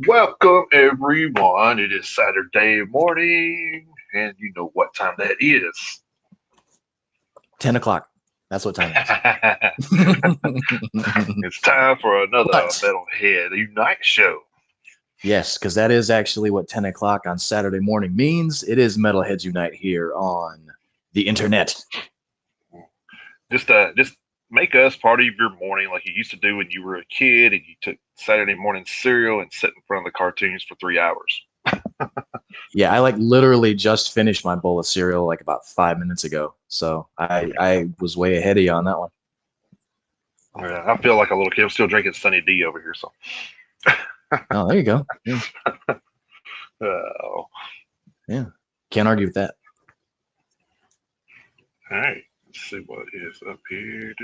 Welcome, everyone. It is Saturday morning, and you know what time that is. 10 o'clock. That's what time it is. It's time for another Metalhead Unite show. Yes, because that is actually what 10 o'clock on Saturday morning means. It is Metalheads Unite here on the internet. Just make us part of your morning like you used to do when you were a kid and you took Saturday morning cereal and sat in front of the cartoons for 3 hours. Yeah, I literally just finished my bowl of cereal like about 5 minutes ago. So I was way ahead of you on that one. Yeah, I feel like a little kid. I'm still drinking Sunny D over here. So. Oh, there you go. Yeah. Yeah. Can't argue with that. All right. Let's see what is up here.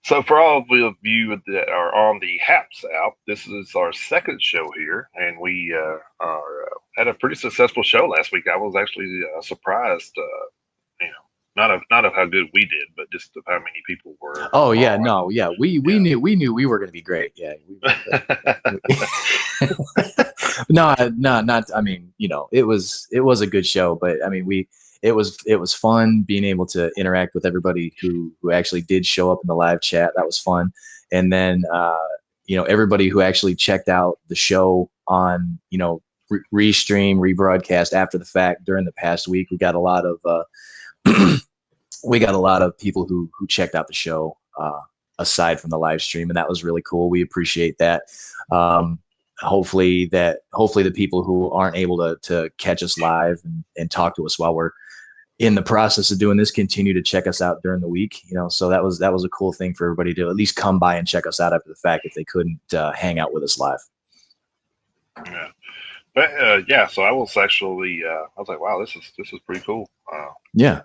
So for all of you that are on the HAPS app, this is our second show here, and we had a pretty successful show last week. I was actually surprised, not of how good we did, but just of how many people were. Oh yeah, no, yeah, we knew we were going to be great. Yeah. No. I mean, it was a good show, but I mean, it was fun being able to interact with everybody who actually did show up in the live chat. That was fun, and then everybody who actually checked out the show on restream, rebroadcast after the fact during the past week. We got a lot of people who checked out the show aside from the live stream, and that was really cool. We appreciate that. Hopefully the people who aren't able to catch us live and talk to us while we're in the process of doing this continue to check us out during the week. So that was a cool thing for everybody to at least come by and check us out after the fact if they couldn't hang out with us live. Yeah. But yeah, so I was actually I was like, wow, this is pretty cool. Yeah.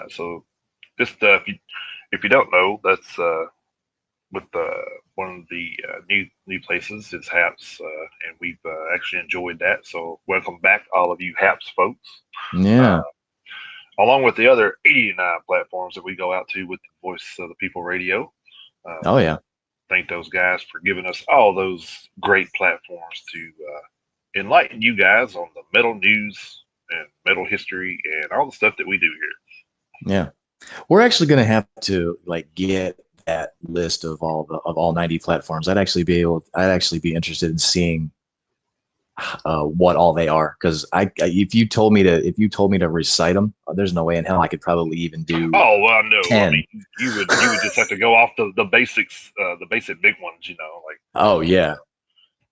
So just if you don't know, that's with one of the new places is HAPS, and we've actually enjoyed that. So welcome back, all of you HAPS folks. Yeah. Along with the other 89 platforms that we go out to with the Voice of the People Radio. Oh yeah. Thank those guys for giving us all those great platforms to enlighten you guys on the metal news and metal history and all the stuff that we do here. Yeah, we're actually going to have to get that list of all 90 platforms. I'd actually be interested in seeing what all they are, because if you told me to recite them, there's no way in hell I could probably even do. Oh well, no. 10. I mean, you would just have to go off the basics, the basic big ones, like. Oh yeah.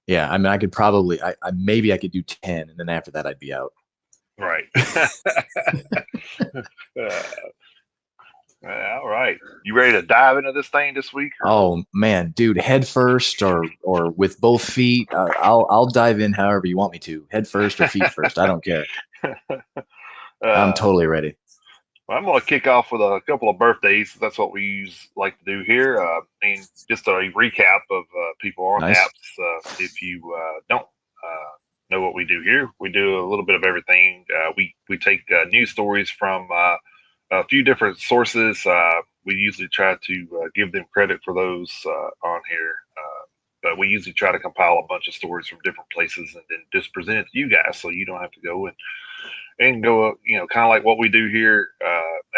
I mean, I could probably maybe I could do 10, and then after that I'd be out. Right. All right. You ready to dive into this thing this week? Oh man, dude, head first or with both feet. I'll dive in however you want me to. Head first or feet first. I don't care. I'm totally ready. Well, I'm going to kick off with a couple of birthdays. That's what we like to do here. And just a recap of people on Nice. apps. If you don't know what we do here, we do a little bit of everything. We take news stories from a few different sources. We usually try to give them credit for those on here. But we usually try to compile a bunch of stories from different places and then just present it to you guys so you don't have to go and go, kind of like what we do here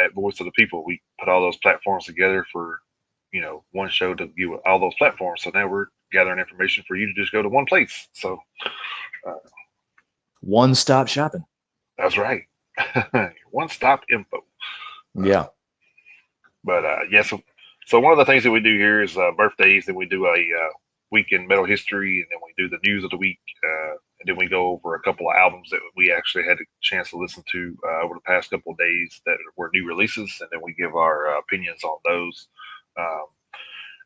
at Voice of the People. We put all those platforms together for, one show to give all those platforms. So now we're gathering information for you to just go to one place. So one-stop shopping. That's right. One-stop info. Yeah. But yeah, so one of the things that we do here is birthdays, and we do a week in metal history, and then we do the news of the week, and then we go over a couple of albums that we actually had a chance to listen to over the past couple of days that were new releases, and then we give our opinions on those. Um,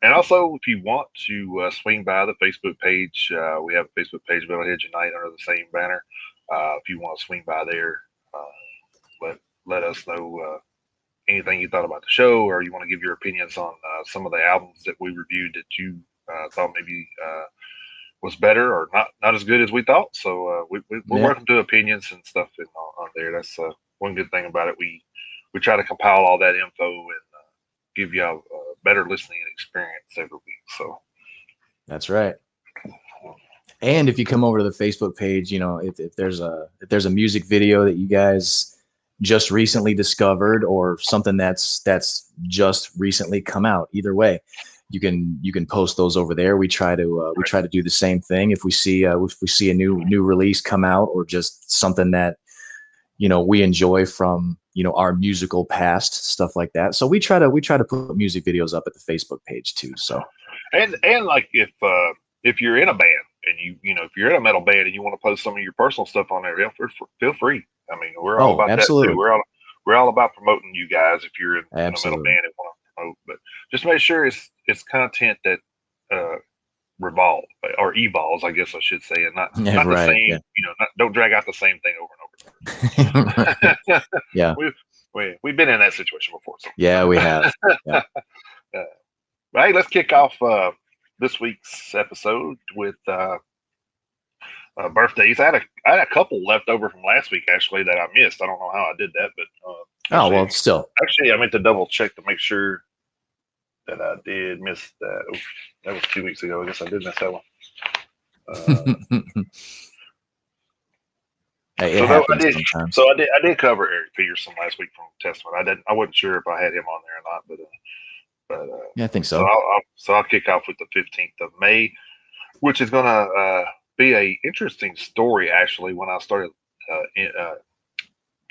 and also, if you want to swing by the Facebook page, we have a Facebook page, Metalheads Unite, under the same banner. If you want to swing by there, let us know anything you thought about the show, or you want to give your opinions on some of the albums that we reviewed that you thought maybe was better or not as good as we thought. So we're welcome to opinions and stuff on there. That's one good thing about it. We try to compile all that info and give you a better listening experience every week. So that's right. And if you come over to the Facebook page, if there's a music video that you guys just recently discovered, or something that's just recently come out, either way, you can post those over there. We try to do the same thing. If we see a new release come out, or just something that we enjoy from our musical past, stuff like that. So we try to put music videos up at the Facebook page too. So and like if you're in a band and if you're in a metal band and you want to post some of your personal stuff on there, feel free. I mean, we're all about absolutely. that too. We're all about promoting you guys if you're in a metal band and want to promote. But just make sure it's content that revolves or evolves, I guess I should say, and not the same. Yeah. Don't drag out the same thing over and over. Yeah, we've been in that situation before. So. Yeah, we have. Yeah. But hey, let's kick off this week's episode with birthdays. I had a couple left over from last week actually that I missed. I don't know how I did that, but still. Actually, I meant to double check to make sure that I did miss that. Oof, that was 2 weeks ago. I guess I did miss that one. It happens sometimes. So I did cover Eric Peterson last week from Testament. I wasn't sure if I had him on there or not, but yeah, I think so. So I'll kick off with the 15th of May, which is going to be a interesting story actually when I started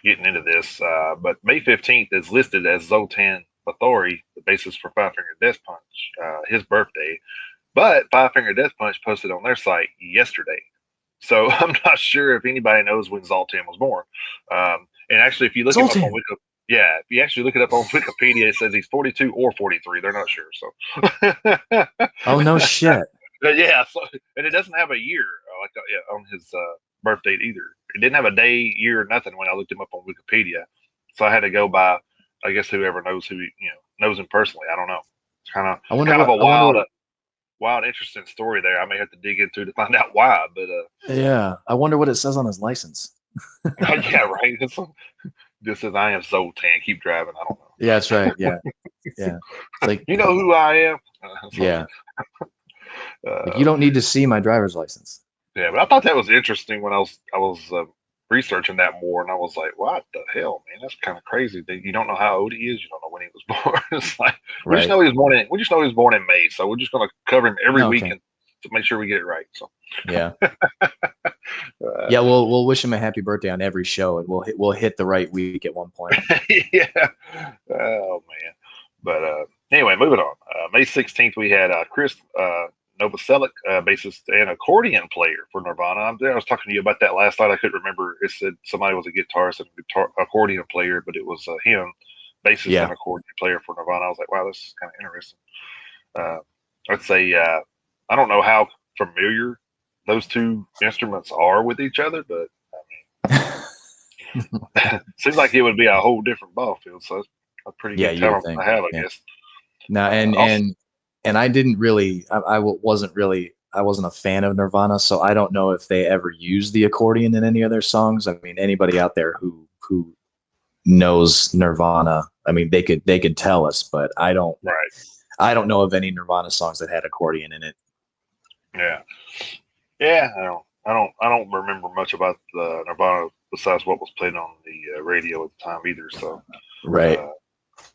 getting into this. But May 15th is listed as Zoltan Bathory, the bassist for Five Finger Death Punch, his birthday. But Five Finger Death Punch posted on their site yesterday. So I'm not sure if anybody knows when Zoltan was born. And actually, if you look him up on Wikipedia, if you actually look it up on Wikipedia, it says he's 42 or 43. They're not sure. So. Oh, no shit. Yeah. So, and it doesn't have a year on his birth date either. It didn't have a day, year, nothing when I looked him up on Wikipedia. So I had to go by, I guess, whoever knows knows him personally. I don't know. It's kind of a wild, interesting story there. I may have to dig into to find out why. But yeah, I wonder what it says on his license. Yeah, right. This is I am Zoltan. Keep driving. I don't know. Yeah, that's right. Yeah, yeah. It's like you know who I am. Yeah. Like, you don't need to see my driver's license. Yeah, but I thought that was interesting when I was researching that more, and I was like, "What the hell, man? That's kind of crazy. That you don't know how old he is. You don't know when he was born. It's like we just know he was born in. We just know he was born in May, so we're just going to cover him every week to make sure we get it right. So yeah, yeah. We'll wish him a happy birthday on every show, and we'll hit the right week at one point. Yeah. Oh man. But anyway, moving on. May 16th, we had Chris Novoselic, bassist and accordion player for Nirvana. I was talking to you about that last night. I couldn't remember. It said somebody was a guitarist and accordion player, but it was him, bassist and accordion player for Nirvana. I was like, wow, this is kind of interesting. I'd say I don't know how familiar those two instruments are with each other, but I mean, seems like it would be a whole different ball field. So it's a pretty good talent to have, I guess. No, and I didn't really, I wasn't a fan of Nirvana, so I don't know if they ever used the accordion in any of their songs. I mean, anybody out there who knows Nirvana, I mean, they could tell us, but I don't. Right. I don't know of any Nirvana songs that had accordion in it. Yeah. Yeah, I don't remember much about Nirvana besides what was played on the radio at the time either. So, right.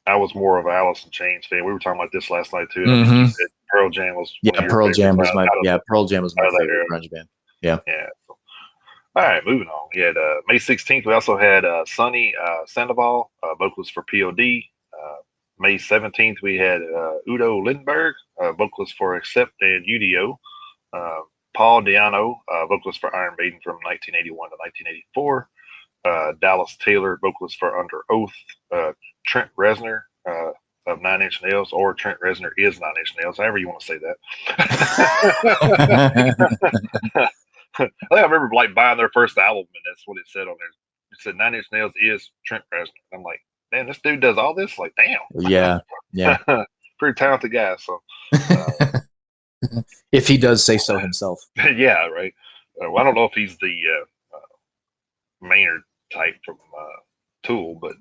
I was more of an Alice in Chains fan. We were talking about this last night too. Mm-hmm. Pearl Jam was Pearl Jam was my favorite grunge band. Yeah. Yeah. So, all right, moving on. We had May 16th. We also had Sonny Sandoval, vocalist for POD. May 17th, we had Udo Lindenberg, vocalist for Accept and UDO. Paul Di'Anno, vocalist for Iron Maiden from 1981 to 1984. Dallas Taylor, vocalist for Under Oath. Trent Reznor of Nine Inch Nails, or Trent Reznor is Nine Inch Nails, however you want to say that. I think I remember like buying their first album, and that's what it said on there. It said Nine Inch Nails is Trent Reznor. I'm like, man, this dude does all this? Like, damn. Yeah. Pretty talented guy. So, if he does say so himself. yeah, right. Well, I don't know if he's the Maynard type from Tool, but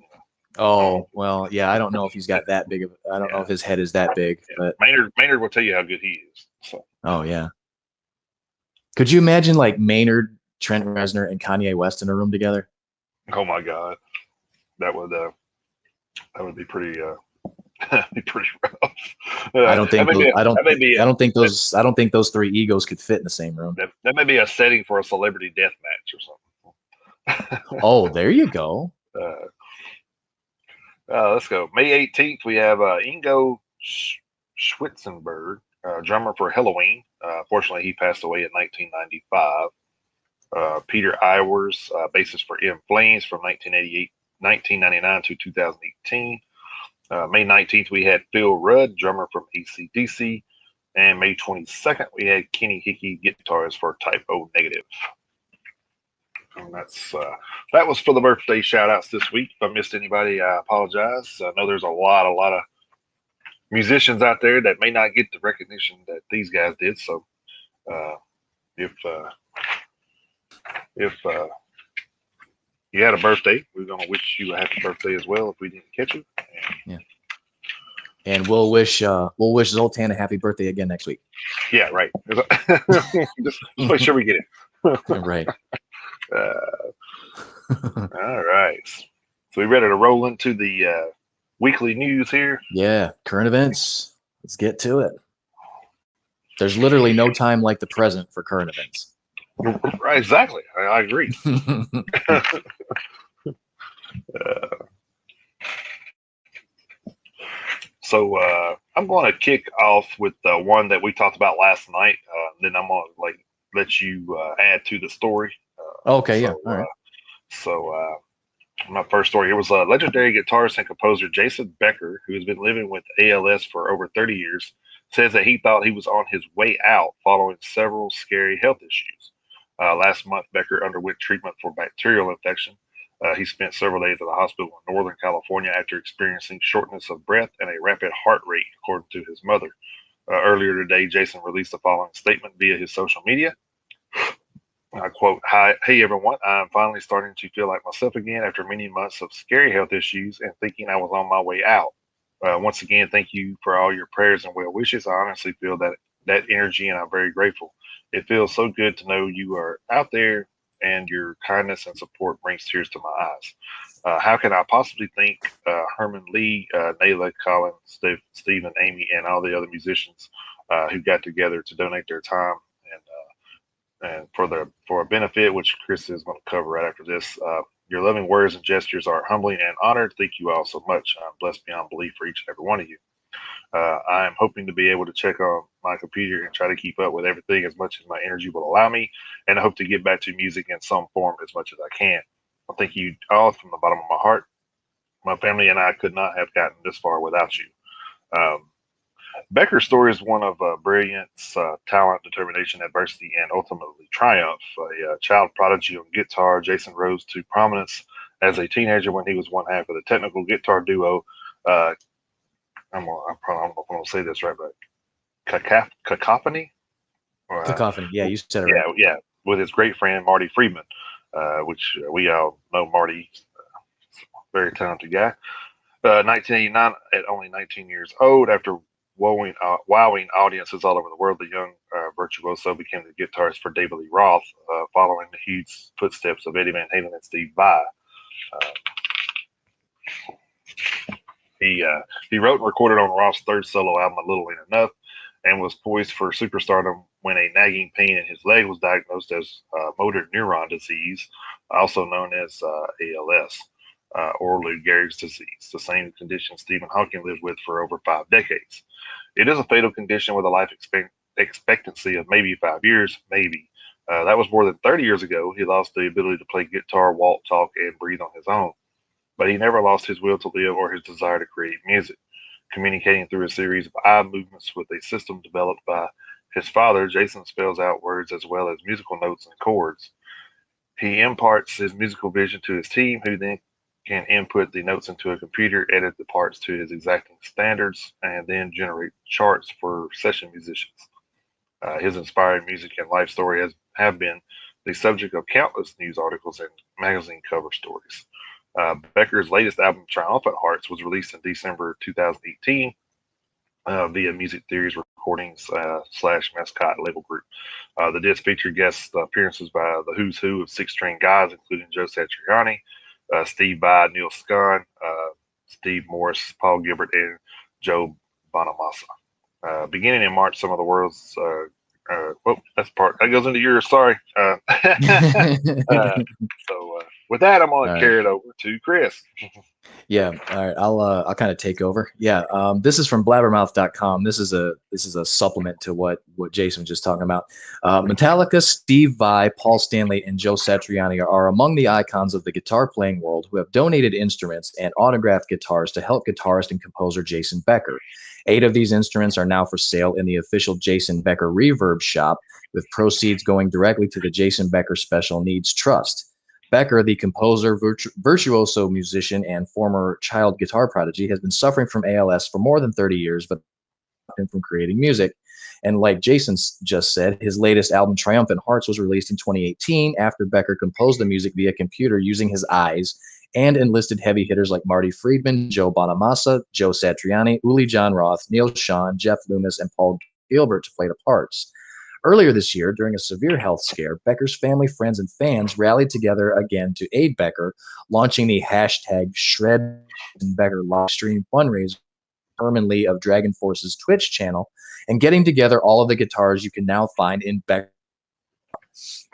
oh well, yeah. I don't know if he's got that big of. I don't know if his head is that big. Yeah. But Maynard will tell you how good he is. So. Oh yeah. Could you imagine like Maynard, Trent Reznor, and Kanye West in a room together? Oh my God, that would be pretty be pretty rough. I don't think those three egos could fit in the same room. That may be a setting for a celebrity death match or something. Oh, there you go. Let's go. May 18th, we have Ingo Schwitzenberg, drummer for Halloween. Fortunately, he passed away in 1995. Peter Iwers, bassist for In Flames from 1999 to 2018. May 19th, we had Phil Rudd, drummer from AC/DC. And May 22nd, we had Kenny Hickey, guitarist for Type O Negative. And that was for the birthday shout outs this week. If I missed anybody, I apologize. I know there's a lot of musicians out there that may not get the recognition that these guys did. So if you had a birthday, we're gonna wish you a happy birthday as well if we didn't catch you. And we'll wish Zoltan a happy birthday again next week. Yeah, right. just make sure we get it. Right. All right. So we ready to roll into the weekly news here? Yeah, current events. Let's get to it. There's literally no time like the present for current events. Right, exactly. I agree. So I'm going to kick off with the one that we talked about last night. Then I'm going to let you add to the story. Okay, yeah. All right. My first story here was legendary guitarist and composer Jason Becker, who has been living with ALS for over 30 years, says that he thought he was on his way out following several scary health issues. Last month, Becker underwent treatment for bacterial infection. He spent several days at a hospital in Northern California after experiencing shortness of breath and a rapid heart rate, according to his mother. Earlier today, Jason released the following statement via his social media. I quote, hey everyone, I'm finally starting to feel like myself again after many months of scary health issues and thinking I was on my way out. Once again, thank you for all your prayers and well wishes. I honestly feel that energy and I'm very grateful. It feels so good to know you are out there and your kindness and support brings tears to my eyes. How can I possibly thank Herman Lee, Nayla, Colin, Stephen, Amy, and all the other musicians who got together to donate their time and for a benefit, which Chris is going to cover right after this. Your loving words and gestures are humbling and honored. Thank you all so much. I'm blessed beyond belief for each and every one of you. I am hoping to be able to check on my computer and try to keep up with everything as much as my energy will allow me, and I hope to get back to music in some form as much as I can. I thank you all from the bottom of my heart. My family and I could not have gotten this far without you. Becker's story is one of brilliance, talent, determination, adversity, and ultimately triumph. A child prodigy on guitar, Jason rose to prominence as a teenager when he was one half of the technical guitar duo. I don't know if I'm going to say this right, but Cacophony? Cacophony, yeah, you said it right. Yeah, with his great friend Marty Friedman, which we all know Marty, very talented guy. 1989, at only 19 years old, after wowing audiences all over the world, the young virtuoso became the guitarist for David Lee Roth, following the huge footsteps of Eddie Van Halen and Steve Vai. He wrote and recorded on Roth's third solo album, A Little Ain't Enough, and was poised for superstardom when a nagging pain in his leg was diagnosed as motor neuron disease, also known as ALS, or Lou Gehrig's disease, the same condition Stephen Hawking lived with for over 5 decades. It is a fatal condition with a life expectancy of maybe 5 years, maybe. That was more than 30 years ago. He lost the ability to play guitar, walk, talk, and breathe on his own. But he never lost his will to live or his desire to create music, communicating through a series of eye movements with a system developed by his father. Jason spells out words as well as musical notes and chords. He imparts his musical vision to his team, who then can input the notes into a computer, edit the parts to his exacting standards, and then generate charts for session musicians. His inspired music and life story have been the subject of countless news articles and magazine cover stories. Becker's latest album, Triumphant Hearts, was released in December 2018 via Music Theory's recordings / mascot label group. The disc featured guest appearances by the who's who of six-string guys, including Joe Satriani, Steve Vai, Neil Scott, Steve Morris, Paul Gilbert, and Joe Bonamassa. Beginning in March, some of the world's that's part that goes into yours. Sorry. So with that, I'm going to carry it over to Chris. Yeah, all right. I'll kind of take over. Yeah, this is from blabbermouth.com. This is a supplement to what Jason was just talking about. Metallica, Steve Vai, Paul Stanley, and Joe Satriani are among the icons of the guitar playing world who have donated instruments and autographed guitars to help guitarist and composer Jason Becker. 8 of these instruments are now for sale in the official Jason Becker Reverb shop, with proceeds going directly to the Jason Becker Special Needs Trust. Becker, the composer, virtuoso musician, and former child guitar prodigy, has been suffering from ALS for more than 30 years, but from creating music. And like Jason just said, his latest album, Triumphant Hearts, was released in 2018 after Becker composed the music via computer using his eyes and enlisted heavy hitters like Marty Friedman, Joe Bonamassa, Joe Satriani, Uli John Roth, Neil Schon, Jeff Loomis, and Paul Gilbert to play the parts. Earlier this year, during a severe health scare, Becker's family, friends, and fans rallied together again to aid Becker, launching the hashtag #ShredBecker live stream fundraiser Herman Lee of Dragon Force's Twitch channel, and getting together all of the guitars you can now find in Becker.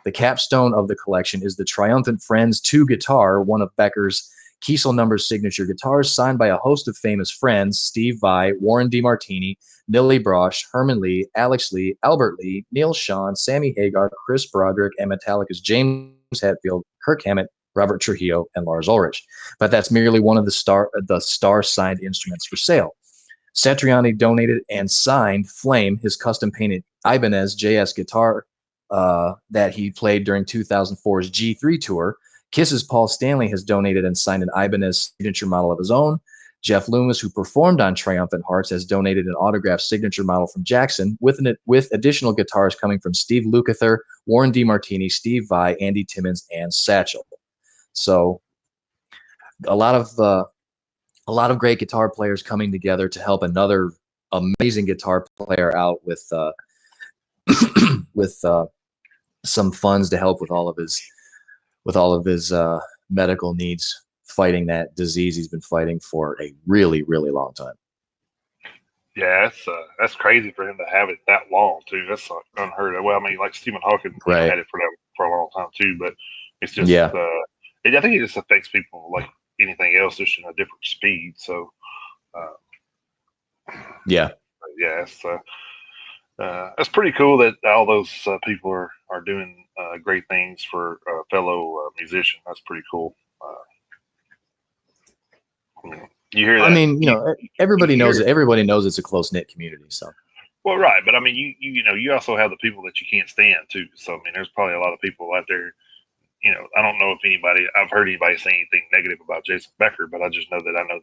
The capstone of the collection is the Triumphant Friends 2 guitar, one of Becker's Kiesel Numbers signature guitars, signed by a host of famous friends: Steve Vai, Warren DeMartini, Nilly Brosh, Herman Lee, Alex Lee, Albert Lee, Neil Schon, Sammy Hagar, Chris Broderick, and Metallica's James Hetfield, Kirk Hammett, Robert Trujillo, and Lars Ulrich. But that's merely one of the star signed instruments for sale. Satriani donated and signed Flame, his custom painted Ibanez JS guitar that he played during 2004's G3 tour. Kiss's Paul Stanley has donated and signed an Ibanez signature model of his own. Jeff Loomis, who performed on Triumphant Hearts, has donated an autographed signature model from Jackson, with additional guitars coming from Steve Lukather, Warren DeMartini, Steve Vai, Andy Timmons, and Satchel. So a lot of great guitar players coming together to help another amazing guitar player out with some funds to help with all of his medical needs, fighting that disease he's been fighting for a really, really long time. Yeah, that's crazy for him to have it that long too. That's unheard of. Well, I mean, like Stephen Hawking had it for a long time too, but it's just I think it just affects people like anything else, just in a different speed. So that's pretty cool that all those people are doing great things for a fellow musician. That's pretty cool. You hear that? I mean, everybody knows it. Everybody knows it's a close-knit community. So, well, right, but I mean, you also have the people that you can't stand too. So, I mean, there's probably a lot of people out there. I don't know if I've heard anybody say anything negative about Jason Becker, but I just know that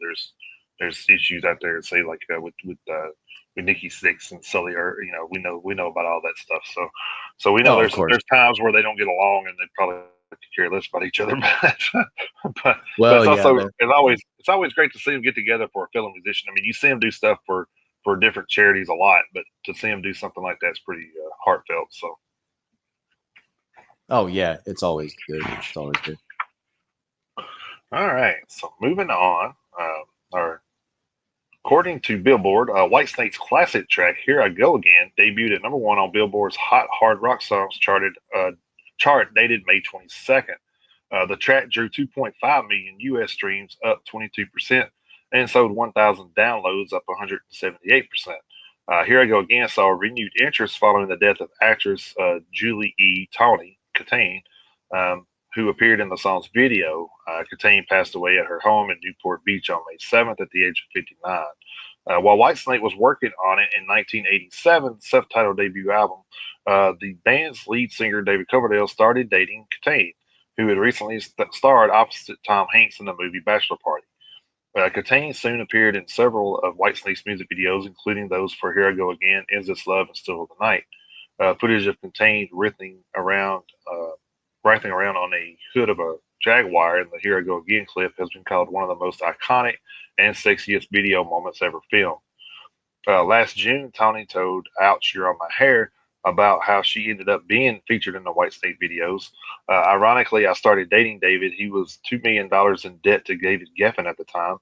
there's issues out there, say like with Nikki Sixx and Sully, or we know about all that stuff. So we know there's times where they don't get along, and they probably care less about each other. but it's always great to see them get together for a fellow musician. I mean, you see them do stuff for different charities a lot, but to see them do something like that is pretty heartfelt. So. Oh yeah, it's always good. It's always good. All right, so moving on. According to Billboard, Whitesnake's classic track "Here I Go Again" debuted at #1 on Billboard's Hot Hard Rock Songs chart dated May 22nd. The track drew 2.5 million U.S. streams, up 22%, and sold 1,000 downloads, up 178%. Here I Go Again saw renewed interest following the death of actress Julie E. Tawney Catane, who appeared in the song's video. Catane passed away at her home in Newport Beach on May 7th at the age of 59. While Whitesnake was working on it in 1987's self-titled debut album, the band's lead singer David Coverdale started dating Catane, who had recently starred opposite Tom Hanks in the movie Bachelor Party. Catane soon appeared in several of Whitesnake's music videos, including those for Here I Go Again, Is This Love, and Still of the Night. Footage of Catane writhing around on a hood of a Jaguar in the Here I Go Again clip has been called one of the most iconic and sexiest video moments ever filmed. Last June, Tawny told Ouch, You're on My Hair about how she ended up being featured in the Whitesnake videos. Ironically, I started dating David. He was $2 million in debt to David Geffen at the time.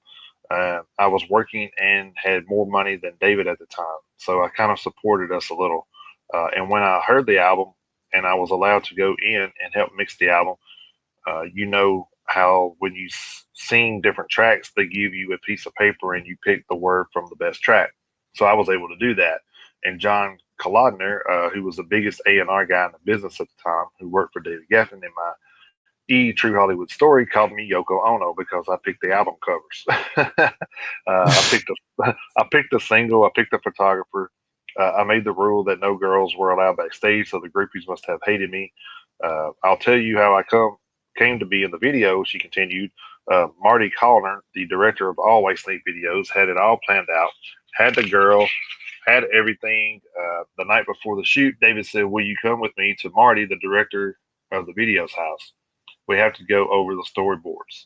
I was working and had more money than David at the time, so I kind of supported us a little. And when I heard the album and I was allowed to go in and help mix the album, you know how when you sing different tracks, they give you a piece of paper and you pick the word from the best track. So I was able to do that. And John Kalodner, who was the biggest A&R guy in the business at the time, who worked for David Geffen in my True Hollywood Story, called me Yoko Ono because I picked the album covers. I picked the single, I picked the photographer. I made the rule that no girls were allowed backstage, so the groupies must have hated me. I'll tell you how I came to be in the video, she continued. Marty Callner, the director of all Whitesnake videos, had it all planned out, had the girl, had everything. The night before the shoot, David said, will you come with me to Marty, the director of the video's house? We have to go over the storyboards.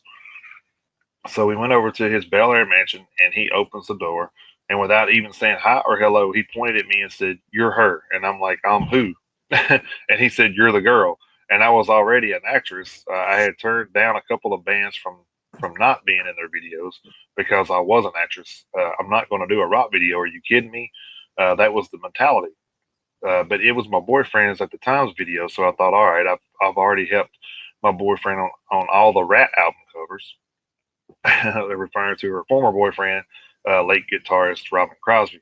So we went over to his Bel Air mansion, and he opens the door, and without even saying hi or hello, he pointed at me and said, you're her. And I'm like, I'm who? And he said, you're the girl. And I was already an actress. I had turned down a couple of bands from not being in their videos because I was an actress. I'm not going to do a rock video. Are you kidding me? That was the mentality. But it was my boyfriend's at the time's video, so I thought, all right, I've already helped my boyfriend on all the Rat album covers. They're referring to her former boyfriend, late guitarist Robin Crosby.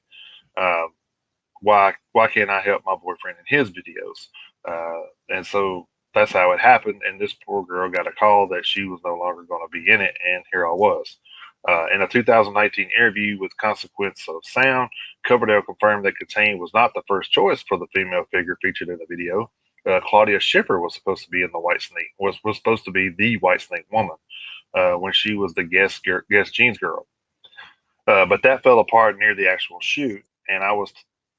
Why can't I help my boyfriend in his videos? And so that's how it happened. And this poor girl got a call that she was no longer going to be in it, and here I was. In a 2019 interview with Consequence of Sound, Coverdale confirmed that Catane was not the first choice for the female figure featured in the video. Claudia Schiffer was supposed to be in the Whitesnake, was supposed to be the Whitesnake woman when she was the guest jeans girl. But that fell apart near the actual shoot, and I was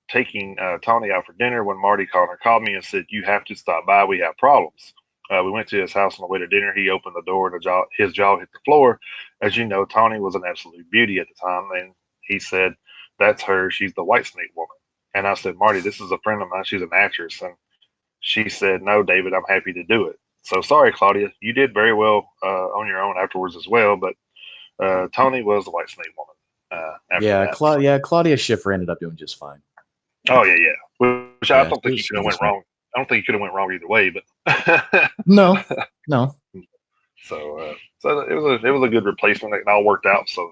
taking Tawny out for dinner when Marty called me and said, you have to stop by. We have problems. We went to his house on the way to dinner. He opened the door and his jaw hit the floor. As you know, Tawny was an absolute beauty at the time. And he said, that's her. She's the Whitesnake woman. And I said, Marty, this is a friend of mine. She's an actress. And she said, no, David, I'm happy to do it. So sorry, Claudia. You did very well on your own afterwards as well. But Tawny was the Whitesnake woman. Claudia Schiffer ended up doing just fine. Oh, yeah. Which I don't think he could have went wrong. I don't think he could have went wrong either way, but no. So it was a good replacement. It all worked out. So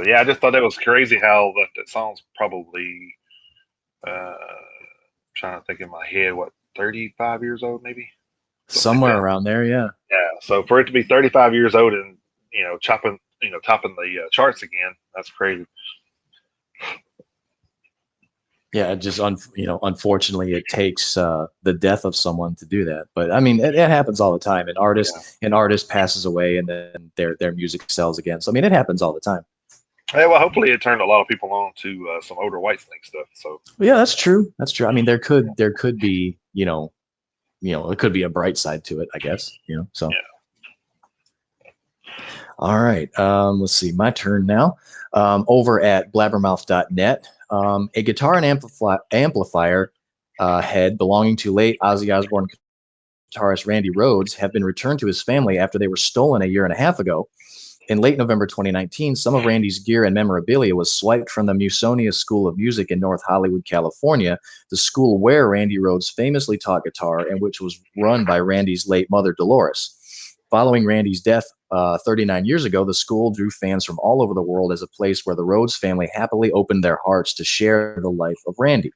yeah, I just thought that was crazy how that song's probably trying to think in my head, 35 years old, maybe somewhere around there. Yeah. Yeah. So for it to be 35 years old and topping the charts again, that's crazy. Yeah, just unfortunately, it takes the death of someone to do that. But I mean, it happens all the time. An artist passes away, and then their music sells again. So I mean, it happens all the time. Hey, well, hopefully, it turned a lot of people on to some older Whitesnake stuff. So yeah, that's true. I mean, there could be it could be a bright side to it, I guess. So. Yeah. All right. Let's see. My turn now. Over at blabbermouth.net. A guitar and amplifier head belonging to late Ozzy Osbourne guitarist Randy Rhodes have been returned to his family after they were stolen a year and a half ago. In late November 2019, some of Randy's gear and memorabilia was swiped from the Musonia School of Music in North Hollywood, California, the school where Randy Rhodes famously taught guitar and which was run by Randy's late mother, Dolores. Following Randy's death 39 years ago, the school drew fans from all over the world as a place where the Rhodes family happily opened their hearts to share the life of Randy.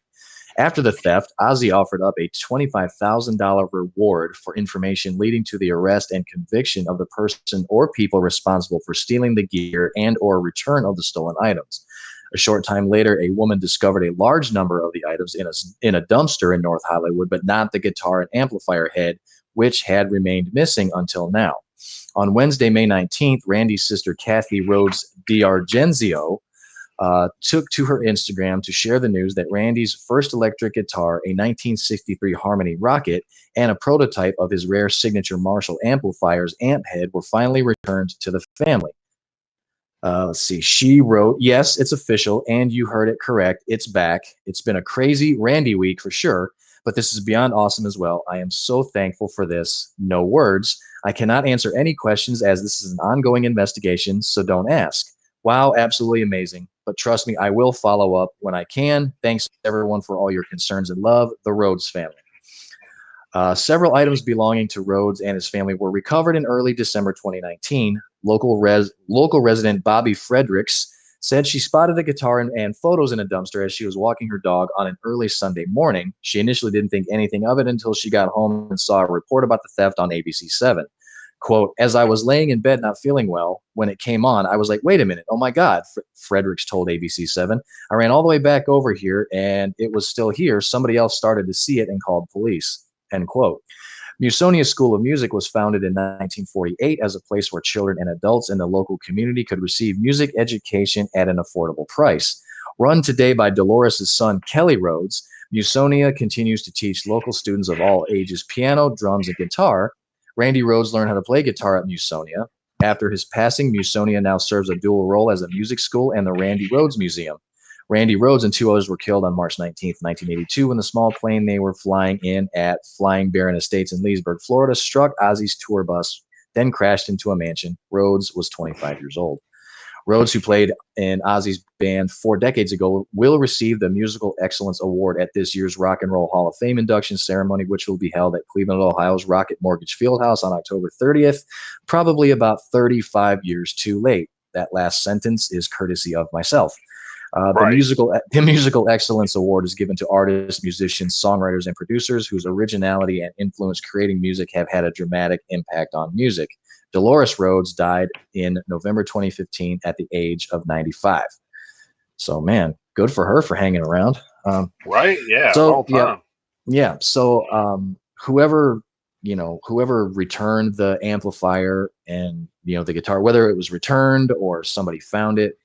After the theft, Ozzy offered up a $25,000 reward for information leading to the arrest and conviction of the person or people responsible for stealing the gear and or return of the stolen items. A short time later, a woman discovered a large number of the items in a dumpster in North Hollywood, but not the guitar and amplifier head, which had remained missing until now. On Wednesday, May 19th, Randy's sister, Kathy Rhodes D'Argenzio, took to her Instagram to share the news that Randy's first electric guitar, a 1963 Harmony Rocket, and a prototype of his rare signature Marshall amplifier's amp head were finally returned to the family. Let's see. She wrote, "Yes, it's official, and you heard it correct. It's back. It's been a crazy Randy week for sure, but this is beyond awesome as well. I am so thankful for this. No words. I cannot answer any questions as this is an ongoing investigation, so don't ask. Wow, absolutely amazing. But trust me, I will follow up when I can. Thanks everyone for all your concerns and love. The Rhodes family." Several items belonging to Rhodes and his family were recovered in early December 2019. Local resident Bobby Fredericks said she spotted the guitar and photos in a dumpster as she was walking her dog on an early Sunday morning. She initially didn't think anything of it until she got home and saw a report about the theft on ABC7. Quote, "As I was laying in bed not feeling well, when it came on, I was like, wait a minute, oh my God," Fredericks told ABC7. "I ran all the way back over here and it was still here. Somebody else started to see it and called police," end quote. Musonia School of Music was founded in 1948 as a place where children and adults in the local community could receive music education at an affordable price. Run today by Dolores' son, Kelly Rhodes, Musonia continues to teach local students of all ages piano, drums, and guitar. Randy Rhodes learned how to play guitar at Musonia. After his passing, Musonia now serves a dual role as a music school and the Randy Rhodes Museum. Randy Rhodes and two others were killed on March 19th, 1982, when the small plane they were flying in at Flying Baron Estates in Leesburg, Florida, struck Ozzy's tour bus, then crashed into a mansion. Rhodes was 25 years old. Rhodes, who played in Ozzy's band 4 decades ago, will receive the Musical Excellence Award at this year's Rock and Roll Hall of Fame induction ceremony, which will be held at Cleveland, Ohio's Rocket Mortgage Fieldhouse on October 30th, probably about 35 years too late. That last sentence is courtesy of myself. Right. The Musical Excellence Award is given to artists, musicians, songwriters, and producers whose originality and influence creating music have had a dramatic impact on music. Dolores Rhodes died in November 2015 at the age of 95. So, man, good for her for hanging around. Right? Yeah. So, All time. yeah. So, whoever returned the amplifier and the guitar, whether it was returned or somebody found it,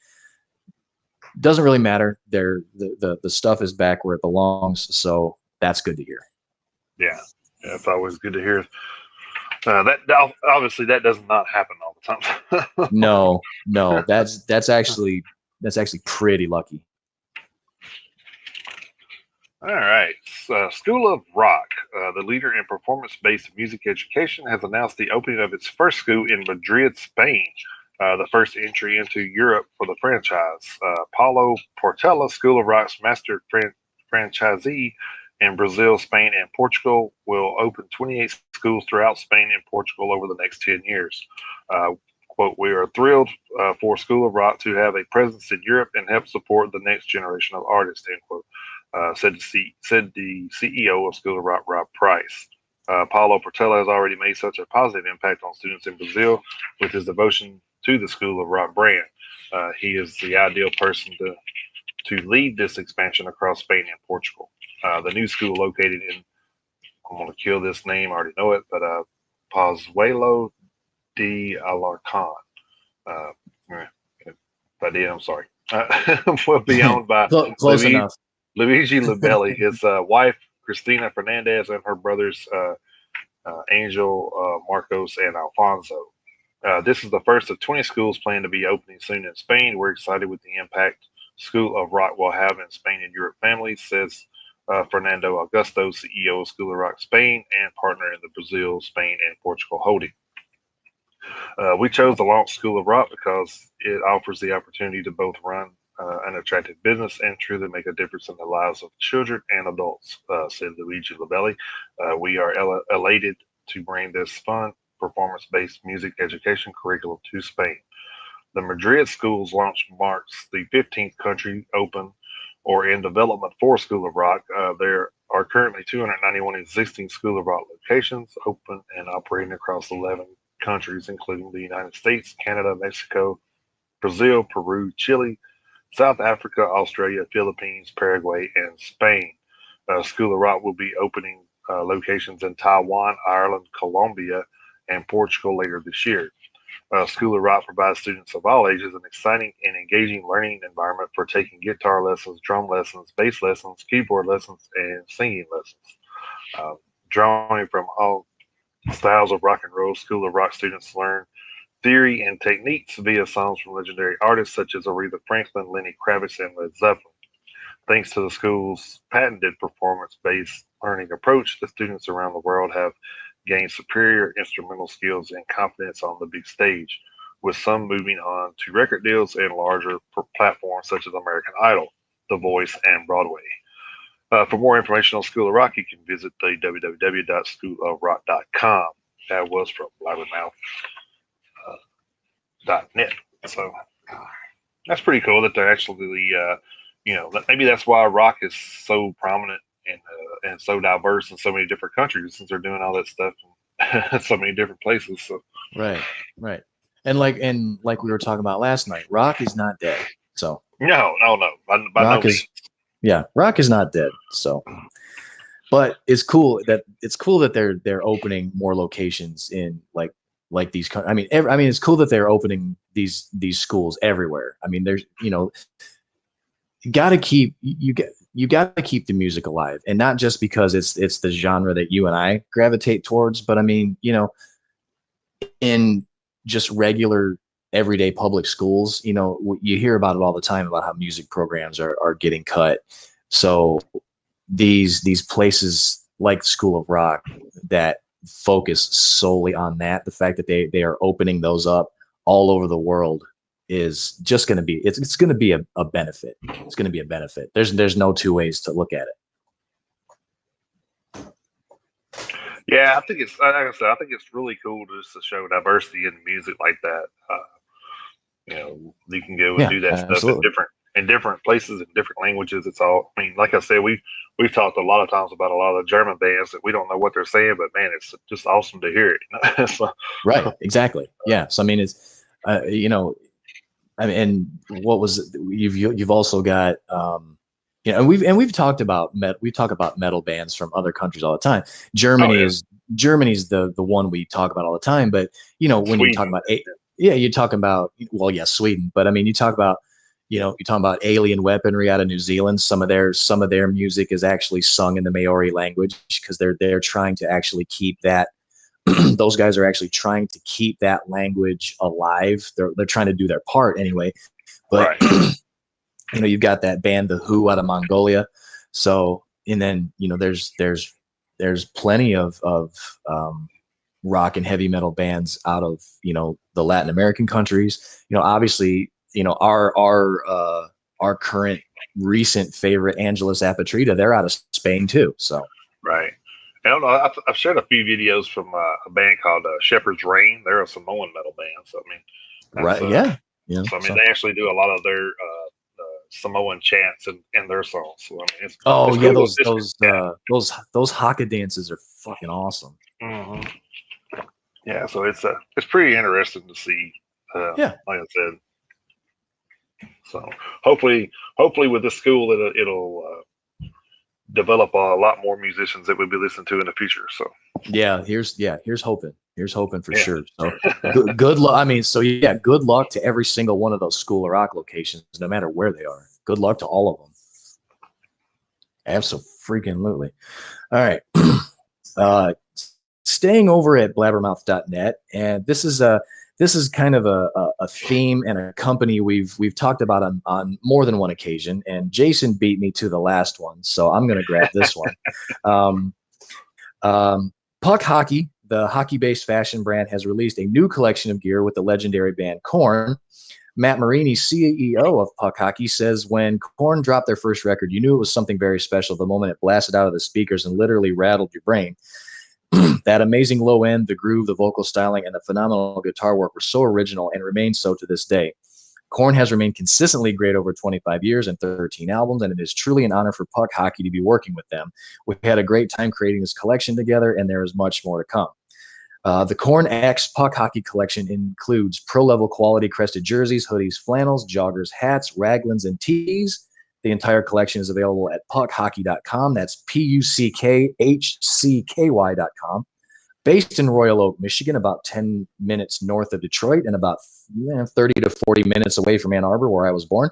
doesn't really matter. The stuff is back where it belongs, so that's good to hear. Yeah, it's always good to hear. That obviously that does not happen all the time. No, that's actually pretty lucky. All right, School of Rock, the leader in performance-based music education, has announced the opening of its first school in Madrid, Spain. The first entry into Europe for the franchise. Paulo Portela, School of Rock's master franchisee in Brazil, Spain, and Portugal, will open 28 schools throughout Spain and Portugal over the next 10 years. Quote, "We are thrilled for School of Rock to have a presence in Europe and help support the next generation of artists," end quote, said the CEO of School of Rock, Rob Price. Paulo Portela has already made such a positive impact on students in Brazil with his devotion to the School of Rock brand. He is the ideal person to lead this expansion across Spain and Portugal. The new school located in, I'm going to kill this name, I already know it, but Pozuelo de Alarcon. If I did, I'm sorry. Will be owned by Luigi Lobelli, his wife, Cristina Fernandez, and her brothers, Angel, Marcos, and Alfonso. This is the first of 20 schools planned to be opening soon in Spain. We're excited with the impact School of Rock will have in Spain and Europe families, says Fernando Augusto, CEO of School of Rock Spain and partner in the Brazil, Spain, and Portugal holding. We chose to launch School of Rock because it offers the opportunity to both run an attractive business and truly make a difference in the lives of children and adults, said Luigi Lobelli. We are elated to bring this fun, performance-based music education curriculum to Spain. The Madrid school's launch marks the 15th country open or in development for School of Rock. There are currently 291 existing School of Rock locations open and operating across 11 countries, including the United States, Canada, Mexico, Brazil, Peru, Chile, South Africa, Australia, Philippines, Paraguay, and Spain. School of Rock will be opening locations in Taiwan, Ireland, Colombia, and Portugal later this year. School of Rock provides students of all ages an exciting and engaging learning environment for taking guitar lessons, drum lessons, bass lessons, keyboard lessons, and singing lessons. Drawing from all styles of rock and roll, School of Rock students learn theory and techniques via songs from legendary artists such as Aretha Franklin, Lenny Kravitz, and Led Zeppelin. Thanks to the school's patented performance-based learning approach, the students around the world have gained superior instrumental skills and confidence on the big stage, with some moving on to record deals and larger platforms such as American Idol, The Voice, and Broadway. For more information on School of Rock, you can visit the www.schoolofrock.com. That was from blabbermouth.net. So that's pretty cool that they're actually, maybe that's why rock is so prominent and so diverse in so many different countries, since they're doing all that stuff in so many different places. So right. And like we were talking about last night, rock is not dead. So no. By rock no is, yeah, rock is not dead. So, but it's cool that they're opening more locations in like these. I mean, it's cool that they're opening these schools everywhere. I mean, there's you got to keep the music alive, and not just because it's the genre that you and I gravitate towards, but I mean, in just regular everyday public schools, you hear about it all the time about how music programs are getting cut. So these places like School of Rock that focus solely on that, the fact that they are opening those up all over the world is just going to be, it's going to be a benefit. It's going to be a benefit. There's no two ways to look at it. Yeah, I think it's, like I said, I think it's really cool just to show diversity in music like that. You can go and do that stuff in different places, in different languages. It's all, I mean, like I said, we've talked a lot of times about a lot of the German bands that we don't know what they're saying, but man, it's just awesome to hear it. So, right. Exactly. Yeah. So, I mean, it's, I mean, and what was you've also got, and we've talked about metal bands from other countries all the time. Germany's the one we talk about all the time, but when Sweden. You talk about you're talking about, Sweden, but I mean, you talk about Alien Weaponry out of New Zealand. Some of their music is actually sung in the Maori language because they're trying to actually keep that. Those guys are actually trying to keep that language alive. They're trying to do their part anyway. But right. You've got that band The Who out of Mongolia. So, and then there's plenty of rock and heavy metal bands out of the Latin American countries. Obviously, our current recent favorite, Angelus Apatrida, they're out of Spain too. So right. I don't know. I've shared a few videos from a band called Shepherd's Reign. They're a Samoan metal band. So I mean, right? Yeah. So I mean, they actually do a lot of their Samoan chants in their songs. So I mean, those haka dances are fucking awesome. Mm-hmm. Yeah, so it's pretty interesting to see. Like I said. So hopefully with this school, it'll develop a lot more musicians that we'll be listening to in the future. So here's hoping for sure. So good luck. I mean, good luck to every single one of those School of Rock locations, no matter where they are. Good luck to all of them. Absolutely. All right. Staying over at blabbermouth.net, and this is kind of a theme and a company we've talked about on more than one occasion, and Jason beat me to the last one, so I'm going to grab this one. Puck Hockey, the hockey-based fashion brand, has released a new collection of gear with the legendary band Korn. Matt Marini, CEO of Puck Hockey, says when Korn dropped their first record, you knew it was something very special the moment it blasted out of the speakers and literally rattled your brain. That amazing low end, the groove, the vocal styling, and the phenomenal guitar work were so original and remain so to this day. Korn has remained consistently great over 25 years and 13 albums, and it is truly an honor for Puck Hockey to be working with them. We had a great time creating this collection together, and there is much more to come. The Korn X Puck Hockey collection includes pro-level quality crested jerseys, hoodies, flannels, joggers, hats, raglans, and tees. The entire collection is available at puckhockey.com. That's puckhcky.com. Based in Royal Oak, Michigan, about 10 minutes north of Detroit and about 30 to 40 minutes away from Ann Arbor, where I was born.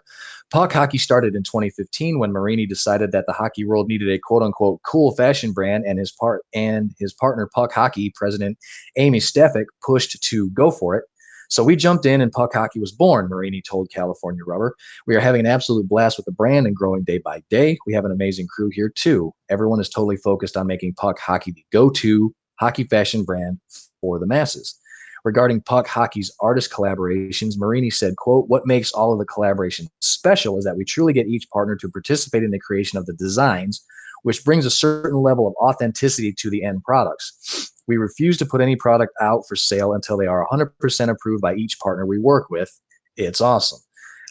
Puck Hockey started in 2015 when Marini decided that the hockey world needed a quote-unquote cool fashion brand, and his partner Puck Hockey president Amy Stefik pushed to go for it. So we jumped in and Puck Hockey was born, Marini told California Rubber. We are having an absolute blast with the brand and growing day by day. We have an amazing crew here too. Everyone is totally focused on making Puck Hockey the go-to hockey fashion brand for the masses. Regarding Puck Hockey's artist collaborations, Marini said, quote, "What makes all of the collaborations special is that we truly get each partner to participate in the creation of the designs, which brings a certain level of authenticity to the end products. We refuse to put any product out for sale until they are 100% approved by each partner we work with. It's awesome."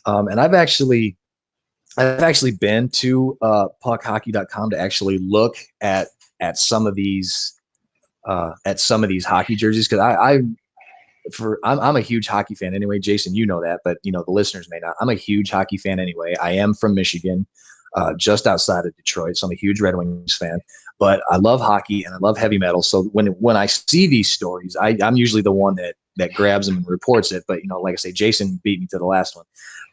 And I've actually been to puckhockey.com to actually look at some of these hockey jerseys, because I'm a huge hockey fan anyway. Jason, you know that, but the listeners may not. I'm a huge hockey fan anyway. I am from Michigan, just outside of Detroit, so I'm a huge Red Wings fan. But I love hockey and I love heavy metal. So when I see these stories, I'm usually the one that grabs them and reports it. But like I say, Jason beat me to the last one.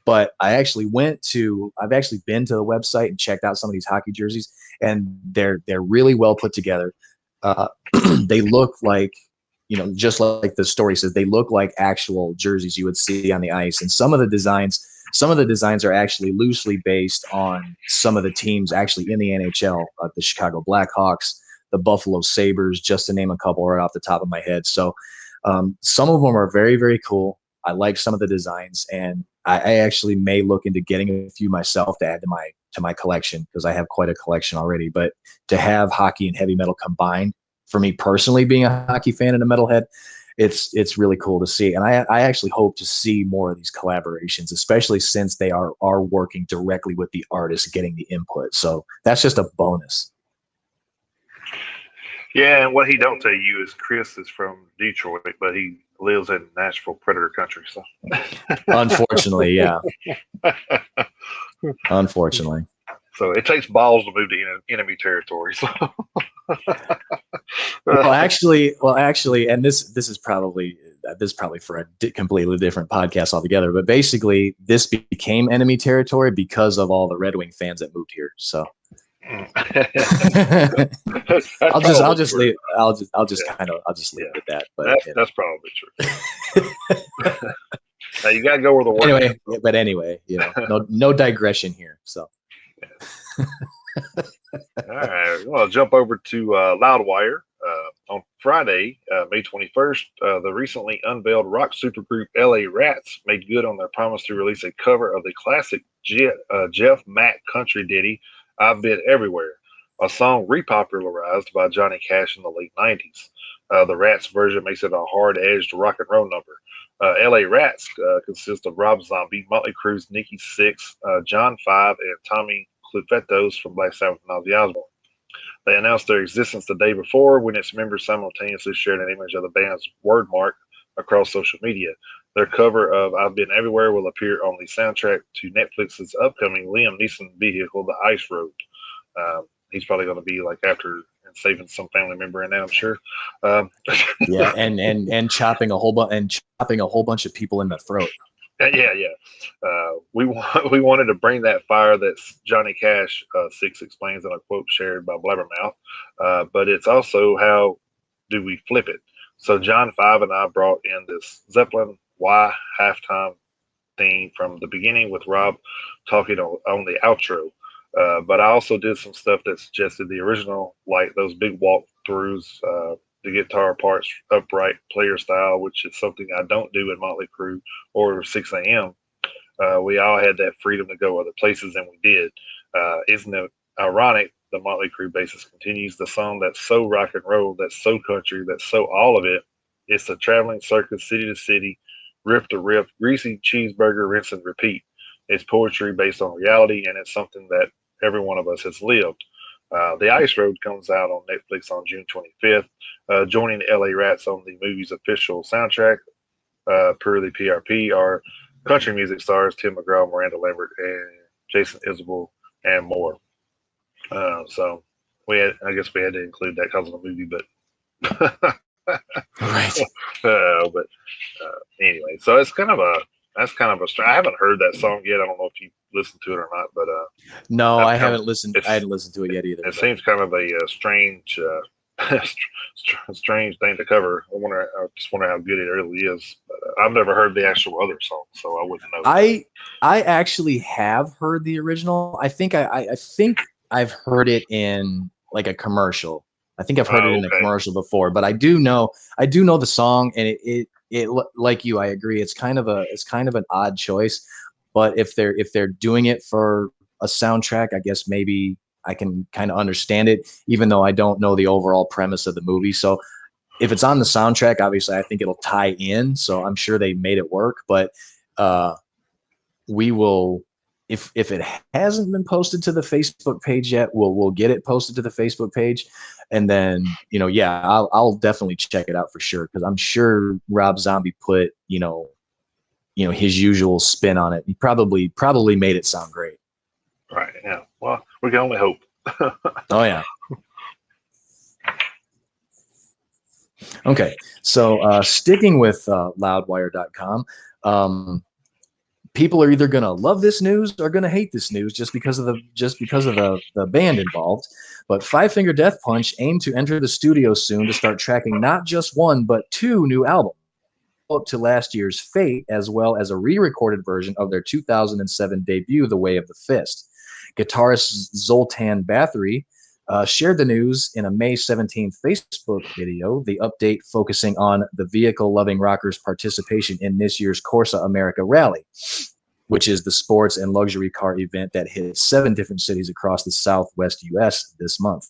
But I've actually been to the website and checked out some of these hockey jerseys, and they're really well put together. They look like, just like the story says, they look like actual jerseys you would see on the ice. And some of the designs are actually loosely based on some of the teams actually in the NHL, the Chicago Blackhawks, the Buffalo Sabres, just to name a couple right off the top of my head. So some of them are very, very cool. I like some of the designs, and I actually may look into getting a few myself to add to my collection, because I have quite a collection already. But to have hockey and heavy metal combined, for me personally, being a hockey fan and a metalhead, it's really cool to see. And I actually hope to see more of these collaborations, especially since they are working directly with the artist, getting the input. So that's just a bonus. Yeah, and what he don't tell you is Chris is from Detroit, but he lives in Nashville Predator country. So unfortunately, yeah. Unfortunately. So it takes balls to move to enemy territory. So. Well, actually, and this is probably for a completely different podcast altogether. But basically, this became enemy territory because of all the Red Wing fans that moved here. So I'll just leave it at that. But that's probably true. Now you gotta go where the work. Anyway, no digression here. So. All right, well, I'll jump over to Loudwire. On Friday, May 21st, the recently unveiled rock supergroup LA Rats made good on their promise to release a cover of the classic Jeff Mack country ditty, "I've Been Everywhere," a song repopularized by Johnny Cash in the late 90s. The Rats version makes it a hard-edged rock and roll number. LA Rats consists of Rob Zombie, Motley Crue's Nikki Sixx, John 5, and Tommy Clufetos from Black Sabbath and Ozzy Osbourne. They announced their existence the day before, when its members simultaneously shared an image of the band's wordmark across social media. Their cover of "I've Been Everywhere" will appear on the soundtrack to Netflix's upcoming Liam Neeson vehicle, The Ice Road. He's probably going to be like after and saving some family member in that, I'm sure. Yeah, and chopping a whole bunch of people in the throat. Yeah. We wanted to bring that fire that Johnny Cash, Sixx explains in a quote shared by Blabbermouth, but it's also how do we flip it. So John 5 and I brought in this Zeppelin Y halftime theme from the beginning, with Rob talking on the outro. But I also did some stuff that suggested the original, like those big walkthroughs, the guitar parts upright player style, which is something I don't do in Motley Crue or 6 a.m. We all had that freedom to go other places, and we did. Isn't it ironic? the Motley Crue bassist continues, the song that's so rock and roll, that's so country, that's so all of it. It's a traveling circus, city to city, riff to riff, greasy cheeseburger, rinse and repeat. It's poetry based on reality, and it's something that every one of us has lived. The Ice Road comes out on Netflix on June 25th, joining the LA Rats on the movie's official soundtrack. Per the PRP are country music stars Tim McGraw, Miranda Lambert, and Jason Isbell, and more. So I guess we had to include that because of the movie, but Right. but anyway, so that's kind of a. I haven't heard that song yet. I don't know if you listened to it or not, but no, I haven't listened. I hadn't listened to it yet either. It seems kind of a strange, strange thing to cover. I just wonder how good it really is. But, I've never heard the actual other song, so I wouldn't know. I actually have heard the original. I think I've heard it in like a commercial. I think I've heard it in a commercial before, but I do know the song, and it like you, I agree. It's kind of an odd choice, but if they're doing it for a soundtrack, I guess maybe I can kind of understand it, even though I don't know the overall premise of the movie. So if it's on the soundtrack, obviously I think it'll tie in. So I'm sure they made it work, but we will. If it hasn't been posted to the Facebook page yet, we'll get it posted to the Facebook page, and then I'll definitely check it out for sure, because I'm sure Rob Zombie put his usual spin on it. He probably made it sound great. Right. Yeah. Well, we can only hope. Oh yeah. Okay. So sticking with loudwire.com. People are either going to love this news or going to hate this news just because of the band involved. But Five Finger Death Punch aim to enter the studio soon to start tracking not just one but two new albums, up to last year's Fate, as well as a re-recorded version of their 2007 debut, The Way of the Fist. Guitarist Zoltan Bathory shared the news in a May 17th Facebook video, the update focusing on the vehicle-loving rockers' participation in this year's Corsa America Rally, which is the sports and luxury car event that hit 7 different cities across the Southwest U.S. this month.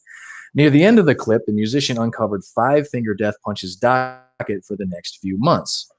Near the end of the clip, the musician uncovered Five Finger Death Punch's docket for the next few months.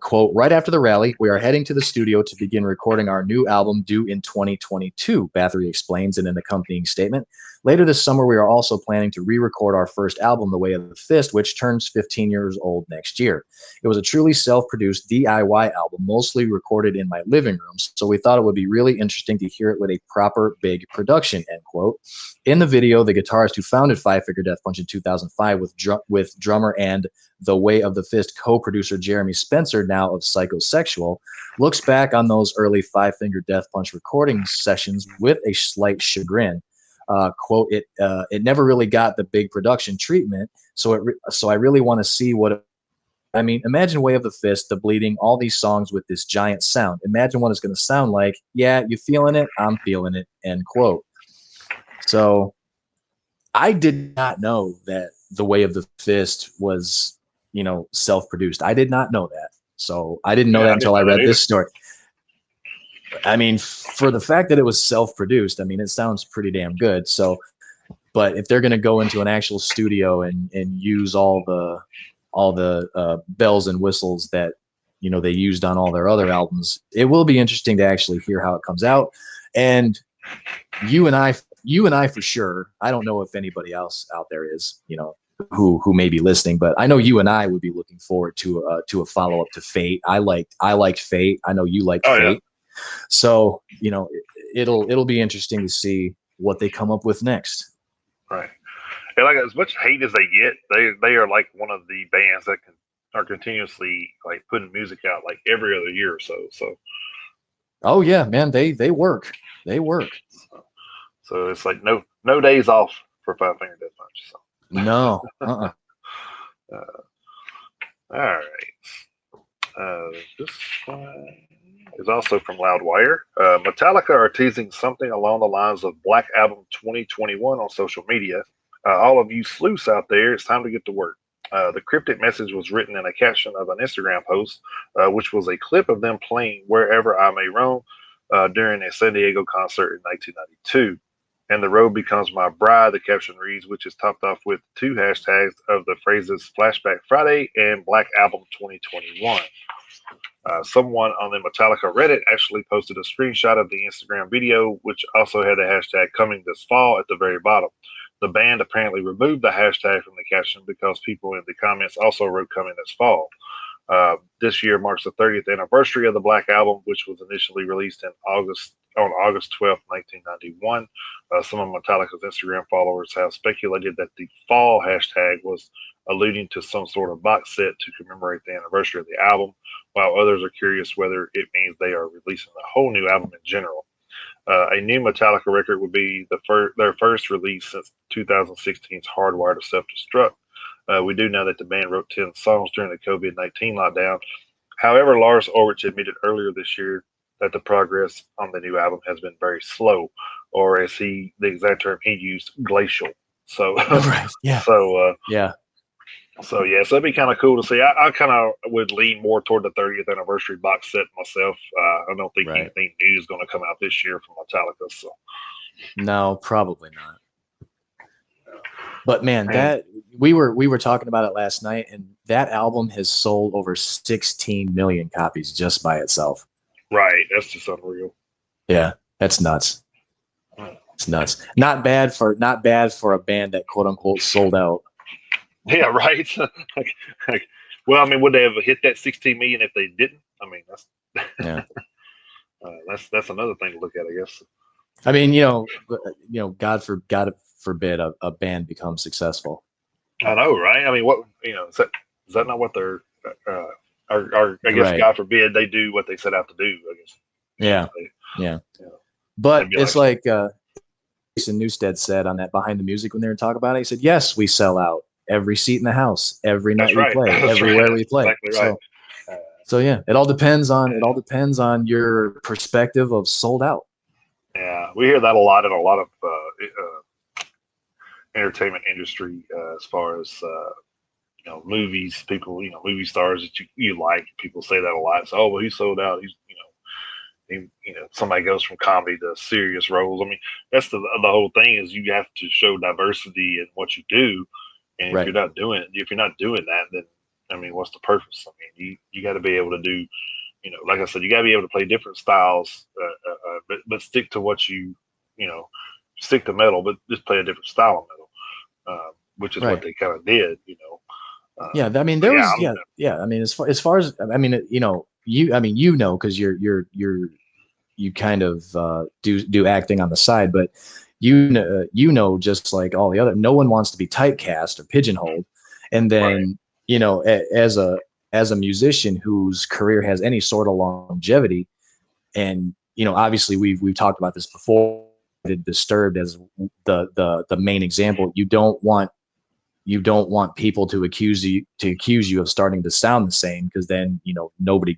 Quote, right after the rally, we are heading to the studio to begin recording our new album due in 2022, Bathory explains in an accompanying statement. Later this summer, we are also planning to re-record our first album, The Way of the Fist, which turns 15 years old next year. It was a truly self-produced DIY album, mostly recorded in my living room, so we thought it would be really interesting to hear it with a proper big production, end quote. In the video, the guitarist who founded Five Finger Death Punch in 2005 with drummer and The Way of the Fist co-producer Jeremy Spencer, now of Psychosexual, looks back on those early Five Finger Death Punch recording sessions with a slight chagrin. Quote, it never really got the big production treatment, so I really want to see what. I mean, imagine Way of the Fist, The Bleeding, all these songs with this giant sound. Imagine what it's going to sound like. Yeah, you feeling it? I'm feeling it, end quote. So I did not know that The Way of the Fist was, self-produced. I did not know that. So I didn't know that until I read this story. I mean, for the fact that it was self-produced, I mean, it sounds pretty damn good. So, but if they're going to go into an actual studio and use all the bells and whistles that, they used on all their other albums, it will be interesting to actually hear how it comes out. And you and I for sure, I don't know if anybody else out there is, who may be listening, but I know you and I would be looking forward to a follow-up to Fate. I liked Fate. I know you liked Fate. Yeah. So, it'll be interesting to see what they come up with next. Right. And like, as much hate as they get, they are like one of the bands that are continuously like putting music out like every other year or so. So. Oh yeah, man, they work. They work. So it's like no days off for Five Finger Death Punch. So. No. All right. This one is also from Loudwire. Metallica are teasing something along the lines of Black Album 2021 on social media. All of you sleuths out there, it's time to get to work. The cryptic message was written in a caption of an Instagram post, which was a clip of them playing Wherever I May Roam during a San Diego concert in 1992. and the road becomes my bride, the caption reads, which is topped off with 2 hashtags of the phrases Flashback Friday and Black Album 2021. Someone on the Metallica Reddit actually posted a screenshot of the Instagram video, which also had the hashtag coming this fall at the very bottom. The band apparently removed the hashtag from the caption because people in the comments also wrote coming this fall. This year marks the 30th anniversary of the Black Album, which was initially released on August 12th, 1991. Some of Metallica's Instagram followers have speculated that the fall hashtag was alluding to some sort of box set to commemorate the anniversary of the album, while others are curious whether it means they are releasing a whole new album in general. A new Metallica record would be their first release since 2016's Hardwired to Self-Destruct. We do know that the band wrote 10 songs during the COVID-19 lockdown. However, Lars Ulrich admitted earlier this year that the progress on the new album has been very slow, or as the exact term he used, glacial. So, Right. Yeah. So yeah. So that'd be kind of cool to see. I kind of would lean more toward the 30th anniversary box set myself. I don't think anything new is going to come out this year from Metallica. So no, probably not. But man, that we were talking about it last night, and that album has sold over 16 million copies just by itself. Right, that's just unreal. Yeah, that's nuts. It's nuts. Not bad for a band that quote unquote sold out. Yeah, right. Well, I mean, would they have hit that 16 million if they didn't? I mean, that's another thing to look at, I guess. I mean, God forbid a band becomes successful. I know, right? I mean, what is that not what they're or I guess God forbid they do what they set out to do, I guess. Yeah. But it's like Jason Newsted said on that Behind the Music when they were talking about it. He said, "Yes, we sell out every seat in the house, every night we play, everywhere we play." Exactly right. So yeah, it all depends on your perspective of sold out. Yeah, we hear that a lot in a lot of entertainment industry as far as movies. People, movie stars that you like. People say that a lot. So, well, he sold out. He's somebody goes from comedy to serious roles. I mean, that's the whole thing is you have to show diversity in what you do, and if you're not doing that, then I mean, what's the purpose? I mean, you got to be able to do, like I said, you got to be able to play different styles, but stick to what stick to metal, but just play a different style of metal, which is what they kind of did, Yeah, I mean, there was I mean, as far as I mean, because you kind of do acting on the side, but just like all the other, no one wants to be typecast or pigeonholed, and then as a musician whose career has any sort of longevity, and obviously we've talked about this before. Disturbed as the main example. You don't want people to accuse you of starting to sound the same, because then nobody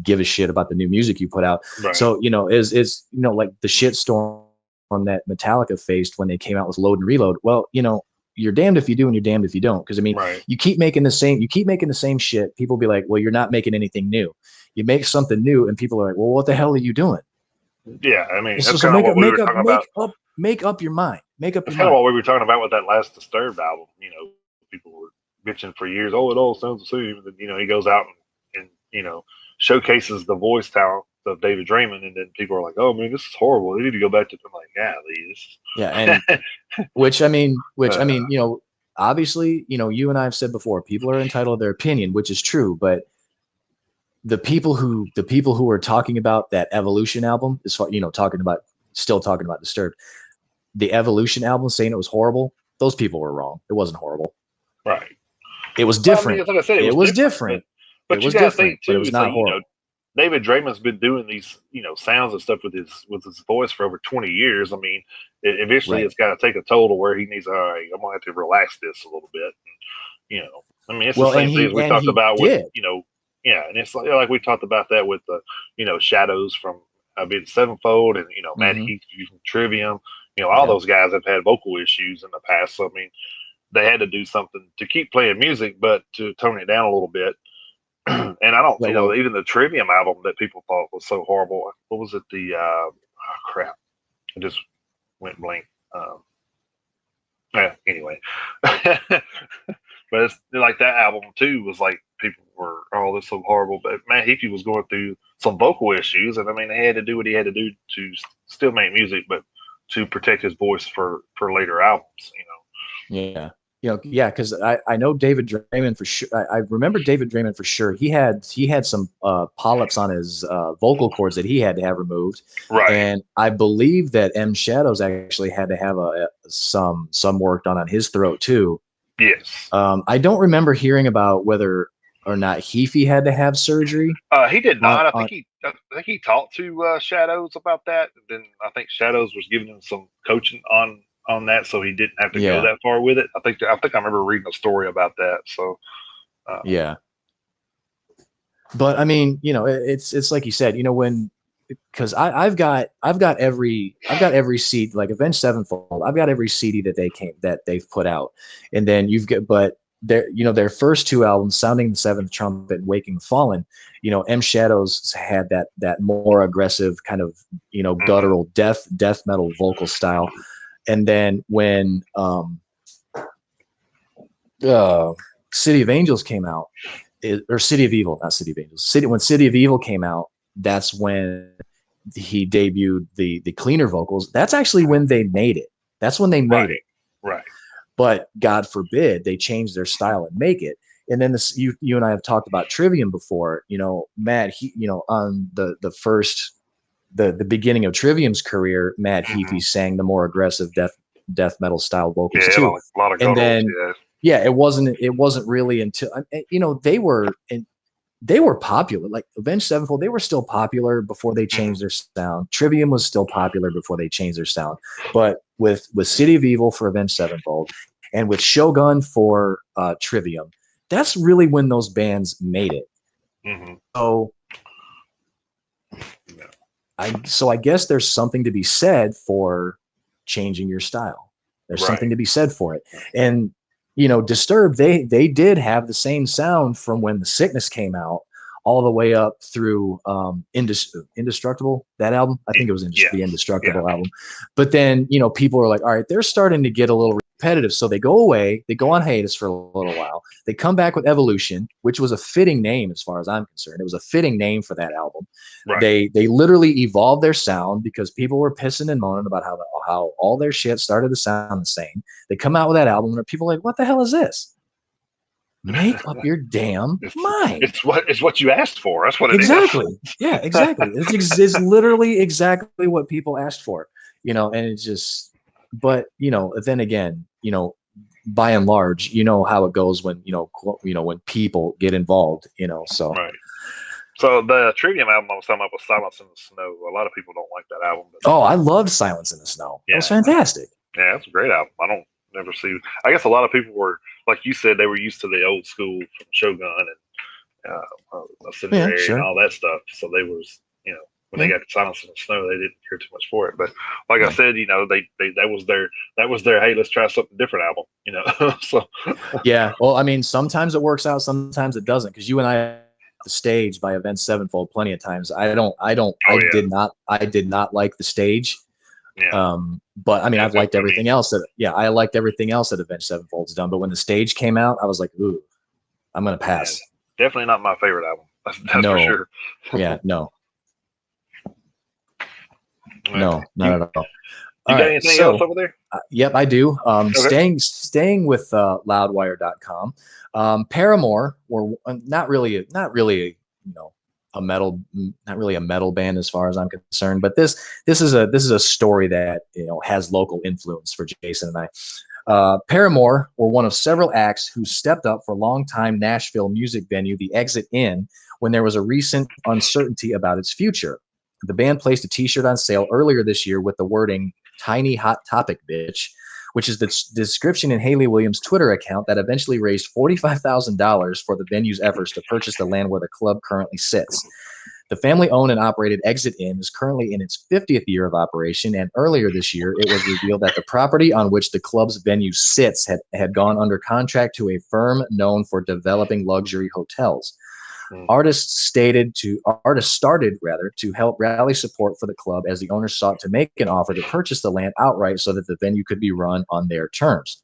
give a shit about the new music you put out. Right. So is like the shitstorm that Metallica faced when they came out with Load and Reload. Well, you're damned if you do and you're damned if you don't, because I mean, you keep making the same shit. People be like, well, you're not making anything new. You make something new and people are like, well, what the hell are you doing? Yeah, I mean, that's kind of what we were talking about. Make up your mind. That's kind of what we were talking about with that last Disturbed album. People were bitching for years. Oh, it all sounds the same. And then, he goes out and showcases the voice talent of David Draymond, and then people are like, "Oh, man, this is horrible. They need to go back to." I'm like, "Yeah, this." Yeah, and which I mean, obviously, you and I have said before, people are entitled to their opinion, which is true, but the people who are talking about that Evolution album, as far talking about Disturbed, the Evolution album, saying it was horrible, those people were wrong. It wasn't horrible. Right. It was different. Well, I mean, like I said, it was different. But you got to think too, it was not horrible. David Draymond's been doing these, sounds and stuff with his voice for over 20 years. I mean, eventually it's got to take a toll to where he needs. All right, I'm gonna have to relax this a little bit. And, I mean, it's the same thing we talked about with, yeah, and it's like we talked about that with the, Shadows from being Sevenfold, and Matt Heath from Trivium. All those guys have had vocal issues in the past. So I mean, they had to do something to keep playing music, but to tone it down a little bit. And I don't, even the Trivium album that people thought was so horrible. What was it? The crap. I just went blank. Yeah, anyway, but it's like that album too was like people were, oh, this is so horrible. But Matt Heafy was going through some vocal issues, and I mean, he had to do what he had to do to still make music, but to protect his voice for later albums. Yeah. Yeah, because I know David Draymond for sure. I remember David Draymond for sure. He had some polyps on his vocal cords that he had to have removed, Right. And I believe that M Shadows actually had to have some work done on his throat too. Yes. I don't remember hearing about whether or not Heafy had to have surgery. He did not. I think he talked to Shadows about that. And then I think Shadows was giving him some coaching on that, so he didn't have to go that far with it. I think I remember reading a story about that. So yeah, but I mean, it's like you said, because I've got every CD, like Avenged Sevenfold. I've got every CD that they've put out, and then but their first two albums, Sounding the Seventh Trumpet and Waking the Fallen, M Shadows had that more aggressive kind of guttural death metal vocal style. And then when City of Angels came out, or City of Evil, not City of Angels. When City of Evil came out, that's when he debuted the cleaner vocals. That's actually when they made it. That's when they made it. Right. But God forbid they change their style and make it. And then you and I have talked about Trivium before. Matt, on the beginning of Trivium's career, Matt Heafy sang the more aggressive death metal style vocals too. A lot of and then it wasn't really until they were popular. Like Avenged Sevenfold, they were still popular before they changed their sound. Trivium was still popular before they changed their sound. But with City of Evil for Avenged Sevenfold and with Shogun for Trivium, that's really when those bands made it. Mm-hmm. So I guess there's something to be said for changing your style. There's something to be said for it. And Disturbed, they did have the same sound from when The Sickness came out all the way up through Indestructible, that album. I think it was the Indestructible album. But then, people are like, all right, they're starting to get a little repetitive. So they go away, they go on hiatus for a little while. They come back with Evolution, which was a fitting name as far as I'm concerned. It was a fitting name for that album. Right. They literally evolved their sound because people were pissing and moaning about how all their shit started to sound the same. They come out with that album and people are like, what the hell is this? Make up your damn mind. It's what you asked for. That's what it exactly. is. Yeah, exactly. It's literally exactly what people asked for. And it's just, but then again, by and large, how it goes when when people get involved. So. Right. So the Trivium album I was talking about was Silence in the Snow. A lot of people don't like that album. I loved Silence in the Snow. Yeah. That was fantastic. Yeah, it's a great album. I don't never see. I guess a lot of people were, like you said, they were used to the old school from Shogun and Incendiary and all that stuff. So they was, when they got to Silence in the Snow, they didn't care too much for it. But like I said, that was their hey, let's try something different album. So yeah. Well, I mean, sometimes it works out, sometimes it doesn't. Because you and I. The Stage by Avenged Sevenfold plenty of times. I did not like The Stage. Yeah. But I mean, I've liked everything else I liked everything else that Avenged Sevenfold's done. But when The Stage came out, I was like, ooh, I'm gonna pass. Yeah, definitely not my favorite album. That's for sure. Yeah, no. No, not at all. You got anything else over there? Yep, I do. Staying with loudwire.com. Paramore were not really a metal band as far as I'm concerned, but this is a story that has local influence for Jason and I. Paramore were one of several acts who stepped up for longtime Nashville music venue the Exit Inn when there was a recent uncertainty about its future. The band placed a t-shirt on sale earlier this year with the wording "Tiny Hot Topic Bitch," which is the description in Haley Williams' Twitter account that eventually raised $45,000 for the venue's efforts to purchase the land where the club currently sits. The family-owned and operated Exit Inn is currently in its 50th year of operation, and earlier this year, it was revealed that the property on which the club's venue sits had gone under contract to a firm known for developing luxury hotels. Mm. Artists started to help rally support for the club as the owners sought to make an offer to purchase the land outright so that the venue could be run on their terms.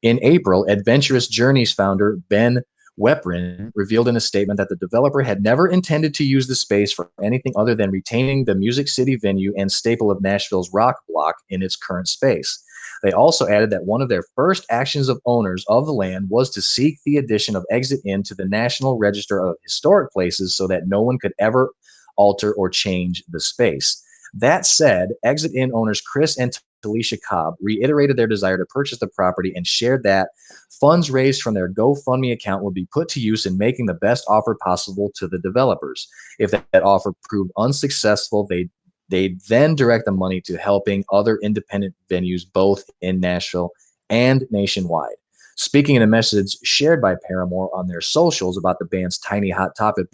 In April, Adventurous Journeys founder Ben Weprin revealed in a statement that the developer had never intended to use the space for anything other than retaining the Music City venue and staple of Nashville's rock block in its current space. They also added that one of their first actions of owners of the land was to seek the addition of Exit In to the National Register of Historic Places so that no one could ever alter or change the space. That said, Exit In owners Chris and Talisha Cobb reiterated their desire to purchase the property and shared that funds raised from their GoFundMe account will be put to use in making the best offer possible to the developers. If that offer proved unsuccessful, they'd then direct the money to helping other independent venues both in Nashville and nationwide. Speaking in a message shared by Paramore on their socials about the band's tiny Hot Topic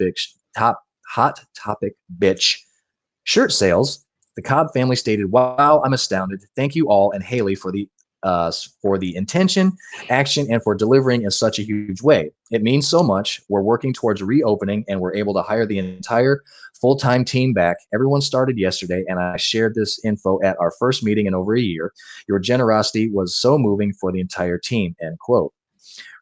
bitch shirt sales, the Cobb family stated, "Wow, I'm astounded. Thank you all and Haley for the intention, action, and for delivering in such a huge way. It means so much. We're working towards reopening, and we're able to hire the entire full-time team back. Everyone started yesterday, and I shared this info at our first meeting in over a year. Your generosity was so moving for the entire team," end quote.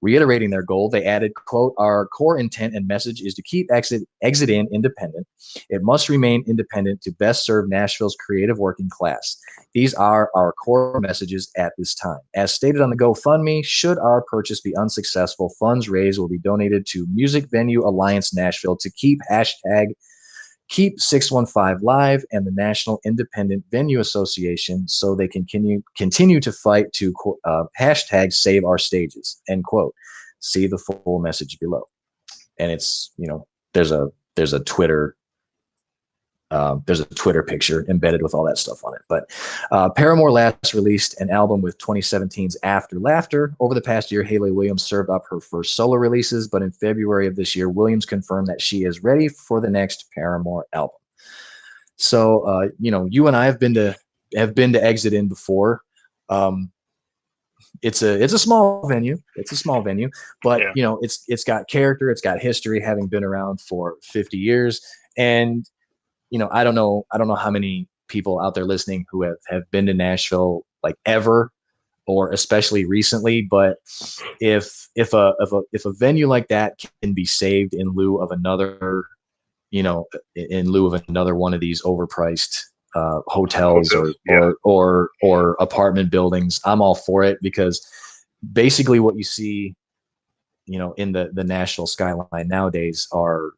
Reiterating their goal, they added, quote, "Our core intent and message is to keep Exit In independent. It must remain independent to best serve Nashville's creative working class. These are our core messages at this time. As stated on the GoFundMe, should our purchase be unsuccessful, funds raised will be donated to Music Venue Alliance Nashville to keep Keep 615 Live and the National Independent Venue Association so they can continue to fight to hashtag save our stages," end quote. See the full message below. And it's, there's a Twitter picture embedded with all that stuff on it. But Paramore last released an album with 2017's After Laughter. Over the past year, Hayley Williams served up her first solo releases, but in February of this year, Williams confirmed that she is ready for the next Paramore album. So, you and I have been to Exit In before. It's a small venue. It's a small venue, but Yeah. it's got character. It's got history, having been around for 50 years, and I don't know how many people out there listening who have been to Nashville like ever, or especially recently. But if a venue like that can be saved in lieu of another, one of these overpriced hotels or apartment buildings, I'm all for it, because basically what you see, in the Nashville skyline nowadays are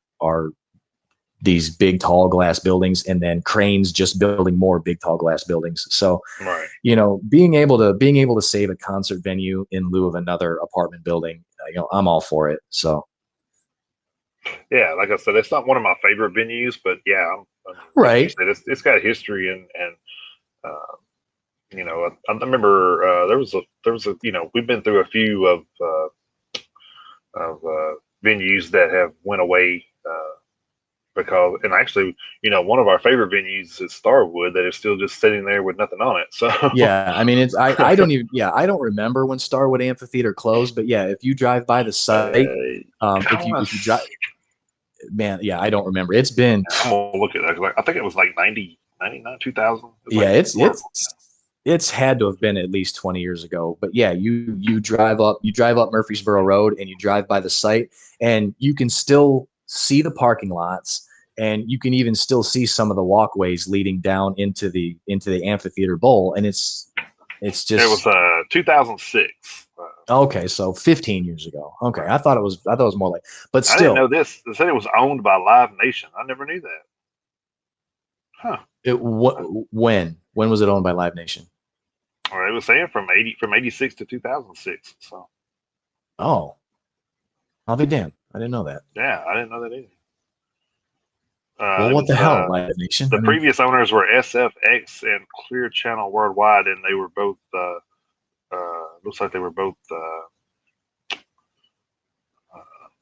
these big tall glass buildings, and then cranes just building more big tall glass buildings. So, right. Being able to save a concert venue in lieu of another apartment building, I'm all for it. So, yeah, like I said, it's not one of my favorite venues, but yeah, right. Like you said, it's got a history, and I remember there was a we've been through a few of venues that have went away. Because, and actually, one of our favorite venues is Starwood that is still just sitting there with nothing on it. So yeah, I mean, I don't remember when Starwood Amphitheater closed, but yeah, if you drive by the site, if you drive, man, yeah, I don't remember. It's been. I'm gonna look at that. I think it was like 90, 99, 2000. Yeah, it's had to have been at least 20 years ago. But yeah, you drive up Murfreesboro Road and you drive by the site, and you can still see the parking lots, and you can even still see some of the walkways leading down into the amphitheater bowl. And it's just. It was 2006. Okay, so 15 years ago. Okay, I thought it was more like, but still. I didn't know this. They said it was owned by Live Nation. I never knew that. Huh. When was it owned by Live Nation? Or it was saying from 86 to 2006. So. Oh. I'll be damned. I didn't know that. Yeah, I didn't know that either. Well, what the hell, Live Nation? The previous owners were SFX and Clear Channel Worldwide, and they were both. Looks like they were both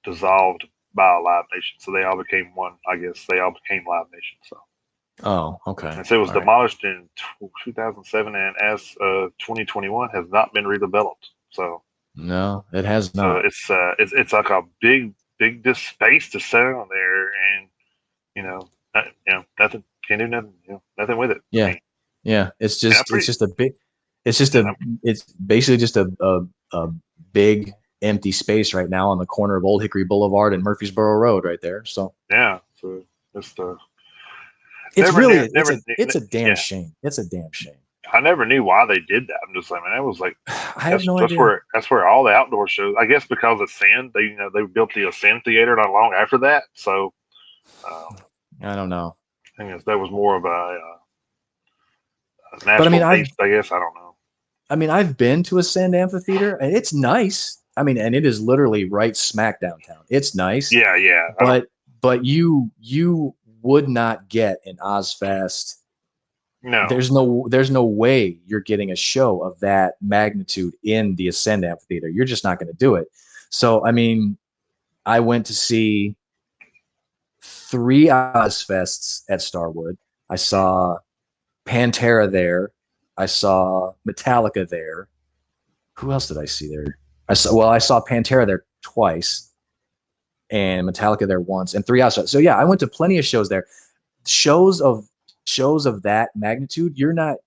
dissolved by Live Nation, so they all became one. I guess they all became Live Nation. So. Oh, okay. And so it was demolished in 2007, and as 2021 has not been redeveloped. So. No, it has not. So it's like a big big just space to sit on there, and nothing, can't do nothing, nothing with it. Yeah. I mean, Yeah. It's just a big, it's just and it's basically just a big empty space right now on the corner of Old Hickory Boulevard and Murfreesboro Road right there. So so it's the it's never really, knew, never, it's a damn yeah. shame. It's a damn shame. I never knew why they did that. I'm just like, man, that was like I have no idea. That's where all the outdoor shows. I guess because of Ascend, they built the Ascend Theater not long after that. So I don't know. I guess that was more of a national But I mean, I guess I don't know. I mean, I've been to Ascend Amphitheater and it's nice. I mean, and it is literally right smack downtown. It's nice. Yeah. But you would not get an Ozfest. No. There's no way you're getting a show of that magnitude in the Ascend Amphitheater. You're just not going to do it. So, I mean, I went to see 3 Ozfests at Starwood. I saw Pantera there. I saw Metallica there. Who else did I see there? I saw Pantera there twice and Metallica there once and 3 Ozfests. So yeah, I went to plenty of shows there. Shows of that magnitude, you're not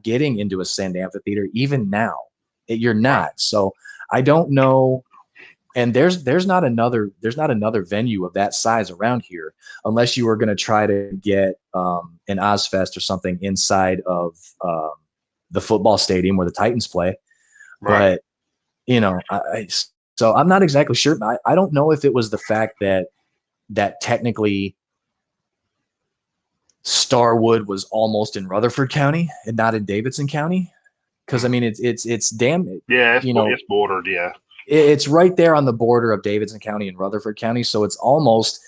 getting into Ascend Amphitheater even now. You're not. So I don't know. And there's not another venue of that size around here unless you were going to try to get an Ozfest or something inside of the football stadium where the Titans play. Right. But so I'm not exactly sure. I don't know if it was the fact that technically Starwood was almost in Rutherford County and not in Davidson County, because I mean it's damn it's bordered. Yeah. It's right there on the border of Davidson County and Rutherford County. So it's almost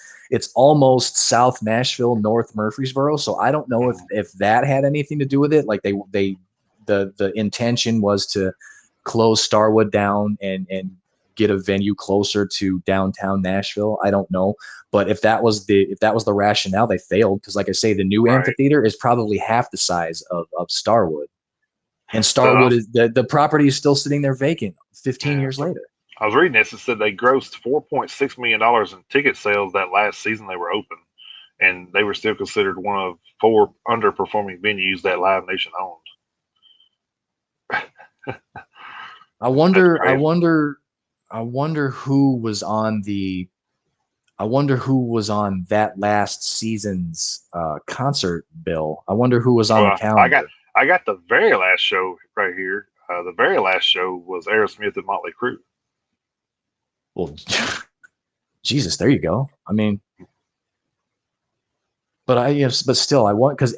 South Nashville, North Murfreesboro. So I don't know if that had anything to do with it. Like the intention was to close Starwood down and get a venue closer to downtown Nashville. I don't know. But if that was the rationale, they failed. Because like I say, the new amphitheater is probably half the size of Starwood. And Starwood is the property is still sitting there vacant 15 years later. I was reading this. It said they grossed $4.6 million in ticket sales that last season they were open, and they were still considered one of 4 underperforming venues that Live Nation owned. I wonder who was on that last season's concert bill. I wonder who was on the calendar. I got the very last show right here. The very last show was Aerosmith and Motley Crue. Well, Jesus, there you go. I mean, but still, I want, because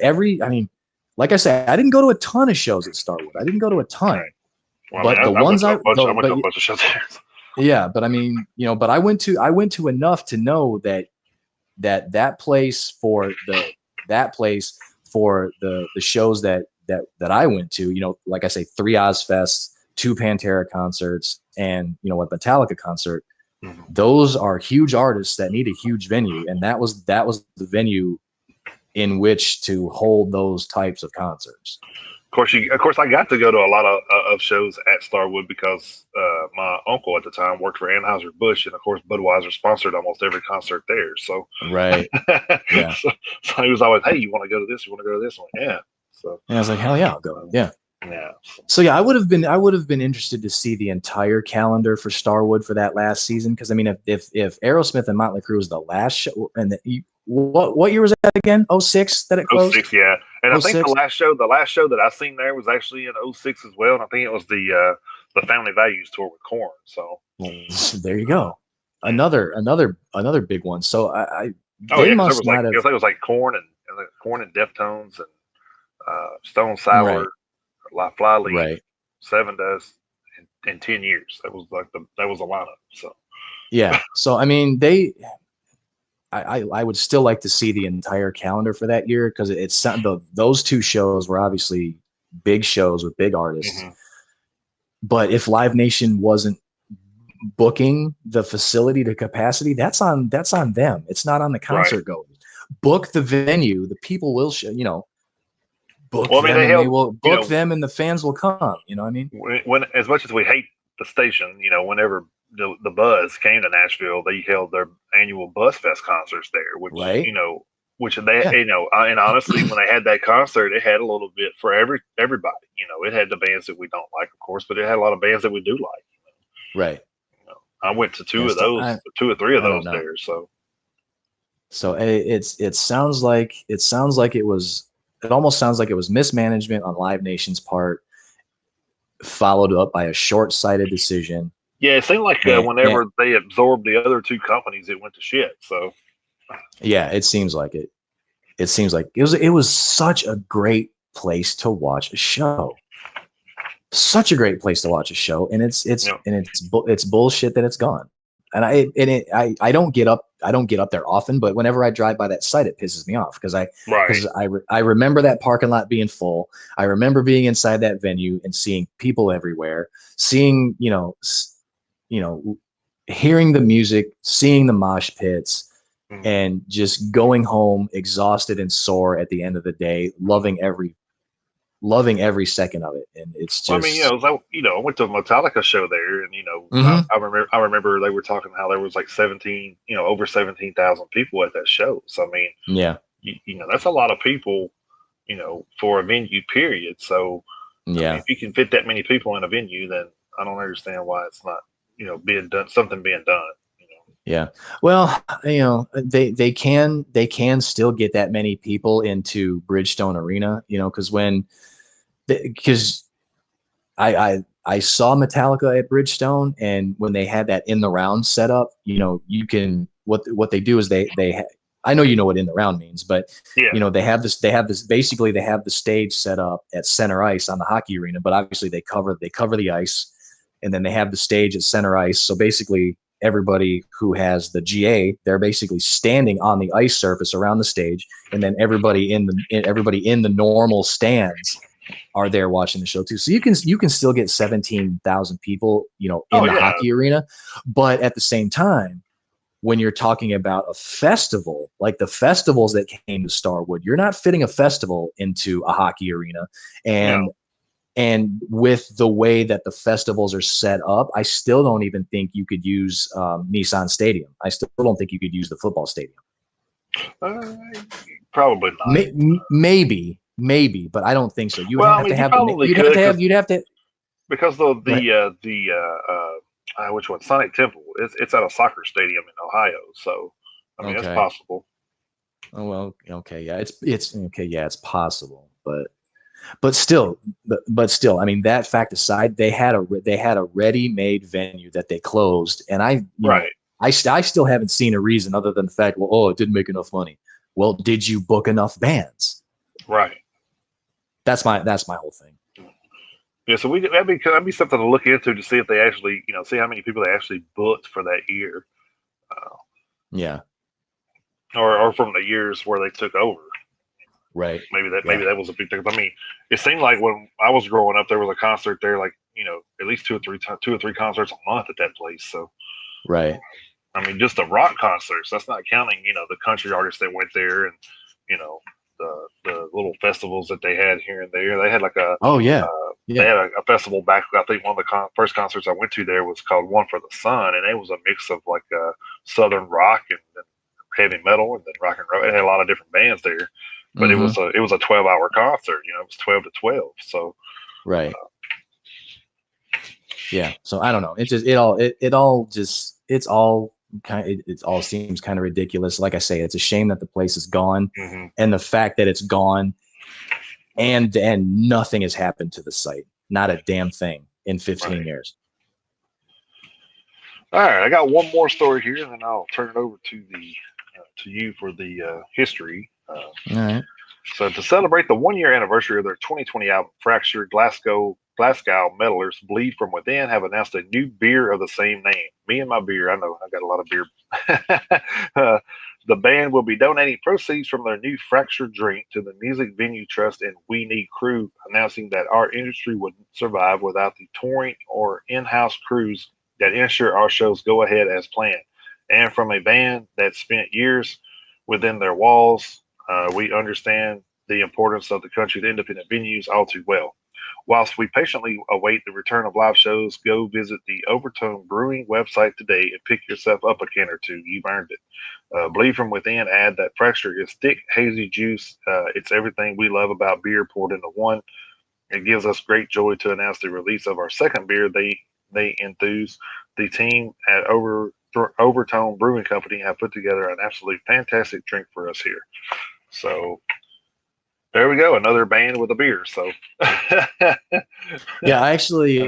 like I said, I didn't go to a ton of shows at Starwood. I didn't go to a ton. Right. Well, but I went to a bunch of shows there. Yeah, but I mean, but I went to enough to know that place for the shows that I went to, like I say, 3 Ozfests, 2 Pantera concerts, and a Metallica concert. Mm-hmm. Those are huge artists that need a huge venue, and that was the venue in which to hold those types of concerts. Of course, I got to go to a lot of shows at Starwood because my uncle at the time worked for Anheuser-Busch, and of course, Budweiser sponsored almost every concert there. So right, yeah. so he was always, "Hey, you want to go to this? You want to go to this?" I'm like, "Yeah." So and I was like, "Hell yeah, I'll go." Yeah. Yeah. So yeah, I would have been interested to see the entire calendar for Starwood for that last season, because I mean, if Aerosmith and Motley Crue was the last show, and what year was that again? 06 that it closed? 06, yeah. And 06? I think the last show that I seen there was actually in 06 as well, and I think it was the Family Values tour with Korn. So there you go, another big one. So it was like Korn and Deftones and Stone Sour. Right. Flyleaf, right. Seven Dust in 10 years. That was a lineup. So yeah. So I mean, I would still like to see the entire calendar for that year, because those 2 shows were obviously big shows with big artists. Mm-hmm. But if Live Nation wasn't booking the facility to capacity, that's on them. It's not on the concert goers. Book the venue. The people will book them, and they will book them, and the fans will come. You know what I mean? When as much as we hate the station, whenever the Buzz came to Nashville, they held their annual Buzz Fest concerts there, which Right. which they and honestly, when they had that concert, it had a little bit for everybody. It had the bands that we don't like, of course, but it had a lot of bands that we do like. Right. I went to two And of those, 2 or 3 of I don't those know. there. So it sounds like it was. It almost sounds like it was mismanagement on Live Nation's part, followed up by a short-sighted decision. Yeah, it seemed like whenever they absorbed the other 2 companies, it went to shit. So yeah, it seems like it. It seems like it was such a great place to watch a show. Such a great place to watch a show, and it's bullshit that it's gone. And I don't get up there often, but whenever I drive by that site, it pisses me off because I remember that parking lot being full. I remember being inside that venue and seeing people everywhere, seeing hearing the music, seeing the mosh pits, and just going home exhausted and sore at the end of the day, loving every second of it. And it's just, I went to a Metallica show there, and I remember they were talking how there was like 17, over 17,000 people at that show. So I mean, yeah, that's a lot of people, for a venue period. So yeah, if you can fit that many people in a venue, then I don't understand why it's not, being done. Something being done. Yeah. Well, they can still get that many people into Bridgestone Arena, because I saw Metallica at Bridgestone, and when they had that in the round set up, you can what they do is I know what in the round means, but they have this basically they have the stage set up at center ice on the hockey arena, but obviously they cover the ice, and then they have the stage at center ice. So basically everybody who has the GA, they're basically standing on the ice surface around the stage, and then everybody in the normal stands are there watching the show too. So you can still get 17,000 people, in the hockey arena, but at the same time, when you're talking about a festival, like the festivals that came to Starwood, you're not fitting a festival into a hockey arena. And with the way that the festivals are set up, I still don't even think you could use Nissan Stadium. I still don't think you could use the football stadium. Probably not. Maybe, but I don't think so. You'd have to have because which one? Sonic Temple. It's at a soccer stadium in Ohio, so I mean, it's possible. Oh well, okay, yeah, it's okay, yeah, it's possible, but still, I mean, that fact aside, they had a ready-made venue that they closed, and I still haven't seen a reason other than the fact, it didn't make enough money. Well, did you book enough bands? Right. That's my whole thing. Yeah, so that'd be something to look into to see if they actually, see how many people they actually booked for that year. Yeah. Or from the years where they took over. Right. Maybe that was a big thing. I mean, it seemed like when I was growing up, there was a concert there, like at least two or three concerts a month at that place. So. Right. I mean, just the rock concerts. That's not counting, the country artists that went there, and the little festivals that they had here and there. They had like they had a festival back. I think one of the first concerts I went to there was called One for the Sun, and it was a mix of like southern rock and heavy metal and then rock and roll. It had a lot of different bands there, but it was a 12-hour concert. It was 12 to 12. So right. Yeah. So I don't know. It all seems kind of ridiculous. Like I say, it's a shame that the place is gone, and the fact that it's gone and nothing has happened to the site. Not a damn thing in 15 years. All right, I got one more story here, and then I'll turn it over to you for the history. All right. So to celebrate the 1-year anniversary of their 2020 album, Fracture, Glasgow meddlers Bleed From Within have announced a new beer of the same name. Me and my beer. I know I got a lot of beer. The band will be donating proceeds from their new Fracture drink to the Music Venue Trust and We Need Crue, announcing that our industry wouldn't survive without the touring or in-house crews that ensure our shows go ahead as planned. And from a band that spent years within their walls, we understand the importance of the country's independent venues all too well. Whilst we patiently await the return of live shows, go visit the Overtone Brewing website today and pick yourself up a can or two. You've earned it. Bleed from within, add that fracture is thick, hazy juice. It's everything we love about beer poured into one. It gives us great joy to announce the release of our second beer. They enthuse. The team at Overtone Brewing Company have put together an absolutely fantastic drink for us here. So there we go, another band with a beer. So Yeah, I actually,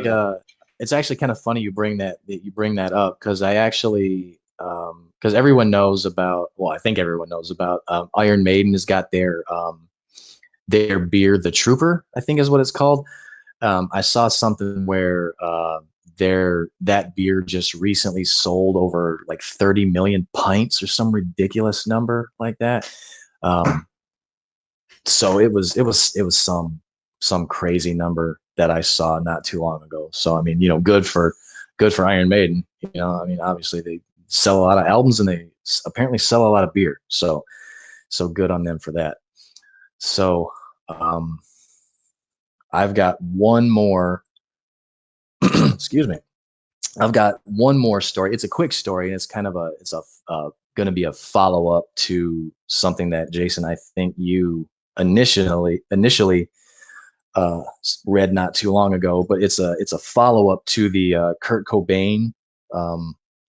it's actually kind of funny you bring that up, because I actually, because everyone knows about, well, I think everyone knows about Iron Maiden has got their beer, the Trooper, I think is what it's called. I saw something where that beer just recently sold over like 30 million pints or some ridiculous number like that. So it was some crazy number that I saw not too long ago. So I mean, good for Iron Maiden. I mean, obviously they sell a lot of albums and they apparently sell a lot of beer. So good on them for that. So I've got one more. Excuse me. I've got one more story. It's a quick story, and it's kind of going to be a follow up to something that, Jason, I think you initially read not too long ago. But it's a follow up to the Kurt Cobain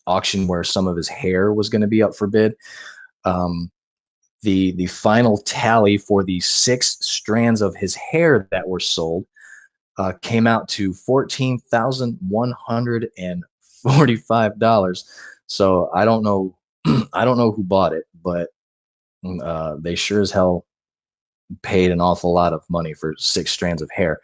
auction where some of his hair was going to be up for bid. The final tally for the 6 strands of his hair that were sold came out to $14,145. So I don't know who bought it, but they sure as hell paid an awful lot of money for 6 strands of hair.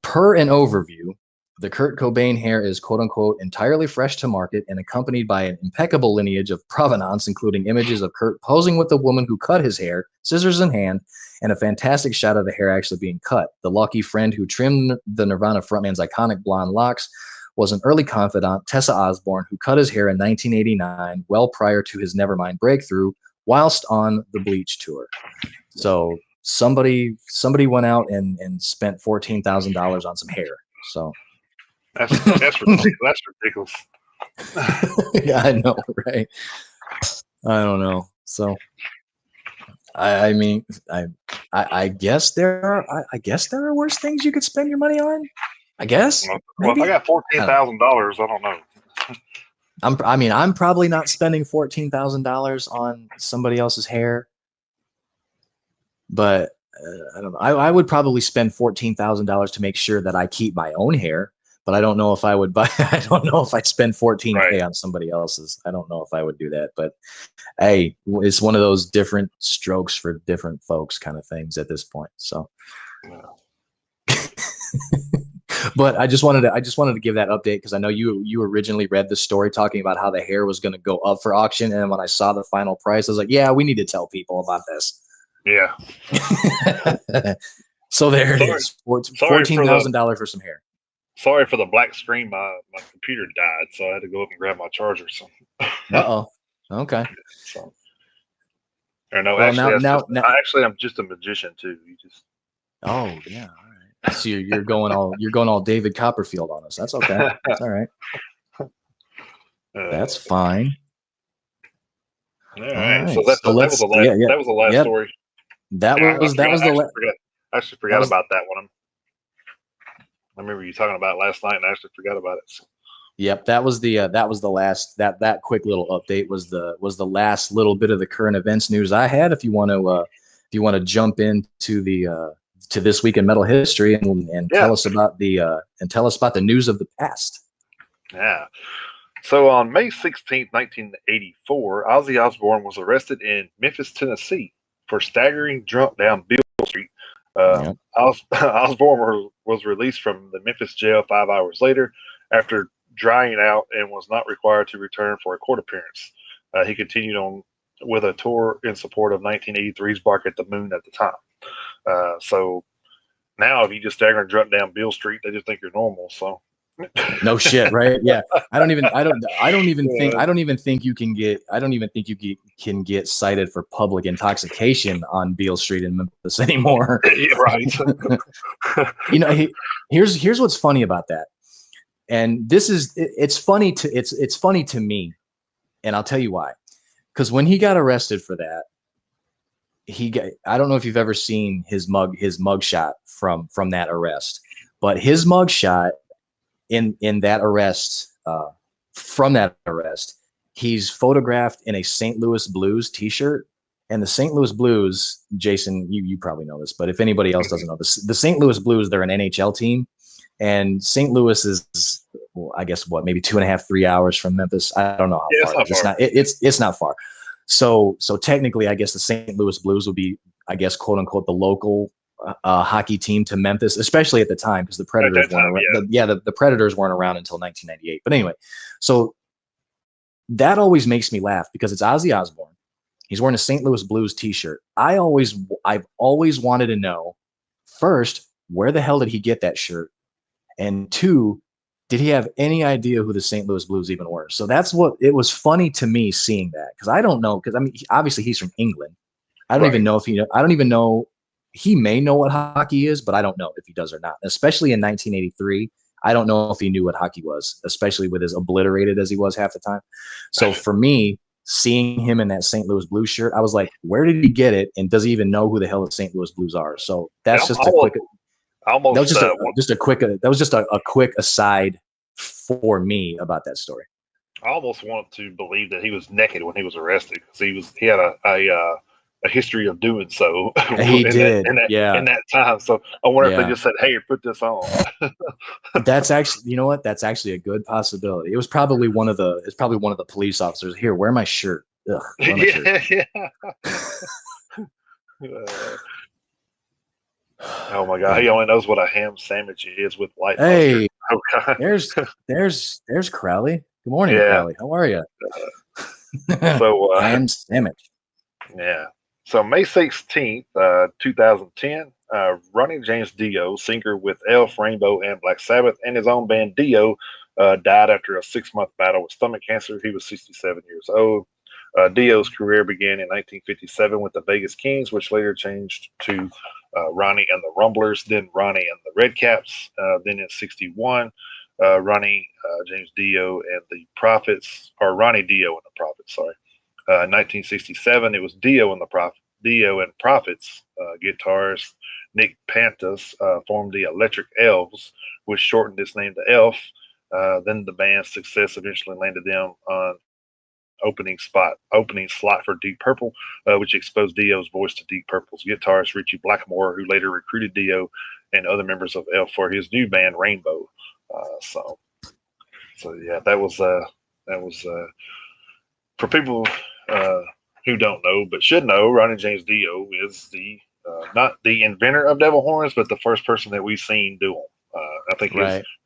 Per an overview, the Kurt Cobain hair is quote unquote entirely fresh to market and accompanied by an impeccable lineage of provenance, including images of Kurt posing with the woman who cut his hair, scissors in hand, and a fantastic shot of the hair actually being cut. The lucky friend who trimmed the Nirvana frontman's iconic blonde locks was an early confidant, Tessa Osborne, who cut his hair in 1989, well prior to his Nevermind breakthrough, whilst on the Bleach tour. So somebody went out and spent $14,000 on some hair. So that's ridiculous. That's ridiculous. Yeah, I know, right? I don't know. So I mean, I guess there are worse things you could spend your money on. I guess. Well, if I got $14,000, I don't know. I'm probably not spending $14,000 on somebody else's hair, but I don't know. I would probably spend $14,000 to make sure that I keep my own hair, but I don't know if I would buy. I don't know if I'd spend $14,000 on somebody else's. I don't know if I would do that, but hey, it's one of those different strokes for different folks kind of things at this point. So, but I just wanted to give that update because I know you originally read the story talking about how the hair was going to go up for auction, and when I saw the final price, I was like, yeah, we need to tell people about this. Yeah. So there it is. $14,000 for some hair. Sorry for the black screen. My computer died, so I had to go up and grab my charger. So. Okay. So. Or no, well, actually, I'm just a magician too. You just. Oh yeah. All right. So you're going all David Copperfield on us. That's okay. That's all right. That's fine. All right. So that was the last story. That was the last. I actually forgot about that one. I remember you talking about it last night, and I actually forgot about it. So. Yep, that was the last. That quick little update was the last little bit of the current events news I had. If you want to jump into to this week in metal history and tell us about the news of the past. Yeah. So on May 16th, 1984, Ozzy Osbourne was arrested in Memphis, Tennessee for staggering drunk down Beale Street. Osbourne was released from the Memphis jail 5 hours later after drying out and was not required to return for a court appearance. He continued on with a tour in support of 1983's Bark at the Moon at the time. So now if you just stagger and drunk down Beale Street, they just think you're normal. So No shit, right? Yeah. I don't even think you can get cited for public intoxication on Beale Street in Memphis anymore. Right. Here's what's funny about that. And it's funny to me, and I'll tell you why. Because when he got arrested for that, I don't know if you've ever seen his mugshot from that arrest, but his mugshot in that arrest, from that arrest, he's photographed in a St. Louis Blues t-shirt. And the St. Louis Blues, Jason, you probably know this, but if anybody else doesn't know this, the St. Louis Blues, they're an NHL team. And St. Louis is, well, I guess maybe 2.5, 3 hours from Memphis. I don't know how far. It's not far. So technically, I guess the St. Louis Blues would be, I guess, quote unquote, the local hockey team to Memphis, especially at the time, because the Predators weren't around. The Predators weren't around until 1998. But anyway, so that always makes me laugh because it's Ozzy Osbourne. He's wearing a St. Louis Blues t-shirt. I've always wanted to know, first, where the hell did he get that shirt? And two, did he have any idea who the St. Louis Blues even were? So that's what it was funny to me seeing that, because I don't know, because I mean, obviously he's from England. I don't even know if I don't even know. He may know what hockey is, but I don't know if he does or not. Especially in 1983, I don't know if he knew what hockey was, especially with as obliterated as he was half the time. So for me, seeing him in that St. Louis Blues shirt, I was like, where did he get it? And does he even know who the hell the St. Louis Blues are? So that's just a quick. That was just a quick aside for me about that story. I almost want to believe that he was naked when he was arrested, because he had a history of doing so. He did in that time. So I wonder if they just said, "Hey, put this on." That's actually, you know what? That's actually a good possibility. It was probably one of the police officers. Here, wear my shirt. Ugh, wear my shirt. Oh my God! He only knows what a ham sandwich is with light. Hey, mustard. there's Crowley. Good morning, Crowley. How are you? So ham sandwich. Yeah. So May 16th, 2010, Ronnie James Dio, singer with Elf, Rainbow, and Black Sabbath, and his own band Dio, died after a 6-month battle with stomach cancer. He was 67 years old. Dio's career began in 1957 with the Vegas Kings, which later changed to Ronnie and the Rumblers, then Ronnie and the Redcaps. Then in 61, Ronnie James Dio and the Prophets, or Ronnie Dio and the Prophets, sorry. 1967, it was Dio and Prophets. Guitarist Nick Pantas formed the Electric Elves, which shortened its name to Elf. Then the band's success eventually landed them on opening slot for Deep Purple, which exposed Dio's voice to Deep Purple's guitarist Richie Blackmore, who later recruited Dio and other members of Elf for his new band Rainbow. So yeah, that was for people who don't know but should know. Ronnie James Dio is the not the inventor of devil horns, but the first person that we've seen do them. I think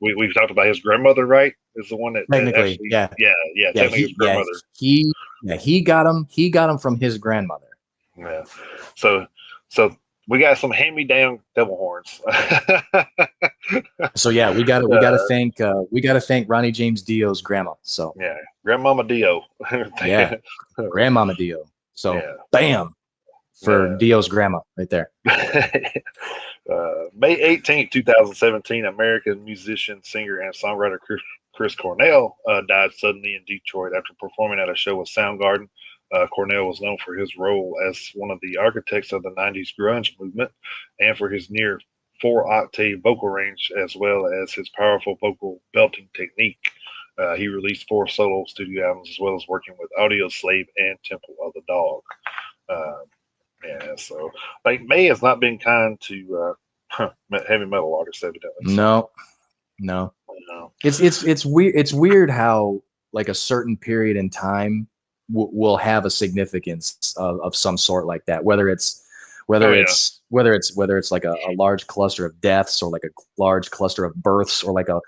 we've talked about his grandmother, right? Is the one that technically, actually, technically his grandmother. He got him from his grandmother. Yeah. So we got some hand-me-down devil horns. So yeah, we gotta thank Ronnie James Dio's grandma. So yeah, Grandmama Dio. Yeah, Grandmama Dio. So bam for Dio's grandma right there. May 18th, 2017, American musician, singer, and songwriter Chris Cornell died suddenly in Detroit after performing at a show with Soundgarden. Cornell was known for his role as one of the architects of the 90s grunge movement and for his near 4-octave vocal range, as well as his powerful vocal belting technique. He released 4 solo studio albums, as well as working with Audioslave and Temple of the Dog. So like May has not been kind to heavy metal artists, evidently. No. It's weird. It's weird how like a certain period in time will have a significance of some sort like that. Whether it's like a large cluster of deaths, or like a large cluster of births, or like a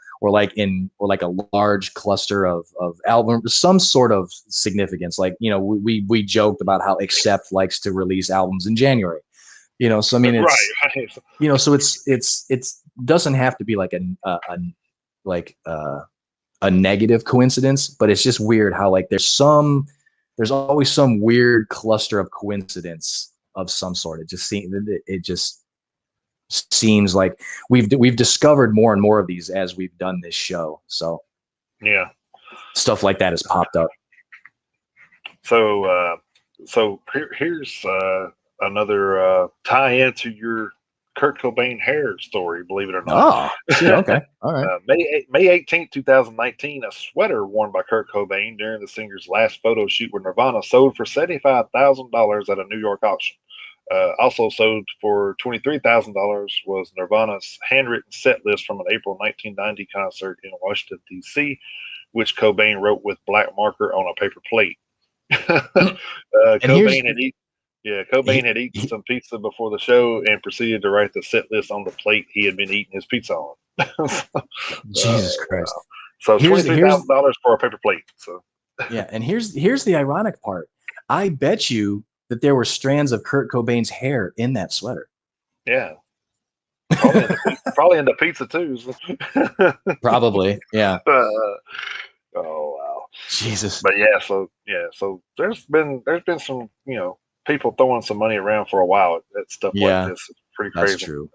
large cluster of albums, some sort of significance. Like, you know, we joked about how Accept likes to release albums in January. You know, so I mean, it's right. You know, so it's doesn't have to be like a negative coincidence, but it's just weird how like there's always some weird cluster of coincidence of some sort. It just seems like we've discovered more and more of these as we've done this show. So yeah, stuff like that has popped up. So here's another tie-in to your Kurt Cobain hair story, believe it or not. Oh, shit, okay. All right. May 18th, 2019, a sweater worn by Kurt Cobain during the singer's last photo shoot with Nirvana sold for $75,000 at a New York auction. Also sold for $23,000 was Nirvana's handwritten set list from an April 1990 concert in Washington, D.C., which Cobain wrote with black marker on a paper plate. Cobain had eaten some pizza before the show and proceeded to write the set list on the plate he had been eating his pizza on. Jesus Christ! So $23,000 for a paper plate. So yeah, and here's the ironic part. I bet you that there were strands of Kurt Cobain's hair in that sweater. Yeah, probably in the pizza too. Probably, yeah. Oh wow, Jesus! But so there's been some people throwing some money around for a while at stuff like this. It's pretty crazy. That's true.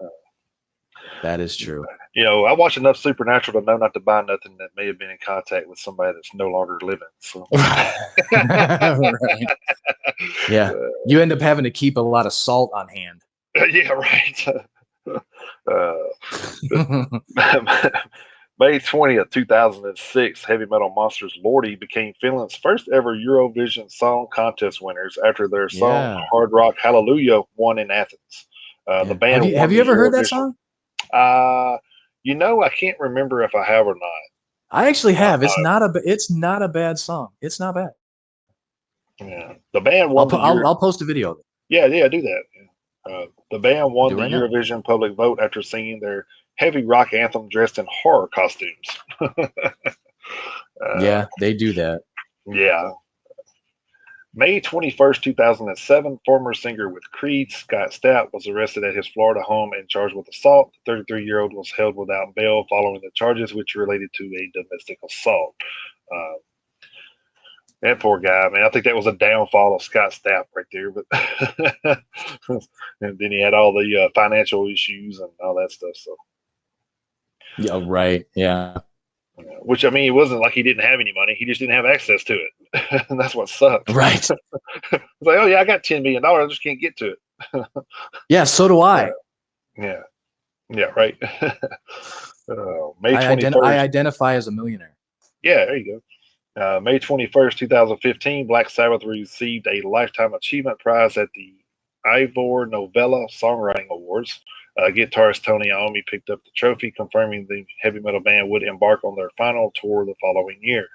That is true. I watch enough Supernatural to know not to buy nothing that may have been in contact with somebody that's no longer living. So. Right. Yeah, you end up having to keep a lot of salt on hand. Yeah, right. May 20th, 2006, Heavy Metal Monsters Lordi became Finland's first ever Eurovision Song Contest winners after their song Hard Rock Hallelujah won in Athens. The band have you ever heard that song? I can't remember if I have or not. I actually have. It's not a bad song. It's not bad. Yeah, the band won. I'll post a video of it. Yeah, do that. The band won the Eurovision public vote after singing their heavy rock anthem dressed in horror costumes. Yeah, they do that. Yeah. May 21st, 2007, former singer with Creed, Scott Stapp, was arrested at his Florida home and charged with assault. The 33-year-old was held without bail following the charges, which related to a domestic assault. That poor guy, man. I think that was a downfall of Scott Stapp right there. But and then he had all the financial issues and all that stuff. So. Yeah, right. Yeah. Which, I mean, it wasn't like he didn't have any money. He just didn't have access to it. And that's what sucks. Right. It's like, oh, yeah, I got $10 million. I just can't get to it. Yeah, so do I. Yeah, right. May 21st. I identify as a millionaire. Yeah, there you go. May 21st, 2015, Black Sabbath received a Lifetime Achievement Prize at the Ivor Novella Songwriting Awards. Guitarist Tony Iommi picked up the trophy, confirming the heavy metal band would embark on their final tour the following year.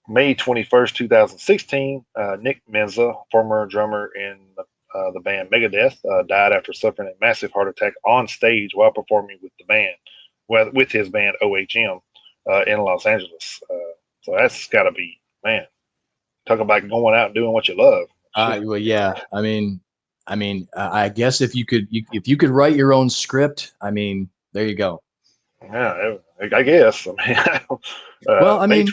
May 21st, 2016, Nick Menza, former drummer in the band Megadeth, died after suffering a massive heart attack on stage while performing with the band, with his band OHM in Los Angeles. So that's got to be, man, talk about going out and doing what you love. Well, yeah. I mean, I guess if you could write your own script, I mean, there you go. Yeah, I guess. I mean, well, I mean,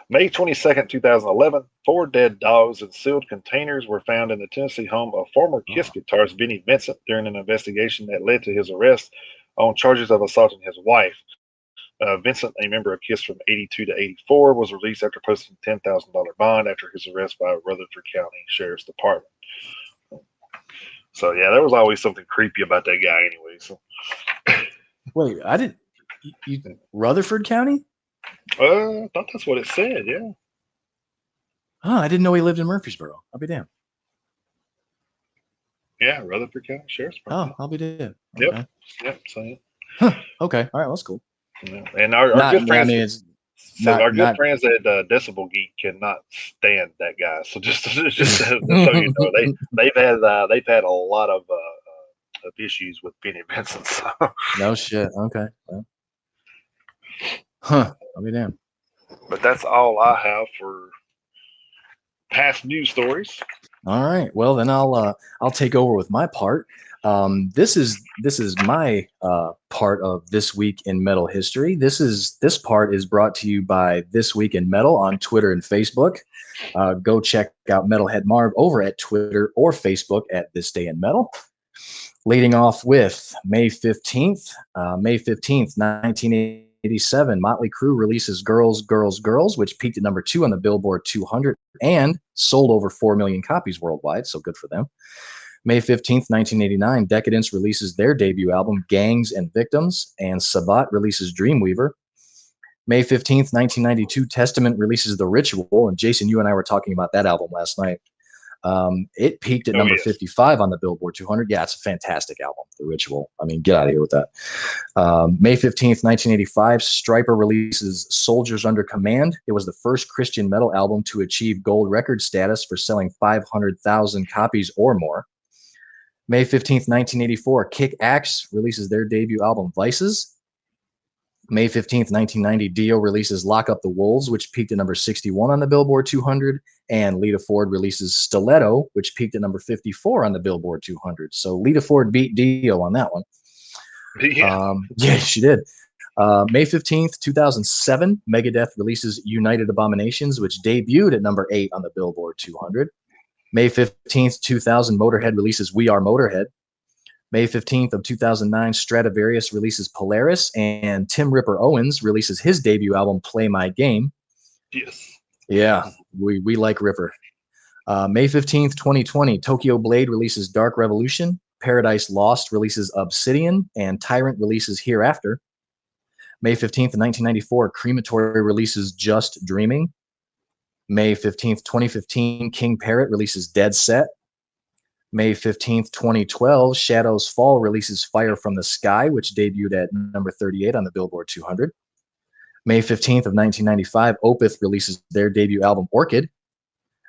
May 22nd, 2011, 4 dead dogs in sealed containers were found in the Tennessee home of former Kiss guitarist Vinnie Vincent during an investigation that led to his arrest on charges of assaulting his wife. Vincent, a member of Kiss from 82 to 84, was released after posting a $10,000 bond after his arrest by Rutherford County Sheriff's Department. So, yeah, there was always something creepy about that guy anyway. So. Wait, I didn't... Rutherford County? I thought that's what it said, yeah. Oh, I didn't know he lived in Murfreesboro. I'll be damned. Yeah, Rutherford County Sheriff's Department. Oh, I'll be damned. Okay. Yep. So, yeah. Huh. Okay. All right. Well, that's cool. Yeah. And our good friends, good friends at Decibel Geek cannot stand that guy. So just so you know, they've had a lot of issues with Vinnie Vincent. So. No shit. Okay. Well. Huh. I'll be damned. But that's all I have for past news stories. All right. Well, then I'll take over with my part. This is my part of This Week in Metal History. This part is brought to you by This Week in Metal on Twitter and Facebook. Go check out Metalhead Marv over at Twitter or Facebook at This Day in Metal. Leading off with May 15th, 1987, Motley Crue releases Girls, Girls, Girls, which peaked at number 2 on the Billboard 200 and sold over 4 million copies worldwide, so good for them. May 15th, 1989, Decadence releases their debut album, Gangs and Victims, and Sabat releases Dreamweaver. May 15th, 1992, Testament releases The Ritual, and Jason, you and I were talking about that album last night. It peaked at number 55 on the Billboard 200. Yeah, it's a fantastic album, The Ritual. I mean, get out of here with that. May 15th, 1985, Stryper releases Soldiers Under Command. It was the first Christian metal album to achieve gold record status for selling 500,000 copies or more. May 15th, 1984, Kick Axe releases their debut album, Vices. May 15th, 1990, Dio releases Lock Up the Wolves, which peaked at number 61 on the Billboard 200. And Lita Ford releases Stiletto, which peaked at number 54 on the Billboard 200. So Lita Ford beat Dio on that one. Yeah, yeah, she did. May 15th, 2007, Megadeth releases United Abominations, which debuted at number 8 on the Billboard 200. May 15th, 2000, Motorhead releases We Are Motorhead. May 15th of 2009, Stratovarius releases Polaris, and Tim Ripper Owens releases his debut album, Play My Game. yes. Yeah, we like Ripper. May 15th, 2020, Tokyo Blade releases Dark Revolution. Paradise Lost releases Obsidian, and Tyrant releases Hereafter. May 15th, 1994, Crematory releases Just Dreaming. May 15th, 2015, King Parrot releases Dead Set. May 15th, 2012, Shadows Fall releases Fire from the Sky, which debuted at number 38 on the Billboard 200. May 15th of 1995, Opeth releases their debut album, Orchid.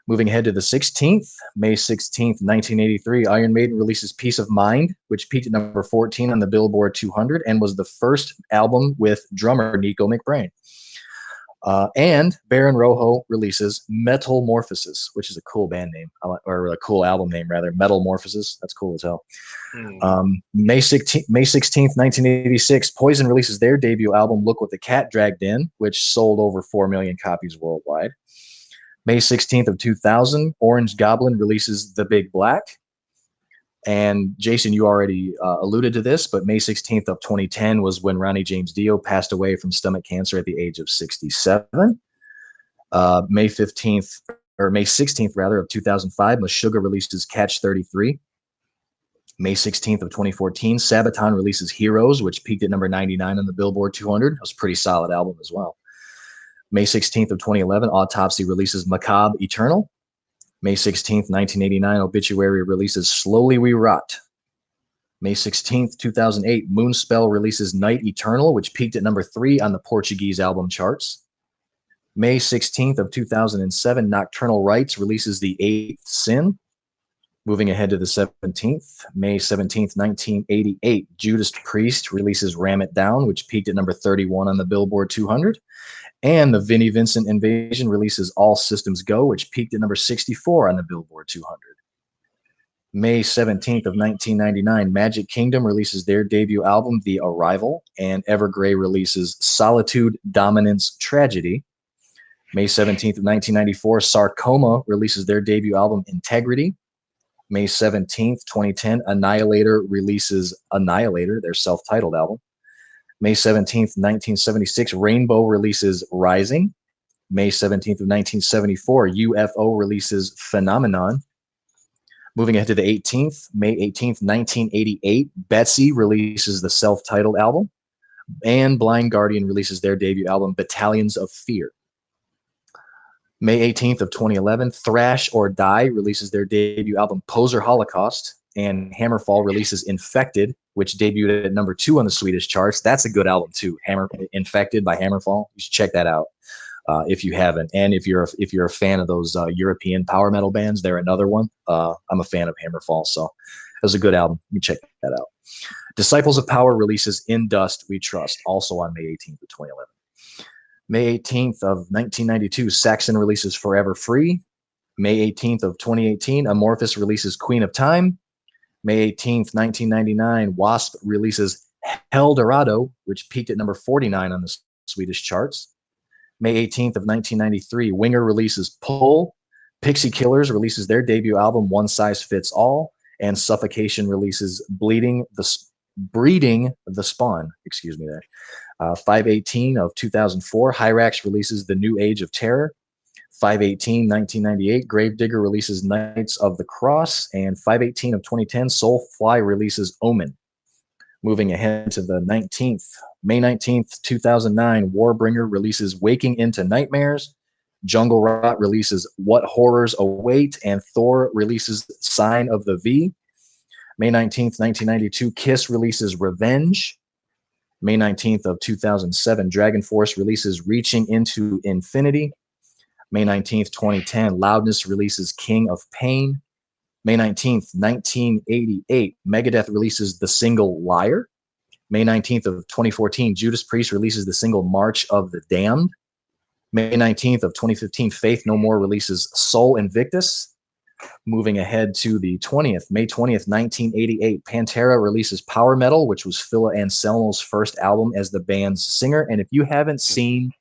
Moving ahead to the 16th, May 16th, 1983, Iron Maiden releases Peace of Mind, which peaked at number 14 on the Billboard 200 and was the first album with drummer Nico McBrain. And Baron Rojo releases Metalmorphosis, which is a cool band name, or a cool album name, rather. Metalmorphosis. That's cool as hell. May 16th, 1986, Poison releases their debut album, Look What the Cat Dragged In, which sold over 4 million copies worldwide. May 16th of 2000, Orange Goblin releases The Big Black. And Jason, you already alluded to this, but May 16th of 2010 was when Ronnie James Dio passed away from stomach cancer at the age of 67. May 16th rather of 2005, Meshuggah releases Catch 33. May 16th of 2014, Sabaton releases Heroes, which peaked at number 99 on the Billboard 200. It was a pretty solid album as well. May 16th of 2011, Autopsy releases Macabre Eternal. May 16th, 1989, Obituary releases Slowly We Rot. May 16th, 2008, Moonspell releases Night Eternal, which peaked at number 3 on the Portuguese album charts. May 16th of 2007, Nocturnal Rites releases The Eighth Sin. Moving ahead to the 17th, May 17th, 1988, Judas Priest releases Ram It Down, which peaked at number 31 on the Billboard 200. And the Vinnie Vincent Invasion releases All Systems Go, which peaked at number 64 on the Billboard 200. May 17th of 1999, Magic Kingdom releases their debut album, The Arrival, and Evergrey releases Solitude, Dominance, Tragedy. May 17th of 1994, Sarcoma releases their debut album, Integrity. May 17th, 2010, Annihilator releases Annihilator, their self-titled album. May 17th, 1976, Rainbow releases Rising. May 17th of 1974, UFO releases Phenomenon. Moving ahead to the 18th, May 18th, 1988, Betsy releases the self-titled album. And Blind Guardian releases their debut album, Battalions of Fear. May 18th of 2011, Thrash or Die releases their debut album, Poser Holocaust. And Hammerfall releases Infected, which debuted at number 2 on the Swedish charts. That's a good album too. Infected by Hammerfall. You should check that out if you haven't. And if you're a fan of those European power metal bands, they're another one. I'm a fan of Hammerfall, so it was a good album. You check that out. Disciples of Power releases In Dust We Trust, also on May 18th of 2011. May 18th of 1992, Saxon releases Forever Free. May 18th of 2018, Amorphous releases Queen of Time. May 18th, 1999, Wasp releases Hell Dorado, which peaked at number 49 on the Swedish charts. May 18th of 1993, Winger releases Pull. Pixie Killers releases their debut album, One Size Fits All. And Suffocation releases Breeding the Spawn. Excuse me there. 5/18 of 2004, Hyrax releases The New Age of Terror. 5/18, 1998, Gravedigger releases Knights of the Cross. And 5/18 of 2010, Soulfly releases Omen. Moving ahead to the 19th, May 19th, 2009, Warbringer releases Waking into Nightmares. Jungle Rot releases What Horrors Await. And Thor releases Sign of the V. May 19th, 1992, Kiss releases Revenge. May 19th of 2007, Dragon Force releases Reaching into Infinity. May 19th, 2010, Loudness releases King of Pain. May 19th, 1988, Megadeth releases the single Liar. May 19th of 2014, Judas Priest releases the single March of the Damned. May 19th of 2015, Faith No More releases Soul Invictus. Moving ahead to the 20th, May 20th, 1988, Pantera releases Power Metal, which was Phil Anselmo's first album as the band's singer. And if you haven't seen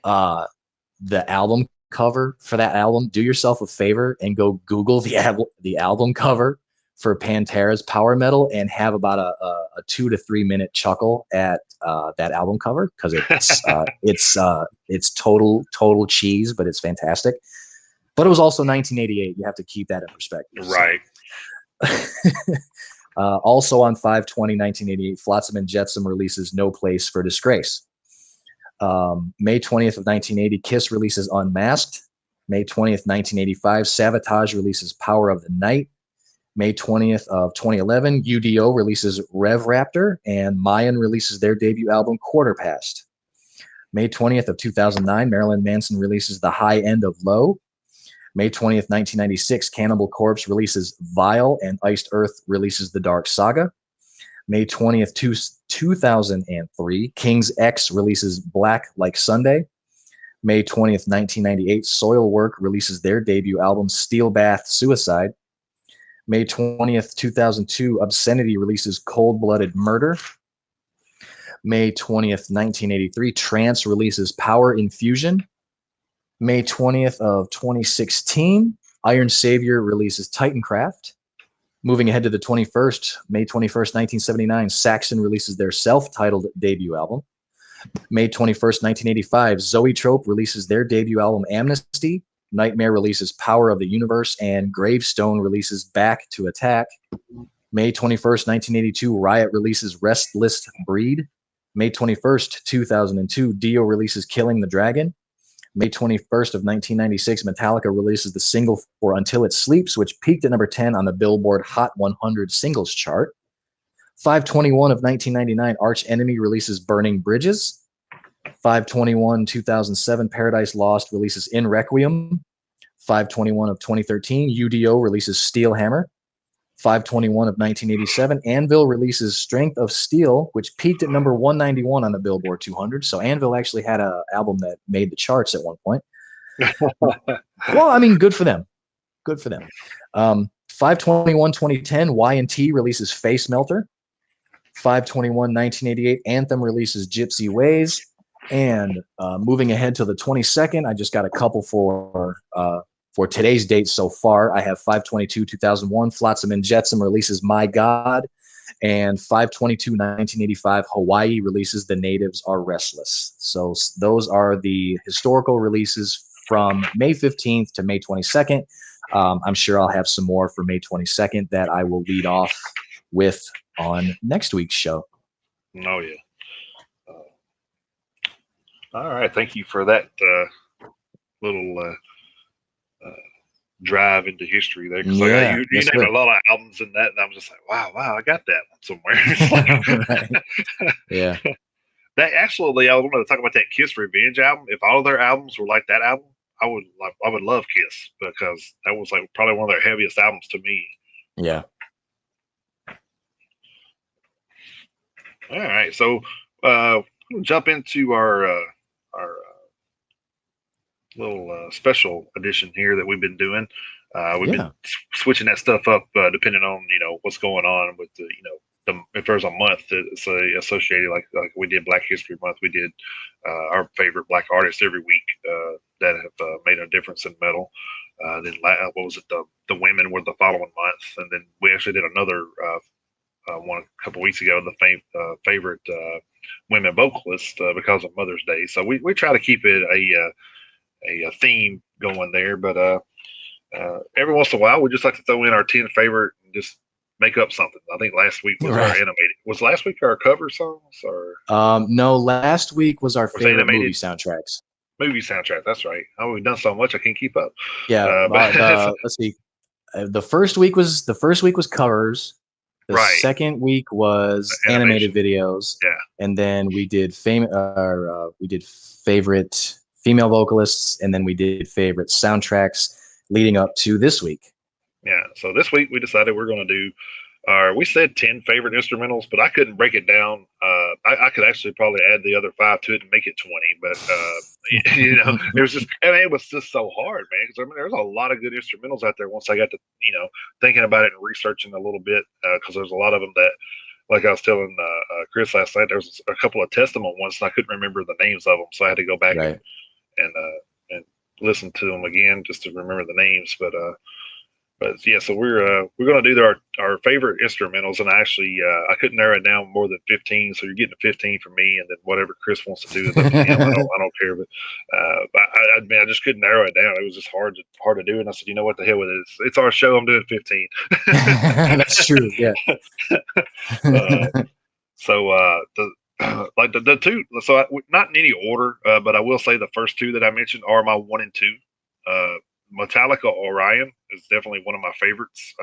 the album cover for that album, do yourself a favor and go Google the album cover for Pantera's Power Metal and have about a 2 to 3 minute chuckle at that album cover, because it's total cheese, but it's fantastic. But it was also 1988. You have to keep that in perspective. Right. Also on 5/20/1988, Flotsam and Jetsam releases No Place for Disgrace. May 20th of 1980, Kiss releases Unmasked. May 20th, 1985, Sabotage releases Power of the Night. May 20th of 2011, UDO releases Rev Raptor, and Mayan releases their debut album Quarter Past. May 20th of 2009, Marilyn Manson releases The High End of Low. May 20th, 1996, Cannibal Corpse releases Vile, and Iced Earth releases The Dark Saga. May 20th, 2003, King's X releases Black Like Sunday. May 20th, 1998, Soilwork releases their debut album Steel Bath Suicide. May 20th, 2002, Obscenity releases Cold Blooded Murder. May 20th, 1983, Trance releases Power Infusion. May 20th of 2016, Iron Savior releases Titancraft. Moving ahead to the 21st, May 21st, 1979, Saxon releases their self-titled debut album. May 21st, 1985, Zoetrope releases their debut album Amnesty. Nightmare releases Power of the Universe, and Gravestone releases Back to Attack. May 21st, 1982, Riot releases Restless Breed. May 21st, 2002, Dio releases Killing the Dragon. May 21st of 1996, Metallica releases the single for Until It Sleeps, which peaked at number 10 on the Billboard Hot 100 singles chart. 5/21 of 1999, Archenemy releases Burning Bridges. 5/21, 2007, Paradise Lost releases In Requiem. 5/21 of 2013, UDO releases Steel Hammer. 5/21 of 1987, Anvil releases Strength of Steel, which peaked at number 191 on the Billboard 200. So Anvil actually had an album that made the charts at one point. Well, I mean, good for them. Good for them. 5/21, 2010, Y&T releases Face Melter. 5/21, 1988, Anthem releases Gypsy Ways. And moving ahead to the 22nd, I just got a couple for today's date so far. I have 5/22, 2001, Flotsam and Jetsam releases My God. And 5/22, 1985, Hawaii releases The Natives Are Restless. So those are the historical releases from May 15th to May 22nd. I'm sure I'll have some more for May 22nd that I will lead off with on next week's show. Oh, yeah. All right. Thank you for that little drive into history there. Because Yeah, you yes, named sir. a lot of albums in that, and I'm just like, wow, I got that one somewhere. Right. Yeah. That actually, I wanted to talk about that Kiss Revenge album. If all of their albums were like that album, I would love Kiss, because that was like probably one of their heaviest albums to me. Yeah. All right, so we'll jump into our little special edition here that we've been doing. We've been switching that stuff up depending on what's going on with if there's a month that's associated, like we did Black History Month, we did our favorite Black artists every week that have made a difference in metal. Then what was it? The women were the following month, and then we actually did another one a couple weeks ago, the favorite women vocalist because of Mother's Day. So we try to keep it a theme going there, but every once in a while we just like to throw in our 10 favorite and just make up something. I think last week was our animated. Was last week our cover songs or? No, last week was our favorite movie soundtracks. Movie soundtrack. That's right. Oh, we've done so much I can't keep up. Yeah. Let's see. The first week was covers. The second week was animated videos. Yeah. And then we did favorite female vocalists, and then we did favorite soundtracks leading up to this week. Yeah. So this week we decided we're going to do we said 10 favorite instrumentals, but I couldn't break it down. I could actually probably add the other 5 to it and make it 20, but it was just, and it was just so hard, man. Because I mean, there's a lot of good instrumentals out there. Once I got to thinking about it and researching a little bit, because there's a lot of them that, like I was telling Chris last night, there was a couple of Testament ones, and I couldn't remember the names of them, so I had to go back and listen to them again just to remember the names, but yeah, so we're going to do our favorite instrumentals, and actually I couldn't narrow it down more than 15, so you're getting 15 from me, and then whatever Chris wants to do is up to him. I don't care, but I mean I just couldn't narrow it down. It was just hard to do, and I said, you know what, the hell with it. It's our show. I'm doing 15. That's true. Yeah. So the two, so not in any order, but I will say the first two that I mentioned are my 1 and 2. Metallica Orion is definitely one of my favorites.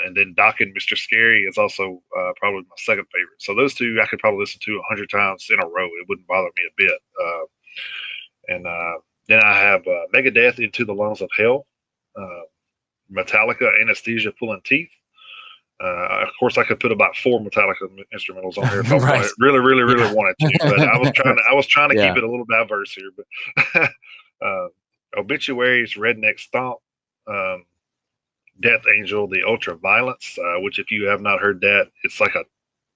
And then Doc and Mr. Scary is also probably my second favorite. So those two I could probably listen to 100 times in a row. It wouldn't bother me a bit. And then I have Megadeth Into the Lungs of Hell, Metallica Anesthesia Pulling Teeth. Of course, I could put about 4 Metallica instrumentals on here if I wanted, really wanted to. But I was trying to keep it a little diverse here. But Obituaries, Redneck Stomp, Death Angel, The Ultra Violence, which if you have not heard that, it's like a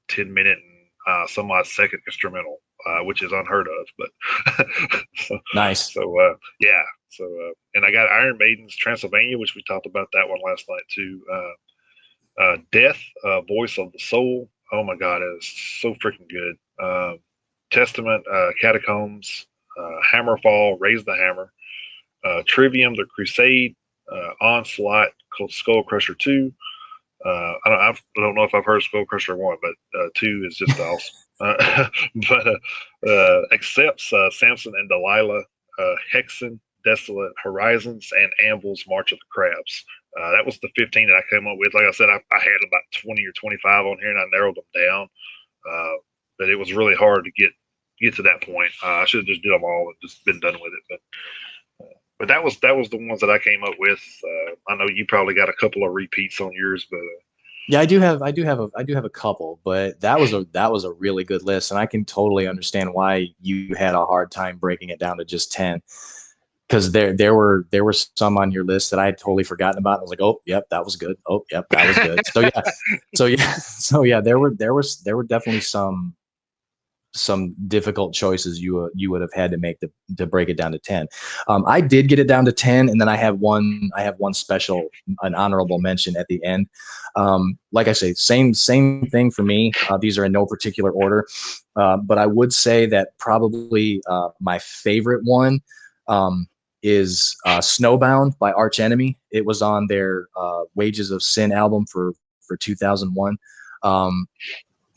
10-minute and some odd second instrumental, which is unheard of. But so, nice. So yeah. So and I got Iron Maiden's Transylvania, which we talked about that one last night too. Death, Voice of the Soul. Oh my God, it is so freaking good. Testament, Catacombs, Hammerfall, Raise the Hammer. Trivium, The Crusade, Onslaught, Skull Crusher 2. I don't know if I've heard Skull Crusher 1, but 2 is just awesome. But Accepts, Samson and Delilah, Hexen, Desolate Horizons, and Anvil's March of the Crabs. That was the 15 that I came up with. Like I said, I had about 20 or 25 on here, and I narrowed them down. But it was really hard to get to that point. I should have just did them all and just been done with it. But that was the ones that I came up with. I know you probably got a couple of repeats on yours, but yeah, I do have a couple, but that was a really good list, and I can totally understand why you had a hard time breaking it down to just 10, because there were some on your list that I had totally forgotten about. I was like, oh, yep, that was good. Oh, yep, that was good. So yeah, there were definitely some difficult choices you would have had to make to break it down to 10. I did get it down to 10, and then I have one special, an honorable mention at the end. Like I say, same thing for me. These are in no particular order, but I would say that probably my favorite one is Snowbound by Archenemy. It was on their Wages of Sin album for 2001.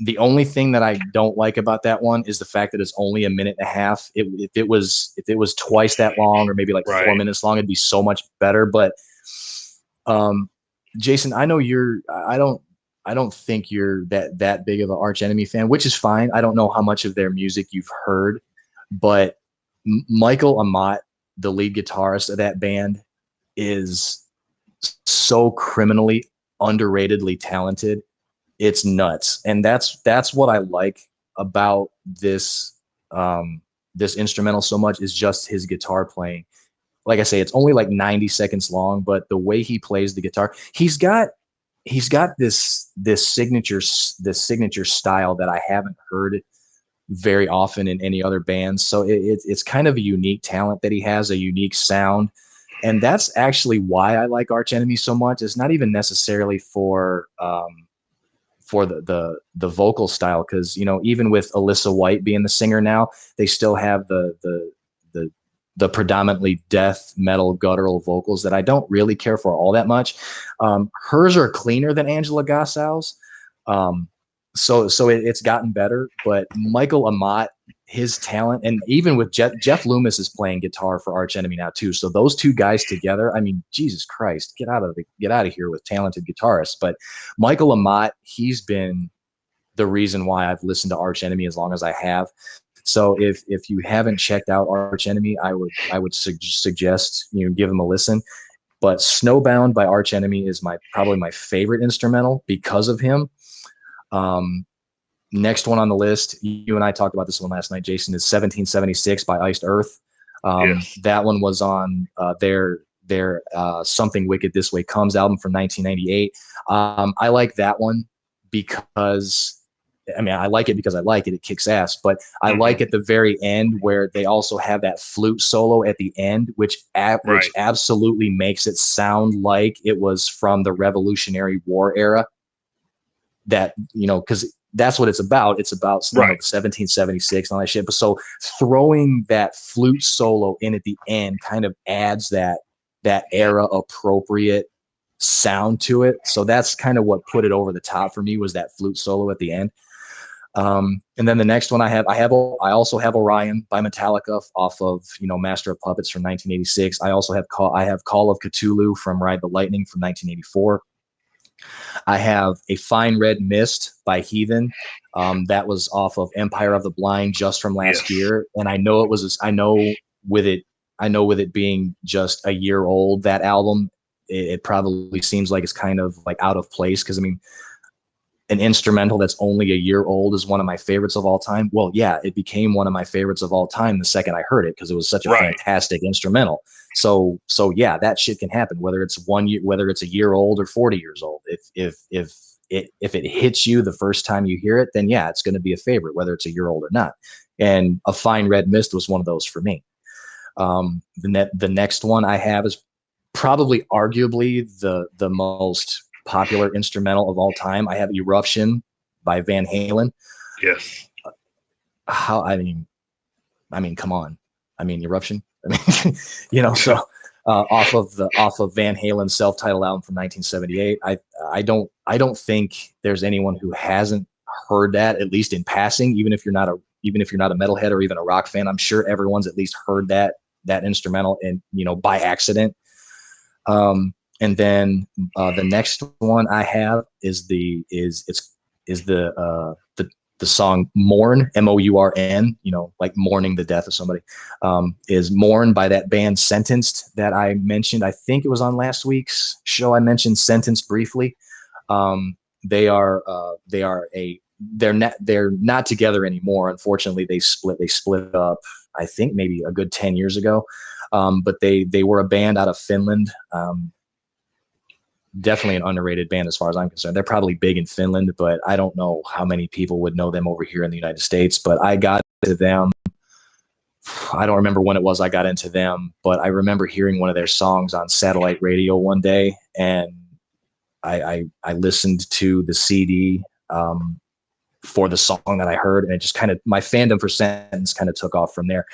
The only thing that I don't like about that one is the fact that it's only a minute and a half. If it was twice that long, or maybe like 4 minutes long, it'd be so much better. But Jason, I know I don't think you're that big of an Archenemy fan, which is fine. I don't know how much of their music you've heard, but Michael Amott, the lead guitarist of that band, is so criminally underratedly talented. It's nuts. And that's what I like about this instrumental so much, is just his guitar playing. like I say, it's only like 90 seconds long, but the way he plays the guitar, he's got this signature style that I haven't heard very often in any other bands. So it's kind of a unique talent that he has, a unique sound. And that's actually why I like Archenemy so much. It's not even necessarily for the vocal style, because even with Alyssa White being the singer now, they still have the predominantly death metal guttural vocals that I don't really care for all that much. Hers are cleaner than Angela Gossow's, so it's gotten better. But Michael Amott, his talent, and even with Jeff Loomis is playing guitar for Archenemy now too. So those two guys together, I mean, Jesus Christ, get out of here with talented guitarists. But Michael Amott, he's been the reason why I've listened to Archenemy as long as I have. So if you haven't checked out Archenemy, I would suggest give them a listen. But Snowbound by Archenemy is probably my favorite instrumental because of him. Next one on the list, you and I talked about this one last night, Jason, is 1776 by Iced Earth. Yes. That one was on their Something Wicked This Way Comes album from 1998. I like that one because, I like it because I like it. It kicks ass. But I like at the very end where they also have that flute solo at the end, which absolutely makes it sound like it was from the Revolutionary War era. That, because that's what it's about. It's about 1776 and all that shit. But so throwing that flute solo in at the end kind of adds that era appropriate sound to it. So that's kind of what put it over the top for me, was that flute solo at the end. And then the next one I also have Orion by Metallica off of, Master of Puppets from 1986. I also have Call of Cthulhu from Ride the Lightning from 1984. I have A Fine Red Mist by Heathen. That was off of Empire of the Blind just from last year. And I know with it being just a year old, that album, it probably seems like it's kind of like out of place. Cause an instrumental that's only a year old is one of my favorites of all time. Well, yeah, it became one of my favorites of all time the second I heard it, because it was such a fantastic instrumental. So yeah, that shit can happen, whether it's a year old or 40 years old. If it hits you the first time you hear it, then yeah, it's going to be a favorite, whether it's a year old or not. And A Fine Red Mist was one of those for me. The next one I have is probably arguably the most popular instrumental of all time. I have Eruption by Van Halen. Yes. Come on. Eruption. So off of Van Halen's self-titled album from 1978. I don't think there's anyone who hasn't heard that, at least in passing, even if you're not a metalhead or even a rock fan. I'm sure everyone's at least heard that instrumental, and by accident. And then the next one I have is the song Mourn, Mourn, like mourning the death of somebody, is Mourn by that band Sentenced that I mentioned. I think it was on last week's show. I mentioned Sentenced briefly. They're not together anymore. Unfortunately, they split up, I think maybe a good 10 years ago. But they were a band out of Finland. Definitely an underrated band as far as I'm concerned. They're probably big in Finland, but I don't know how many people would know them over here in the United States. But I got into them. I don't remember when it was I got into them, but I remember hearing one of their songs on satellite radio one day, and I listened to the CD for the song that I heard, and it just kind of, my fandom for Sentence kind of took off from there.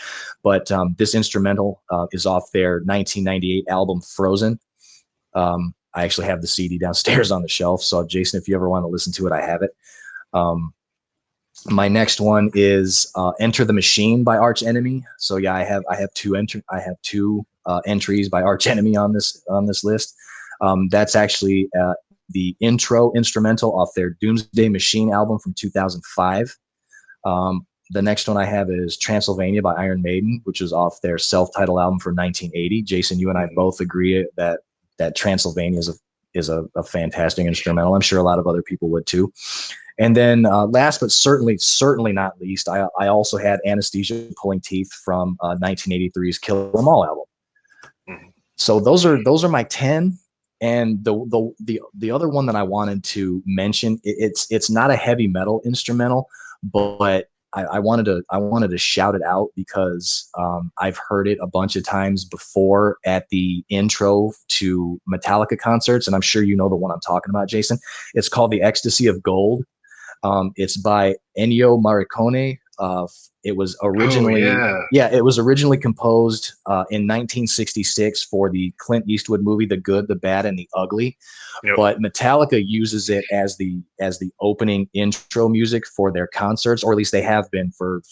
But this instrumental is off their 1998 album Frozen. I actually have the CD downstairs on the shelf. So Jason, if you ever want to listen to it, I have it. My next one is Enter the Machine by Archenemy. So yeah, I have two entries by Archenemy on this list. That's actually the intro instrumental off their Doomsday Machine album from 2005. The next one I have is Transylvania by Iron Maiden, which is off their self-titled album from 1980. Jason, you and I both agree that Transylvania is a fantastic instrumental. I'm sure a lot of other people would too. And then last but certainly not least, I also had Anesthesia Pulling Teeth from 1983's Kill 'Em All album. So those are my 10. And the other one that I wanted to mention, it's not a heavy metal instrumental, but I wanted to shout it out because I've heard it a bunch of times before at the intro to Metallica concerts, and I'm sure you know the one I'm talking about, Jason. It's called "The Ecstasy of Gold." It's by Ennio Morricone. It was originally, it was originally composed in 1966 for the Clint Eastwood movie "The Good, the Bad, and the Ugly." Yep. But Metallica uses it as the opening intro music for their concerts, or at least they have been for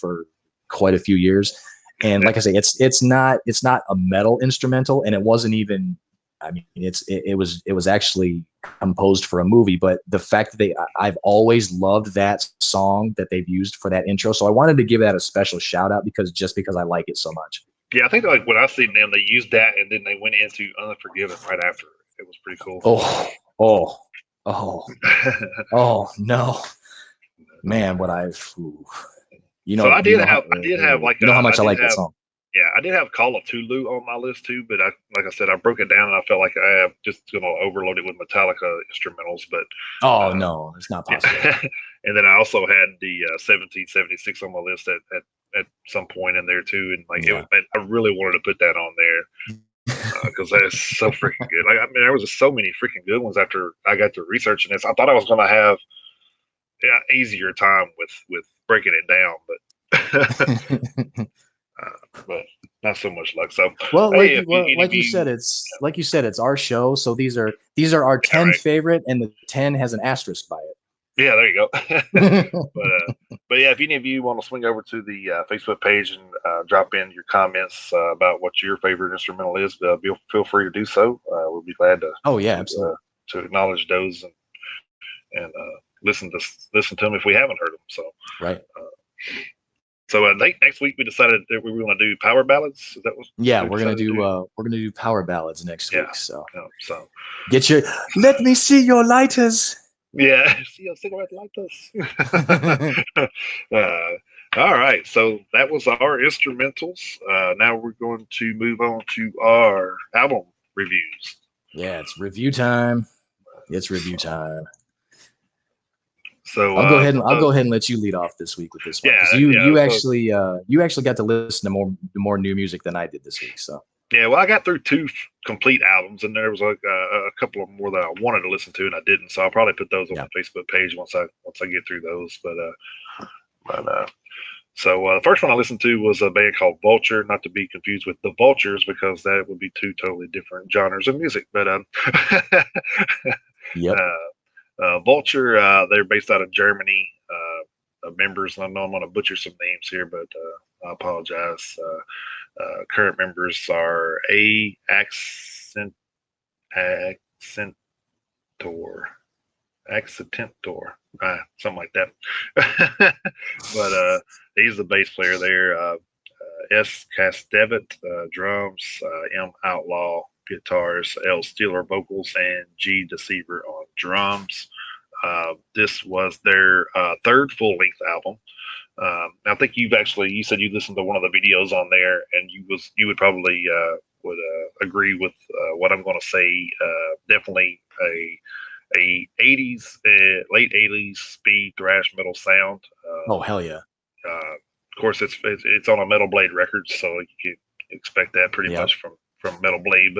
quite a few years. And like I say, it's not a metal instrumental, and it wasn't even. I mean, it was actually composed for a movie, but the fact that I've always loved that song that they've used for that intro, so I wanted to give that a special shout out because I like it so much. Yeah, I think like when I seen them, they used that and then they went into Unforgiven right after. It was pretty cool. Oh no, man! So I did have like how much I like that song. Yeah, I did have Call of Tulu on my list too, but like I said, I broke it down and I felt like I am just going to overload it with Metallica instrumentals. But no, it's not possible. And then I also had the 1776 on my list at some point in there too, and I really wanted to put that on there because that is so freaking good. Like, I mean, there was just so many freaking good ones after I got to researching this. I thought I was going to have easier time with breaking it down, but. But not so much luck. So like you said, it's our show. So these are our 10 favorite, and the 10 has an asterisk by it. Yeah, there you go. But yeah, if any of you want to swing over to the Facebook page and drop in your comments about what your favorite instrumental is, feel free to do so. We'll be glad to. Oh yeah, absolutely. To acknowledge those and listen to them if we haven't heard them. So right. So next week we decided that we were going to do power ballads. Is that what? Yeah, we're gonna do power ballads next week. So get your let me see your lighters. Yeah, see your cigarette lighters. All right, so that was our instrumentals. Now we're going to move on to our album reviews. Yeah, it's review time. So I'll go ahead and let you lead off this week with this one. You actually got to listen to more new music than I did this week. So yeah, well, I got through 2 complete albums, and there was like a couple of more that I wanted to listen to, and I didn't. So I'll probably put those on the Facebook page once I get through those. So the first one I listened to was a band called Vulture, not to be confused with the Vultures because that would be 2 totally different genres of music. But yep. Vulture, they're based out of Germany. Members, I know I'm going to butcher some names here, but I apologize. Current members are Accentor, something like that. But he's the bass player there. S. Castevet, drums, M. Outlaw, guitars, L. Steeler vocals, and G. Deceiver on drums. This was their 3rd full-length album. I think you said you listened to one of the videos on there, and you would probably would agree with what I'm going to say. Definitely a 80s, late 80s speed thrash metal sound. Oh hell yeah! Of course, it's on a Metal Blade Records, so you can expect that pretty much from Metal Blade,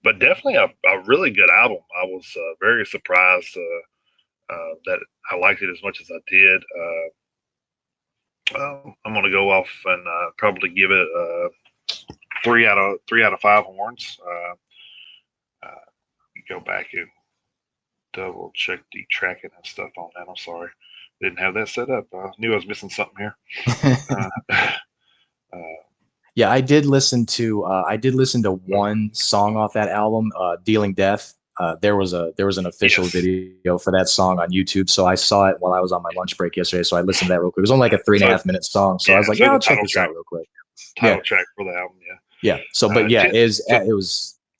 but definitely a really good album. I was very surprised that I liked it as much as I did. I'm going to go off and probably give it 3 out of 5 horns. Go back and double check the tracking and stuff on that. I'm sorry, didn't have that set up. I knew I was missing something here. Yeah, I did listen to one song off that album, "Dealing Death." There was an official video for that song on YouTube, so I saw it while I was on my lunch break yesterday. So I listened to that real quick. It was only like a 3.5 minute song, so I was like, "Yeah, I'll check this out real quick." Title track for the album, yeah. So, but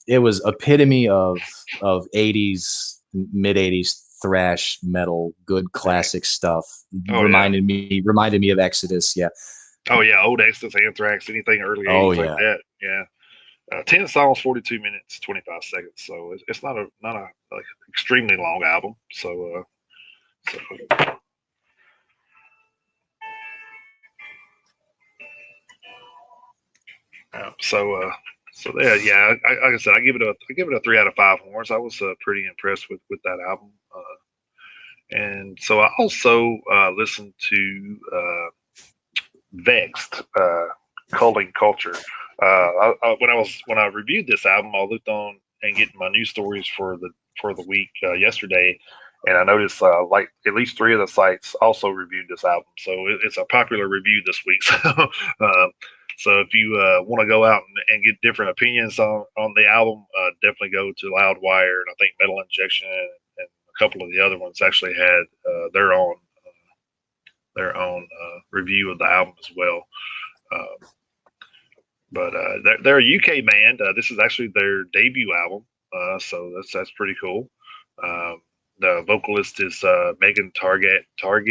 it was epitome of 80s, mid 80s thrash metal, good classic stuff. Reminded me of Exodus. Yeah. Oh yeah, old Exodus, Anthrax, anything early 80s like that. Yeah. 10 songs, 42 minutes, 25 seconds. So it's not a like extremely long album. So yeah. Like I said, I give it a 3 out of 5 horns. I was pretty impressed with that album. And so I also listened to Vexed, Culling Culture. When I reviewed this album, I looked on and getting my news stories for the week yesterday, and I noticed like at least 3 of the sites also reviewed this album. So it's a popular review this week. So if you want to go out and get different opinions on the album, definitely go to Loudwire, and I think Metal Injection and a couple of the other ones actually had their own review of the album as well. But they're a UK band. This is actually their debut album, so that's pretty cool. The vocalist is Megan Target, or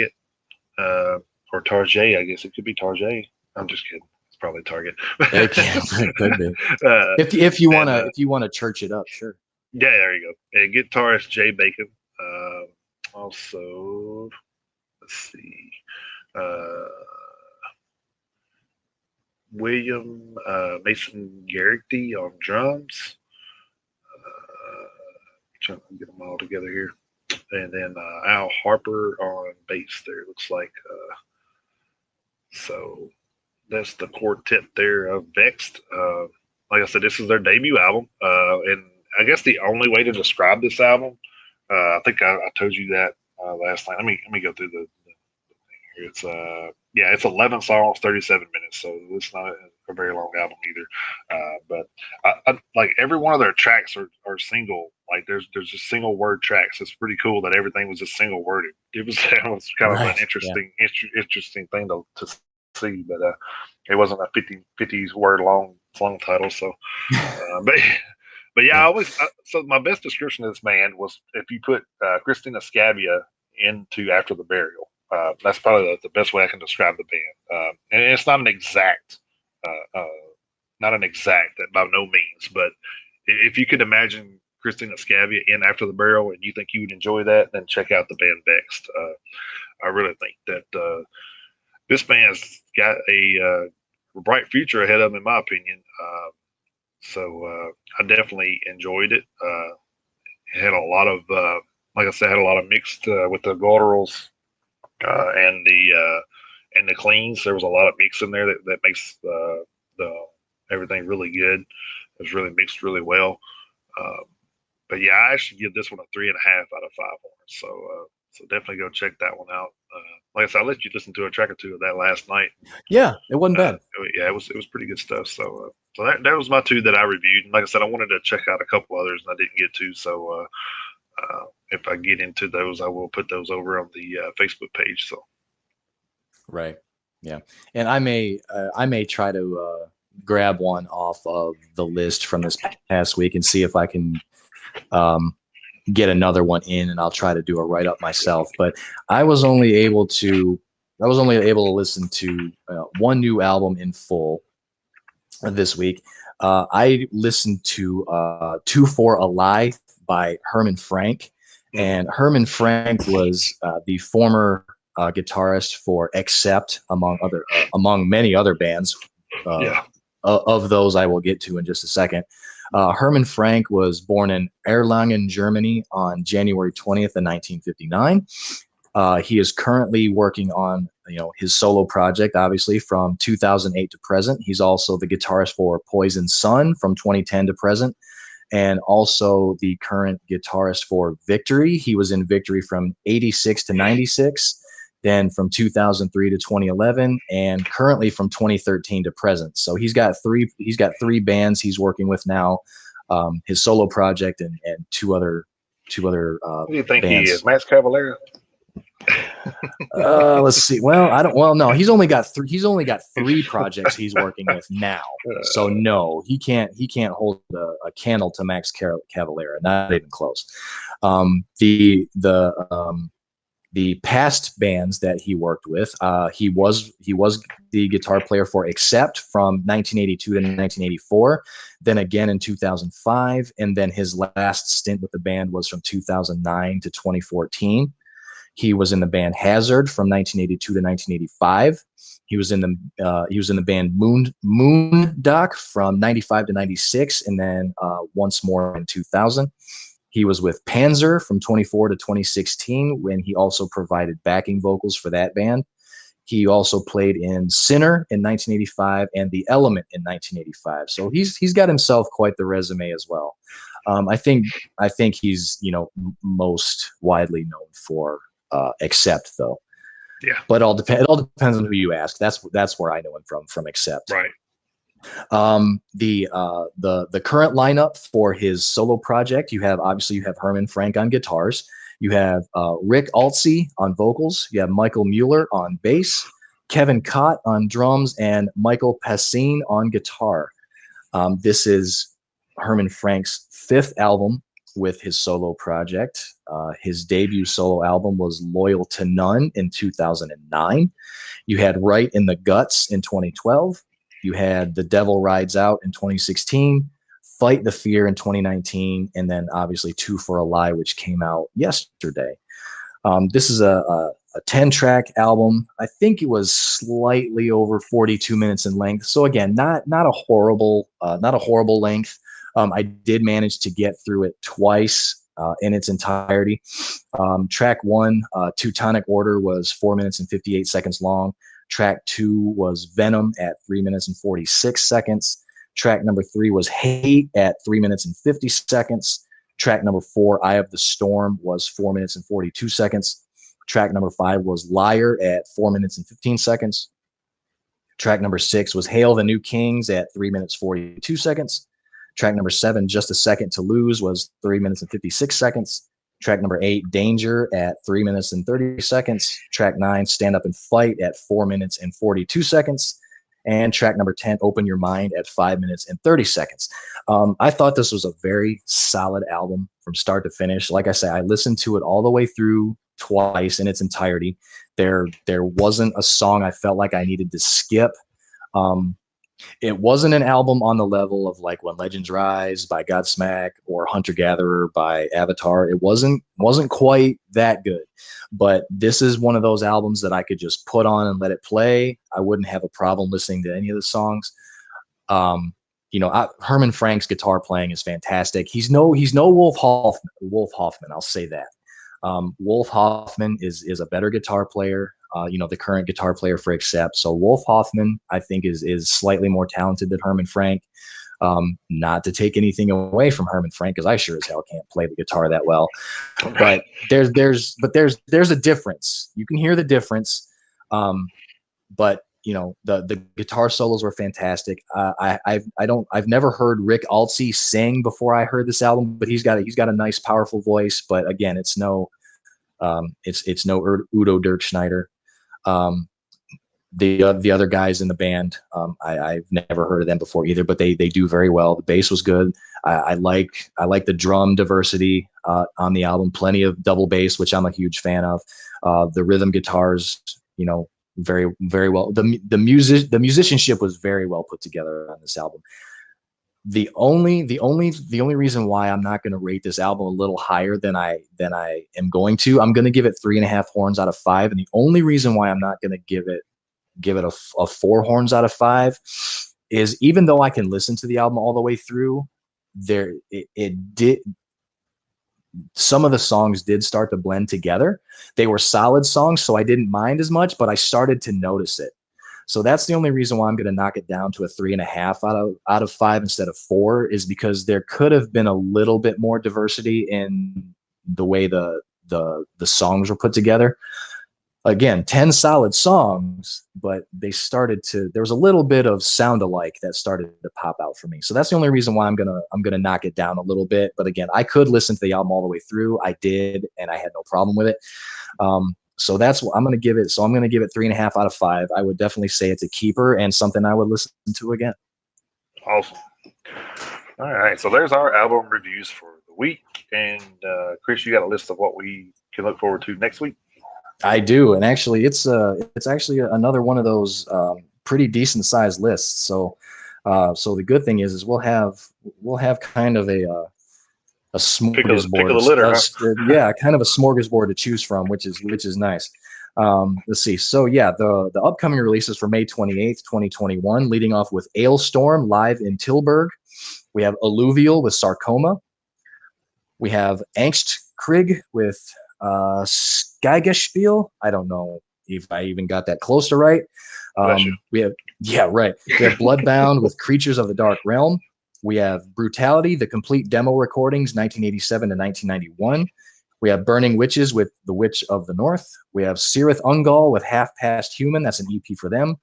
Target. I guess it could be Target. I'm just kidding. It's probably Target. It could be. If you wanna church it up, sure. Yeah, there you go. And guitarist Jay Bacon. Also, let's see. William Mason Garrity on drums. Trying to get them all together here. And then Al Harper on bass there, it looks like. So that's the quartet there of Vexed. Like I said, this is their debut album. And I guess the only way to describe this album, I think I told you that last night. Let me go through the thing here. It's 11 songs, 37 minutes, so it's not a very long album either. But I like every one of their tracks are single. Like there's just single word tracks. It's pretty cool that everything was just single worded. It was kind of an interesting thing to see, but it wasn't a 50 word long title. So, but yeah, so my best description of this band was if you put Christina Scabia into After the Burial. That's probably the best way I can describe the band. And it's not an exact, by no means, but if you could imagine Christina Scabia in After the Burial and you think you would enjoy that, then check out the band Vexed. I really think that this band's got a bright future ahead of them, in my opinion. So I definitely enjoyed it. It had a lot of, like I said, had a lot of mixed with the gutturals. And the cleans. There was a lot of mix in there that makes the everything really good. It was really mixed really well. But yeah, I actually give this one a 3.5 out of 5 horns. So definitely go check that one out. Like I said, I let you listen to a track or two of that last night. Yeah, it wasn't bad. Yeah, it was pretty good stuff. So that was my 2 that I reviewed. And like I said, I wanted to check out a couple others and I didn't get to. So if I get into those, I will put those over on the Facebook page. So, right, yeah, and I may try to grab one off of the list from this past week and see if I can get another one in, and I'll try to do a write up myself. But I was only able to listen to one new album in full this week. I listened to 2 for a Lie by Herman Frank. And Herman Frank was the former guitarist for Accept, among many other bands. Of those, I will get to in just a second. Herman Frank was born in Erlangen, Germany, on January 20th, of 1959. He is currently working on his solo project, obviously from 2008 to present. He's also the guitarist for Poison Sun from 2010 to present. And also the current guitarist for Victory. He was in Victory from 86 to 96, then from 2003 to 2011, and currently from 2013 to present. So he's got three bands he's working with now, his solo project and two other Who do you think bands. He is? Max Cavalera? Let's see. No, he's only got 3 projects he's working with now. So no, he can't hold a candle to Max Cavalera, not even close. the past bands that he worked with, he was the guitar player for Accept from 1982 to 1984, then again in 2005, and then his last stint with the band was from 2009 to 2014. He was in the band Hazard from 1982 to 1985. He was in the band Moon Doc from 95 to 96, and then once more in 2000. He was with Panzer from 24 to 2016, when he also provided backing vocals for that band. He also played in Sinner in 1985 and The Element in 1985. So he's got himself quite the resume as well. I think he's most widely known for Accept, though. Yeah. But it all depends on who you ask. That's where I know him from Accept. Right. The current lineup for his solo project, you have Herman Frank on guitars, you have Rick Altsey on vocals, you have Michael Mueller on bass, Kevin Cott on drums, and Michael Passine on guitar. This is Herman Frank's 5th album with his solo project. His debut solo album was Loyal to None in 2009. You had Right in the Guts in 2012. You had The Devil Rides Out in 2016, Fight the Fear in 2019, and then obviously Two for a Lie, which came out yesterday. This is a 10-track album. I think it was slightly over 42 minutes in length. So again, not a horrible length. I did manage to get through it twice in its entirety. Track 1, Teutonic Order, was 4 minutes and 58 seconds long. Track 2 was Venom at 3 minutes and 46 seconds. Track number 3 was Hate at 3 minutes and 50 seconds. Track number 4, Eye of the Storm, was 4 minutes and 42 seconds. Track number 5 was Liar at 4 minutes and 15 seconds. Track number 6 was Hail the New Kings at 3 minutes 42 seconds. Track number 7, Just a Second to Lose, was 3 minutes and 56 seconds. Track number 8, Danger, at 3 minutes and 30 seconds. Track 9, Stand Up and Fight, at 4 minutes and 42 seconds. And track number 10, Open Your Mind, at 5 minutes and 30 seconds. I thought this was a very solid album from start to finish. Like I say, I listened to it all the way through twice in its entirety. There wasn't a song I felt like I needed to skip. It wasn't an album on the level of like When Legends Rise by Godsmack or Hunter Gatherer by Avatar. It wasn't quite that good, but this is one of those albums that I could just put on and let it play. I wouldn't have a problem listening to any of the songs. Herman Frank's guitar playing is fantastic. He's no Wolf Hoffman. I'll say that. Wolf Hoffman is a better guitar player. The current guitar player for Accept. So Wolf Hoffman, I think, is slightly more talented than Herman Frank. Not to take anything away from Herman Frank, because I sure as hell can't play the guitar that well. But there's a difference. You can hear the difference. But the guitar solos were fantastic. I've never heard Rick Altsey sing before I heard this album, but he's got a nice, powerful voice. But again, it's no Udo Dirkschneider. The other guys in the band, I've never heard of them before either, but they do very well. The bass was good. I like the drum diversity on the album. Plenty of double bass, which I'm a huge fan of. The rhythm guitars, very, very well. The musicianship was very well put together on this album. The only reason why I'm not going to rate this album a little higher than I am going to, I'm going to give it 3.5 horns out of 5. And the only reason why I'm not going to give it a 4 horns out of 5 is, even though I can listen to the album all the way through, some of the songs did start to blend together. They were solid songs, so I didn't mind as much, but I started to notice it. So that's the only reason why I'm going to knock it down to a 3.5 out of 5 instead of 4, is because there could have been a little bit more diversity in the way the songs were put together. Again, 10 solid songs, but there was a little bit of sound alike that started to pop out for me. So that's the only reason why I'm gonna knock it down a little bit. But again, I could listen to the album all the way through. I did, and I had no problem with it. So that's what I'm going to give it. So I'm going to give it 3.5 out of 5. I would definitely say it's a keeper and something I would listen to again. Awesome. All right. So there's our album reviews for the week. And Chris, you got a list of what we can look forward to next week? I do, and actually, it's actually another one of those pretty decent sized lists. So, so the good thing is we'll have kind of a Pick of smorgasbord, the litter, huh? yeah, kind of a smorgasbord to choose from, which is nice. Let's see. So yeah, the upcoming releases for May 28th, 2021, leading off with Ailstorm live in Tilburg. We have Alluvial with Sarcoma. We have Angstkrieg with Skyggespiel. I don't know if I even got that close to right. Bless you. We have, yeah, right. We have Bloodbound with Creatures of the Dark Realm. We have Brutality, the complete demo recordings, 1987 to 1991. We have Burning Witches with The Witch of the North. We have Cirith Ungol with Half Past Human. That's an EP for them.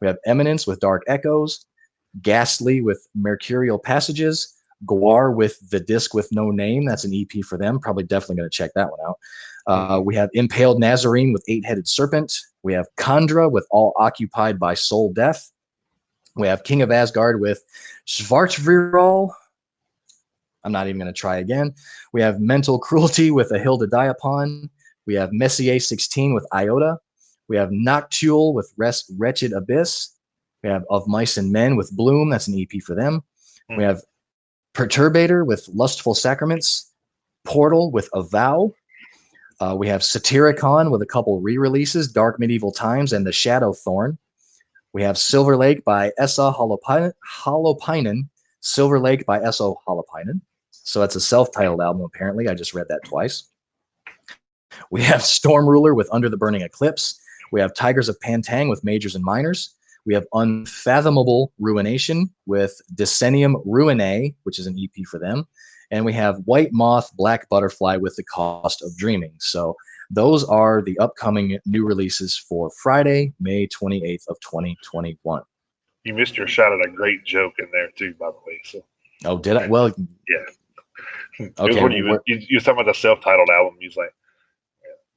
We have Eminence with Dark Echoes. Ghastly with Mercurial Passages. Guar with The Disc with No Name. That's an EP for them. Probably definitely going to check that one out. We have Impaled Nazarene with Eight-Headed Serpent. We have Khandra with All Occupied by Soul Death. We have King of Asgard with Svartviral. I'm not even going to try again. We have Mental Cruelty with A Hill to Die Upon. We have Messier 16 with Iota. We have Noctule with Wretched Abyss. We have Of Mice and Men with Bloom. That's an EP for them. We have Perturbator with Lustful Sacraments. Portal with Avow. We have Satyricon with a couple re-releases, Dark Medieval Times and The Shadow Thorn. We have Silver Lake by Essa Holopainen. Silver Lake by Essa Holopainen. So that's a self-titled album, apparently. I just read that twice. We have Storm Ruler with Under the Burning Eclipse. We have Tigers of Pantang with Majors and Minors. We have Unfathomable Ruination with Decennium Ruinae, which is an EP for them. And we have White Moth, Black Butterfly with The Cost of Dreaming. So those are the upcoming new releases for Friday, May 28th of 2021. You missed your shot at a great joke in there too, by the way. So. Oh, did I? Well, yeah. Okay. When you were talking about the self-titled album, you was like,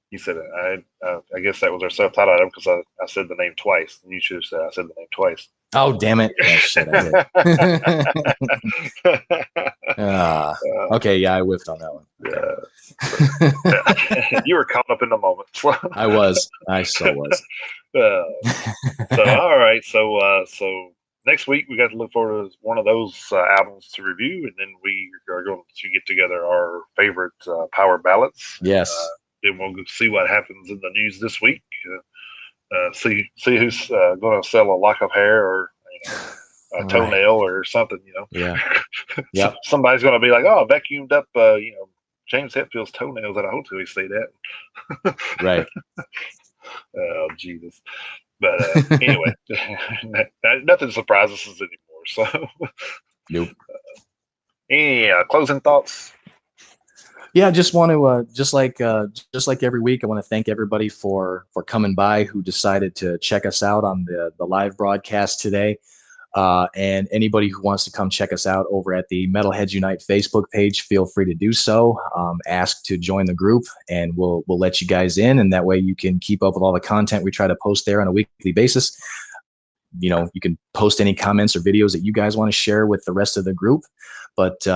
you said I guess that was our self-titled album because I said the name twice, and you should have said I said the name twice. Oh, damn it! Oh, shit, I did. Okay, yeah, I whiffed on that one. Okay. You were caught up in the moment. I was. I so was. So all right. So next week we got to look forward to one of those albums to review, and then we are going to get together our favorite power ballads. Yes. Then we'll see what happens in the news this week. See who's going to sell a lock of hair or a toenail or something. Yeah. Yeah. Somebody's going to be like, "Oh, I vacuumed up, James Hetfield's toenails at a hotel he stayed at." Right. Oh, Jesus. But anyway, nothing surprises us anymore. So, nope. Any closing thoughts? Yeah, just want to just like every week, I want to thank everybody for coming by who decided to check us out on the live broadcast today. And anybody who wants to come check us out over at the Metalheads Unite Facebook page, feel free to do so. Ask to join the group, and we'll let you guys in, and that way you can keep up with all the content we try to post there on a weekly basis. You can post any comments or videos that you guys want to share with the rest of the group. But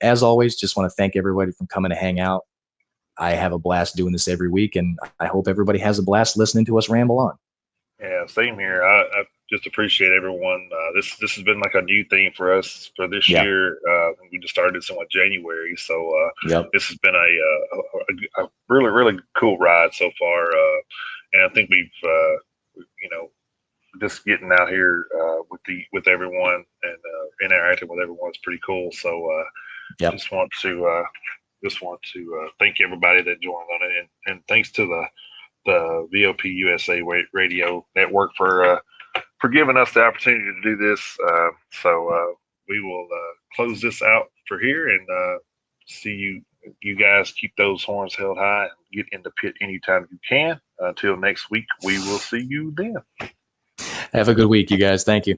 as always, just want to thank everybody for coming to hang out. I have a blast doing this every week, and I hope everybody has a blast listening to us ramble on. Yeah, same here. I just appreciate everyone. This has been like a new thing for us for this year. We just started this in January, so this has been a really, really cool ride so far. And I think we've just getting out here with everyone and interacting with everyone is pretty cool. So just want to thank everybody that joined on it, and thanks to the VOP USA Radio Network for giving us the opportunity to do this. So we will close this out for here and see you guys keep those horns held high and get in the pit anytime you can. Until next week, we will see you then. Have a good week, you guys. Thank you.